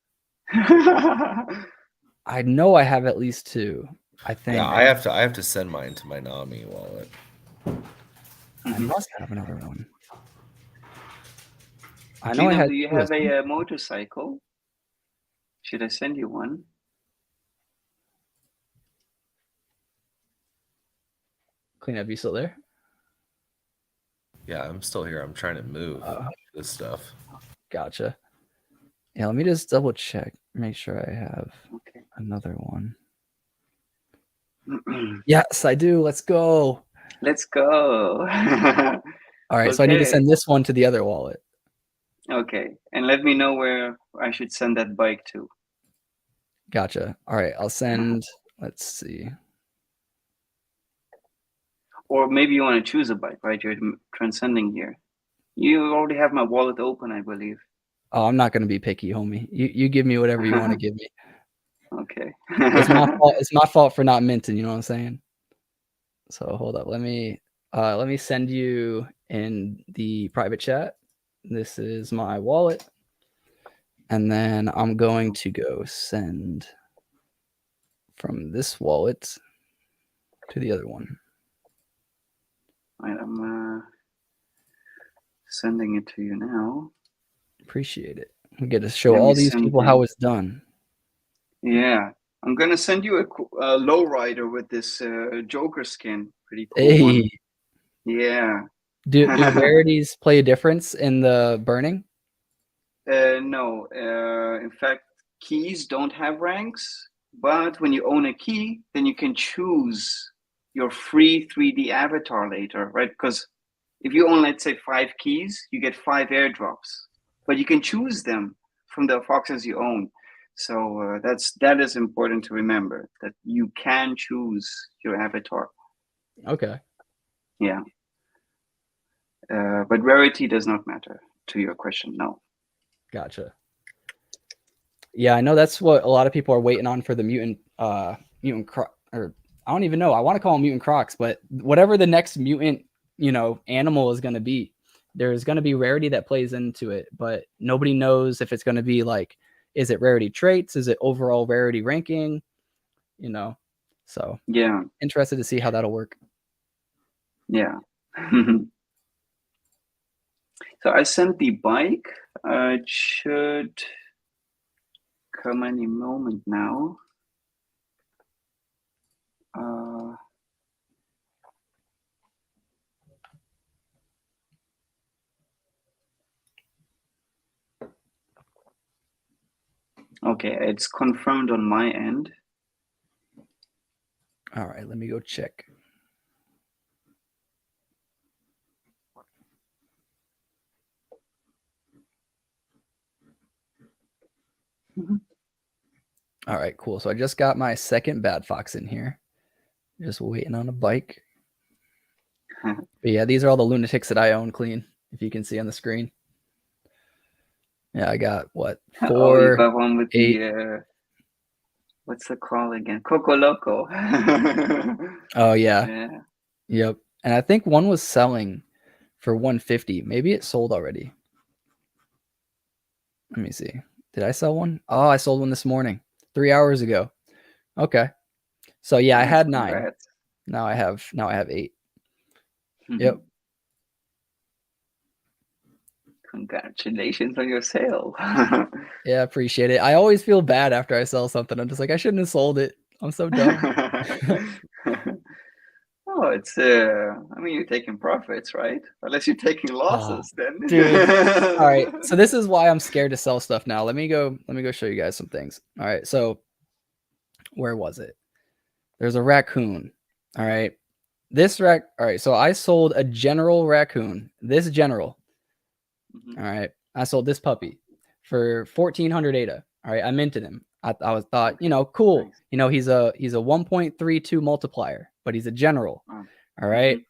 I know I have at least 2. I think. Yeah, I have to send mine to my Nami wallet. I must have another one. I know. Do you have a motorcycle? Should I send you one? Clean up, you still there? Yeah, I'm still here. I'm trying to move this stuff. Gotcha. Yeah, let me just double check. Make sure I have another one. Yes, I do. Let's go. Let's go. All right, so I need to send this one to the other wallet. Okay, and let me know where I should send that bike to. Gotcha. All right, I'll send, let's see. Or maybe you want to choose a bike, right? You're transcending here. You already have my wallet open, I believe. Oh, I'm not going to be picky, homie. You give me whatever you want to give me. Okay. It's my fault for not minting, you know what I'm saying? So hold up. Let me send you in the private chat. This is my wallet. And then I'm going to go send from this wallet to the other one. All right, I'm sending it to you now. Appreciate it. We get to show all these people how it's done. Yeah. I'm going to send you a lowrider with this Joker skin. Pretty cool. Hey. One. Yeah. Do rarities play a difference in the burning? No. In fact, keys don't have ranks. But when you own a key, then you can choose your free 3D avatar later, right? Because if you own, let's say, 5 keys, you get 5 airdrops. But you can choose them from the foxes you own. So that is important to remember, that you can choose your avatar. Okay. Yeah. But rarity does not matter to your question, no. Gotcha. Yeah, I know that's what a lot of people are waiting on for the mutant or I don't even know. I want to call them mutant crocs, but whatever the next mutant, animal is going to be, there's going to be rarity that plays into it, but nobody knows if it's going to be like, is it rarity traits? Is it overall rarity ranking? So yeah, interested to see how that'll work. Yeah. So I sent the bike. It should come any moment now. Okay, it's confirmed on my end. All right, let me go check. All right, cool. So I just got my second BadFox in here. Just waiting on a bike. But yeah, these are all the lunatics that I own clean, if you can see on the screen. Yeah, I got what? 4, oh, you got one with 8. the what's the call again? Coco Loco. Oh yeah. Yeah. Yep. And I think one was selling for 150. Maybe it sold already. Let me see. Did I sell one? Oh, I sold one this morning, 3 hours ago. Okay. So yeah, nice. I had 9. Congrats. Now I have 8. Yep. Congratulations on your sale. Yeah, appreciate it. I always feel bad after I sell something. I'm just like, I shouldn't have sold it. I'm so dumb. Oh, it's I mean, you're taking profits, right? Unless you're taking losses, then. Dude. All right. So this is why I'm scared to sell stuff now. Let me go show you guys some things. All right. So where was it? There's a raccoon. All right. All right. So I sold a general raccoon. This general. All right. I sold this puppy for 1,400 ADA. All right. I minted him. I thought, cool. Nice. He's a 1.32 multiplier, but he's a general. All right.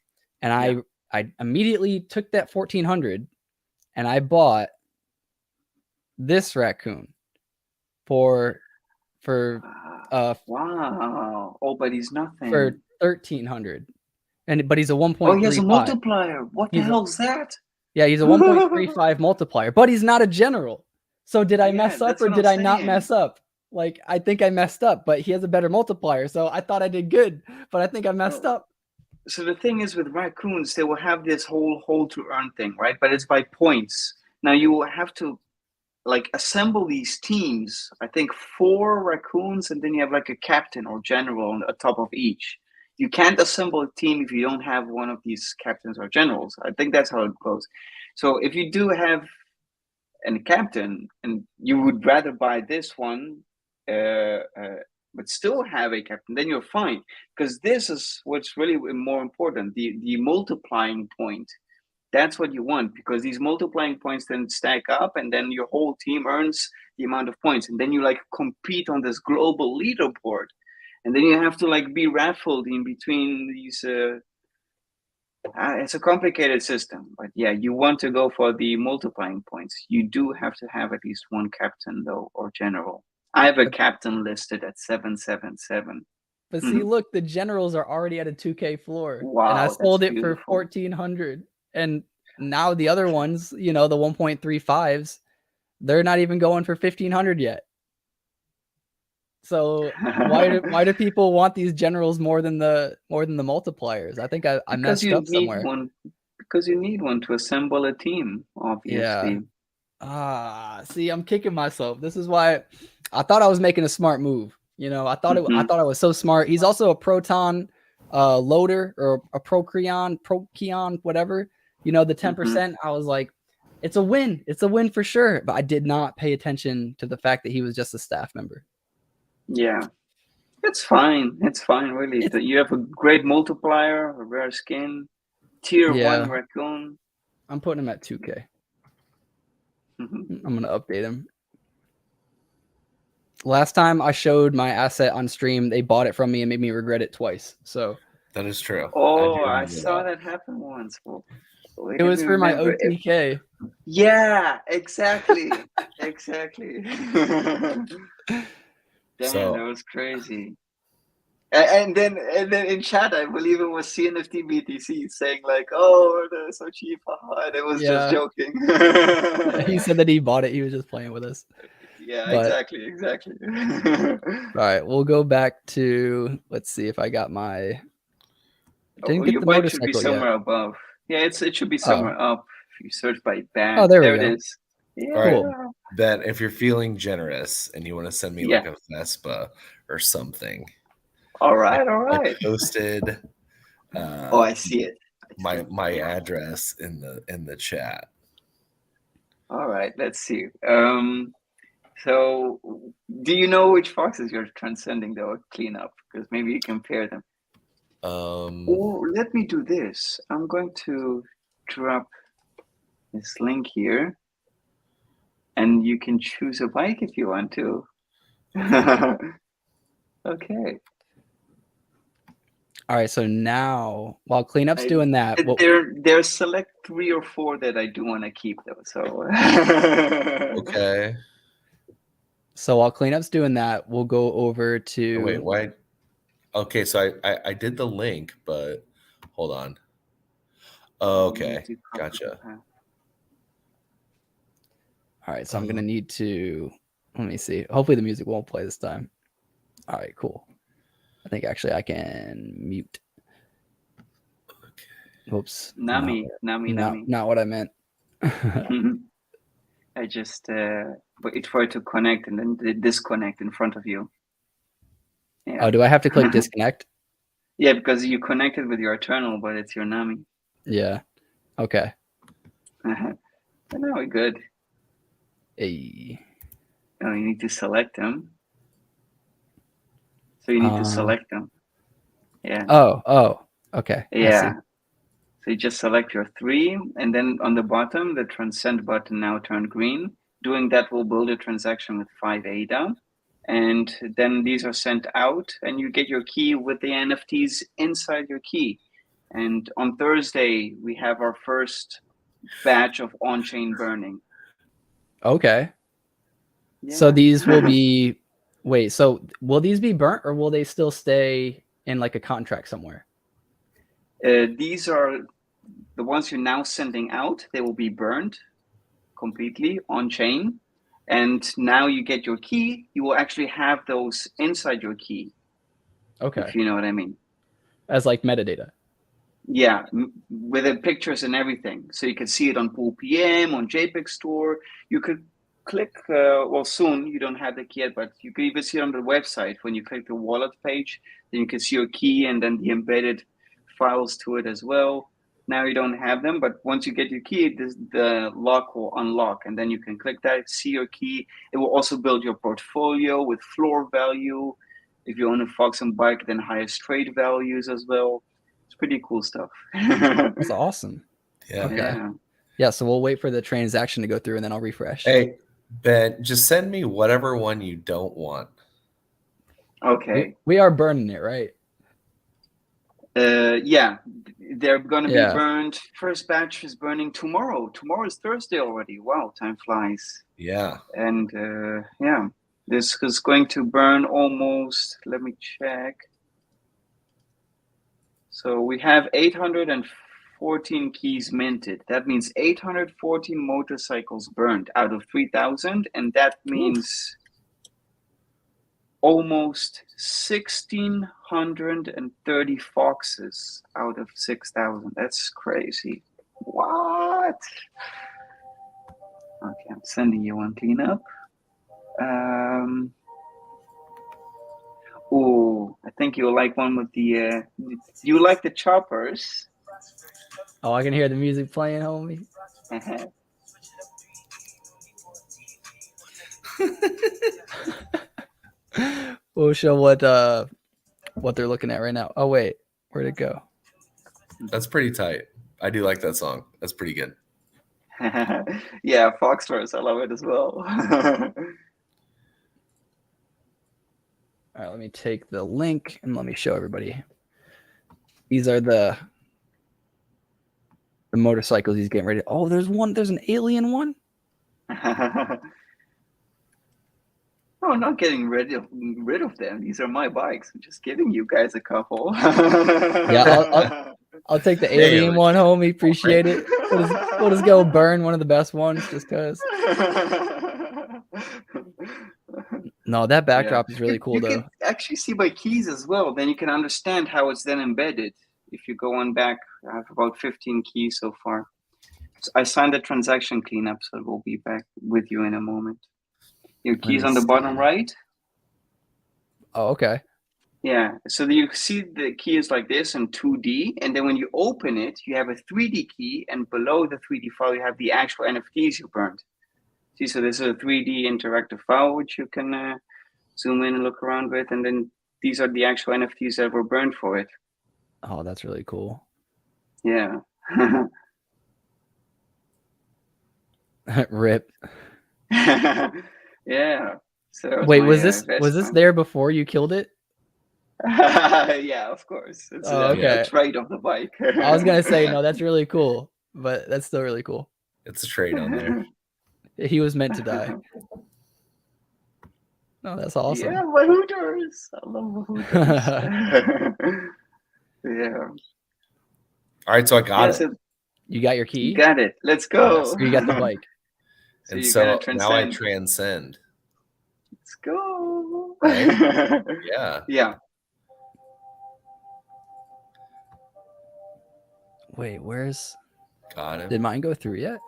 And I immediately took that 1,400 and I bought this raccoon for wow. Oh, but he's nothing. For 1,300. But he's a 1.35. Oh, he has a multiplier. What the hell is that? Yeah, he's a 1.35 multiplier, but he's not a general. So did I mess up or did I not mess up? Like, I think I messed up, but he has a better multiplier. So I thought I did good, but I think I messed up. So the thing is with raccoons, they will have this whole hold to earn thing, right? But it's by points. Now you will have to like assemble these teams. I think 4 raccoons, and then you have like a captain or general on the top of each. You can't assemble a team if you don't have one of these captains or generals. I think that's how it goes. So if you do have a captain and you would rather buy this one, but still have a captain, then you're fine. Because this is what's really more important, the multiplying point. That's what you want, because these multiplying points then stack up and then your whole team earns the amount of points. And then you like compete on this global leaderboard. And then you have to like be raffled in between these. It's a complicated system, but yeah, you want to go for the multiplying points. You do have to have at least one captain though, or general. I have a captain listed at 777. But see, look, the generals are already at a 2K floor. Wow, and I sold it for 1,400. And now the other ones, the 1.35s, they're not even going for 1,500 yet. So why do people want these generals more than the multipliers? I think I messed up somewhere. Because you need one to assemble a team, obviously. Yeah. See, I'm kicking myself. This is why I thought I was making a smart move. I thought I was so smart. He's also a proton loader or a Procreon, whatever. The 10%. I was like, it's a win. It's a win for sure. But I did not pay attention to the fact that he was just a staff member. Yeah, it's fine. It's fine, really. You have a great multiplier, a rare skin, tier 1 raccoon. I'm putting him at 2K. I'm going to update him. Last time I showed my asset on stream, they bought it from me and made me regret it twice. So that is true. Oh, I saw that happen once. Well, it was for my OTK. Yeah, exactly. Exactly. Damn, that was crazy. And then in chat, I believe it was CNFT BTC saying like, "Oh, they're so cheap," and it was just joking. He said that he bought it. He was just playing with us. Yeah, exactly. All right, we'll go back to. Let's see if I got my. Didn't get the motorcycle should be somewhere above. Yeah, it should be somewhere up. If you search by bad. Oh, there it is. Yeah. All right, Ben, if you're feeling generous and you want to send me like a Vespa or something. All right. I posted. I see it. My address in the chat. All right, let's see. So, do you know which foxes you're transcending though? Clean up, because maybe you compare them. Or let me do this. I'm going to drop this link here, and you can choose a bike if you want to. Okay. All right, so now while cleanup's doing that, there's select 3 or 4 that I do want to keep though. So Okay. So while cleanup's doing that, we'll go over to. Oh, wait, why? Okay, so I did the link, but hold on. Okay, gotcha. All right, so I'm gonna need to. Let me see. Hopefully the music won't play this time. All right, cool. I think actually I can mute. Okay. Oops. Nami. Not what I meant. I just wait for it to connect and then disconnect in front of you. Yeah. Oh, do I have to click disconnect? Yeah, because you connected with your Eternal, but it's your Nami. Yeah. Okay. Now we're good. Hey. Oh, you need to select them. So you need to select them. Yeah. Oh. Okay. Yeah. So you just select your 3, and then on the bottom, the transcend button now turned green. Doing that will build a transaction with 5 ADA. And then these are sent out, and you get your key with the NFTs inside your key. And on Thursday, we have our first batch of on-chain burning. Okay. Yeah. So these will be, wait, so will these be burnt or will they still stay in like a contract somewhere? These are the ones you're now sending out. They will be burned completely on-chain. And now you get your key, you will actually have those inside your key. Okay. If you know what I mean. As like metadata. Yeah, with the pictures and everything. So you can see it on Pool PM, on JPEG Store. You could click, well, soon, you don't have the key yet, but you can even see it on the website. When you click the wallet page, then you can see your key and then the embedded files to it as well. Now you don't have them, but once you get your key, the lock will unlock, and then you can click that, see your key. It will also build your portfolio with floor value. If you own a Fox and bike, then highest trade values as well. It's pretty cool stuff. That's awesome. Yeah. Okay. Yeah, so we'll wait for the transaction to go through, and then I'll refresh. Hey, Ben, just send me whatever one you don't want. Okay. We are burning it, right? Yeah, they're going to be burned. First batch is burning tomorrow. Tomorrow is Thursday already. Wow, time flies. Yeah. And yeah, this is going to burn almost, let me check. So we have 814 keys minted. That means 814 motorcycles burned out of 3,000. And that means almost 1,630 foxes out of 6,000. That's crazy. What? Okay, I'm sending you one cleanup. Oh, I think you'll like one with the. You like the choppers? Oh, I can hear the music playing, homie. We'll show what they're looking at right now. Oh wait, where'd it go? That's pretty tight. I do like that song. That's pretty good. Yeah, Foxtrot, I love it as well. All right, let me take the link and let me show everybody. These are the motorcycles he's getting ready. Oh, there's an alien one. Oh, not getting rid of them. These are my bikes. I'm just giving you guys a couple. Yeah, I'll take the alien one, homie. Appreciate it. We'll just go burn one of the best ones just because. No, that backdrop is really cool, though. You can actually see my keys as well. Then you can understand how it's then embedded. If you go on back, I have about 15 keys so far. So I signed the transaction cleanup, so we'll be back with you in a moment. Your keys on the bottom right. Oh, okay. Yeah, so you see the key is like this in 2D, and then when you open it, you have a 3D key, and below the 3D file, you have the actual NFTs you burned. See, so this is a 3D interactive file which you can zoom in and look around with, and then these are the actual NFTs that were burned for it. Oh, that's really cool. Yeah. Rip. Yeah. So wait, was this there before you killed it? Yeah, of course. It's a trade on the bike. I was gonna say no, that's really cool, but that's still really cool. It's a trade on there. He was meant to die. No, that's awesome. Yeah, my Hooters. I love my Hooters. Yeah. All right, so I got it. So you got your key? You got it. Let's go. Yes, you got the bike. And so now I transcend. Let's go. Right? Yeah. Yeah. Wait, where's... Got him. Did mine go through yet?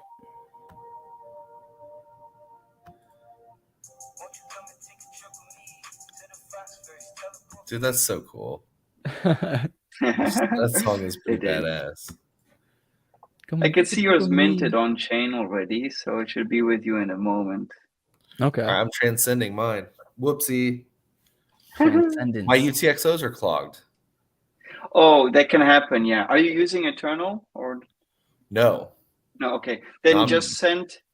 Dude, that's so cool. That song is pretty badass. I can see yours minted on chain already, so it should be with you in a moment. Okay. Right, I'm transcending mine. Whoopsie. Transcendence. My UTXOs are clogged. Oh, that can happen, yeah. Are you using Eternal or no? No, okay. Then just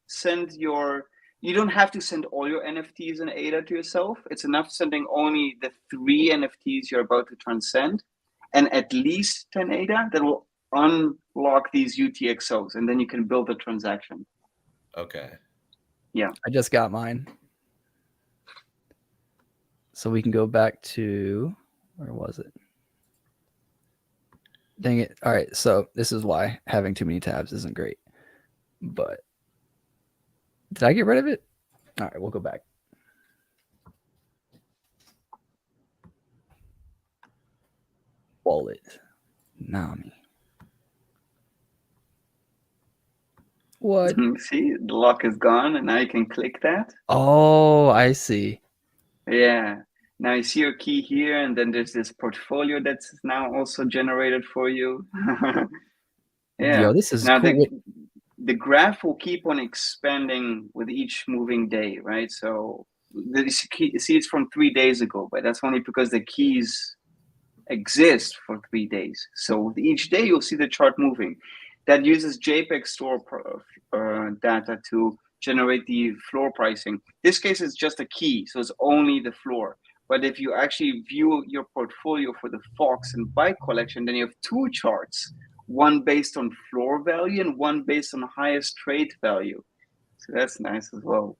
send your... You don't have to send all your NFTs and ADA to yourself. It's enough sending only the 3 NFTs you're about to transcend and at least 10 ADA that will unlock these UTXOs, and then you can build a transaction. Okay. Yeah. I just got mine. So we can go back to... Where was it? Dang it. All right. So this is why having too many tabs isn't great. But did I get rid of it? All right. We'll go back. Wallet. Nami. What? See, the lock is gone, and now you can click that. Oh, I see. Yeah. Now you see your key here, and then there's this portfolio that's now also generated for you. Yeah. Yo, this is now cool. the graph will keep on expanding with each moving day, right? So see, it's from 3 days ago, but that's only because the keys exist for 3 days. So with each day, you'll see the chart moving. That uses JPEG store data to generate the floor pricing. This case is just a key, so it's only the floor. But if you actually view your portfolio for the Fox and bike collection, then you have 2 charts, one based on floor value and one based on highest trade value. So that's nice as well.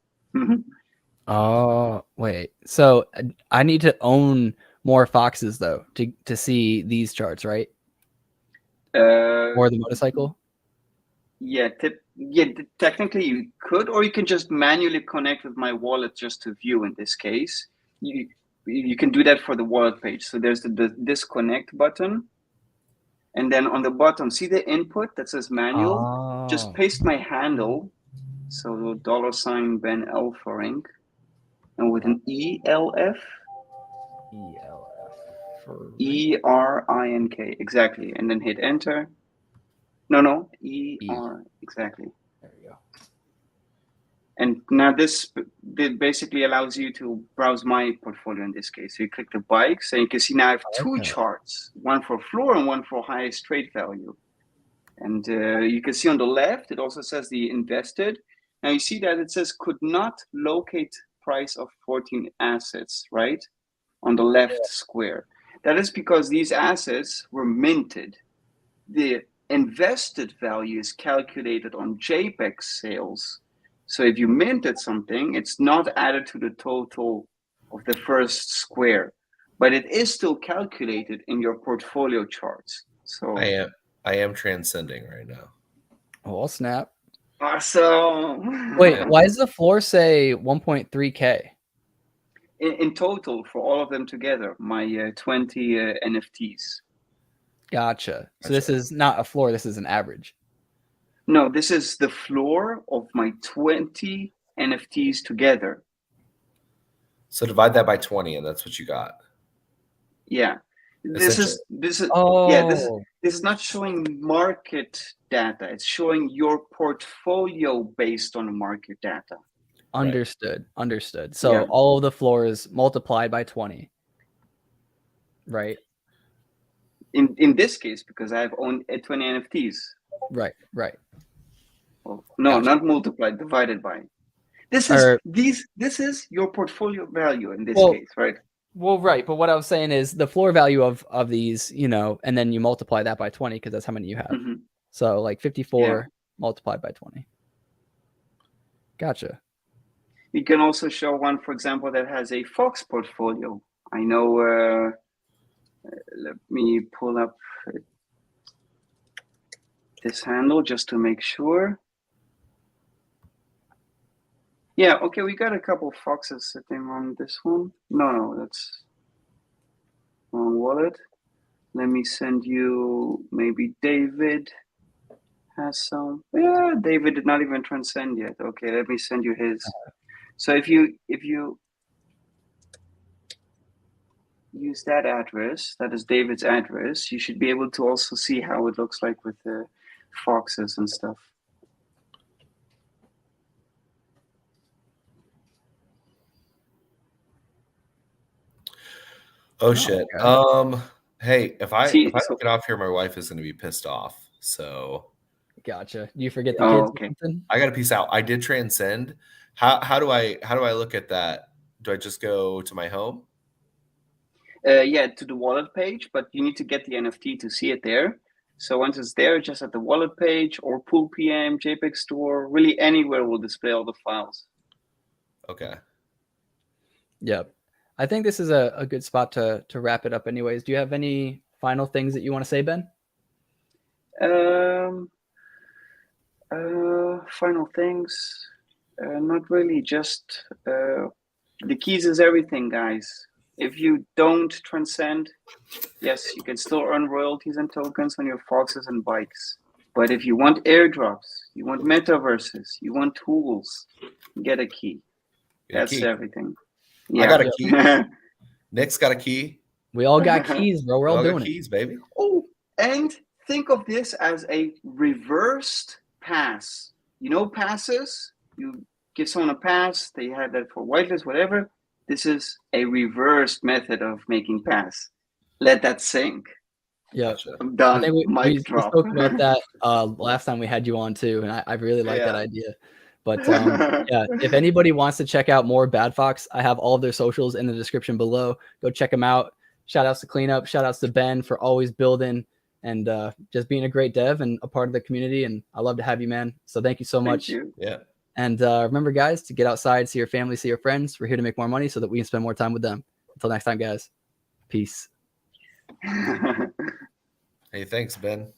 Oh, wait. So I need to own more Foxes though to see these charts, right? Or the motorcycle? Yeah, technically you could, or you can just manually connect with my wallet just to view in this case. You can do that for the wallet page. So there's the disconnect button. And then on the bottom, see the input that says manual? Oh. Just paste my handle. So $ Ben Elfering. And with an ELF. ERINK, exactly. And then hit enter. No, ER, exactly. There we go. And now this basically allows you to browse my portfolio in this case. So you click the bikes, and you can see now I have 2 charts, one for floor and one for highest trade value. And you can see on the left, it also says the invested. Now you see that it says could not locate price of 14 assets, right? On the left square. That is because these assets were minted. The invested value is calculated on JPEG sales. So if you minted something, it's not added to the total of the first square, but it is still calculated in your portfolio charts. So I am transcending right now. Oh, snap. Awesome. Wait, why does the floor say 1.3K? In total, for all of them together, my 20 NFTs. Gotcha. So this is not a floor, this is an average. No, this is the floor of my 20 NFTs together. So divide that by 20, and that's what you got. Yeah. This is this is not showing market data. It's showing your portfolio based on market data. Understood. Understood. So all of the floors multiplied by 20. Right. In this case, because I've owned 20 NFTs. Right. Right. Well, no, not multiplied, divided by. This is your portfolio value in this case, right? Well, right. But what I was saying is the floor value of these, you know, and then you multiply that by 20 because that's how many you have. So like 54 multiplied by 20. Gotcha. You can also show one, for example, that has a Fox portfolio. I know. Let me pull up this handle just to make sure. Yeah, okay, we got a couple Foxes sitting on this one. No, that's wrong wallet. Let me send you, maybe David has some. Yeah, David did not even transcend yet. Okay, let me send you his. So if you use that address, that is David's address, you should be able to also see how it looks like with the Foxes and stuff. Oh shit. Hey, if I don't get off here, my wife is gonna be pissed off. So gotcha. You forget the kids. Okay. I gotta peace out. I did transcend. How do I look at that? Do I just go to my home? Yeah, to the wallet page, but you need to get the NFT to see it there. So once it's there, just at the wallet page or Pool PM, JPEG Store, really anywhere will display all the files. Okay. Yep. I think this is a good spot to wrap it up anyways. Do you have any final things that you want to say, Ben? Final things? Not really, just the keys is everything, guys. If you don't transcend, yes, you can still earn royalties and tokens on your Foxes and bikes. But if you want airdrops, you want metaverses, you want tools, get a key. That's everything. Yeah. I got a key. Nick's got a key. We all got keys, bro. We're all doing keys, baby. Oh, and think of this as a reversed pass. You know passes? You give someone a pass, they have that for whitelist, whatever. This is a reversed method of making pass. Let that sink. Yeah, I'm done. I think we drop. spoke about that last time we had you on too, and I really like that idea. But yeah, if anybody wants to check out more BadFox, I have all of their socials in the description below. Go check them out. Shout outs to Cleanup. Shout outs to Ben for always building and just being a great dev and a part of the community. And I love to have you, man. So thank you so much. Thank you. Yeah. And remember, guys, to get outside, see your family, see your friends. We're here to make more money so that we can spend more time with them. Until next time, guys. Peace. Hey, thanks, Ben.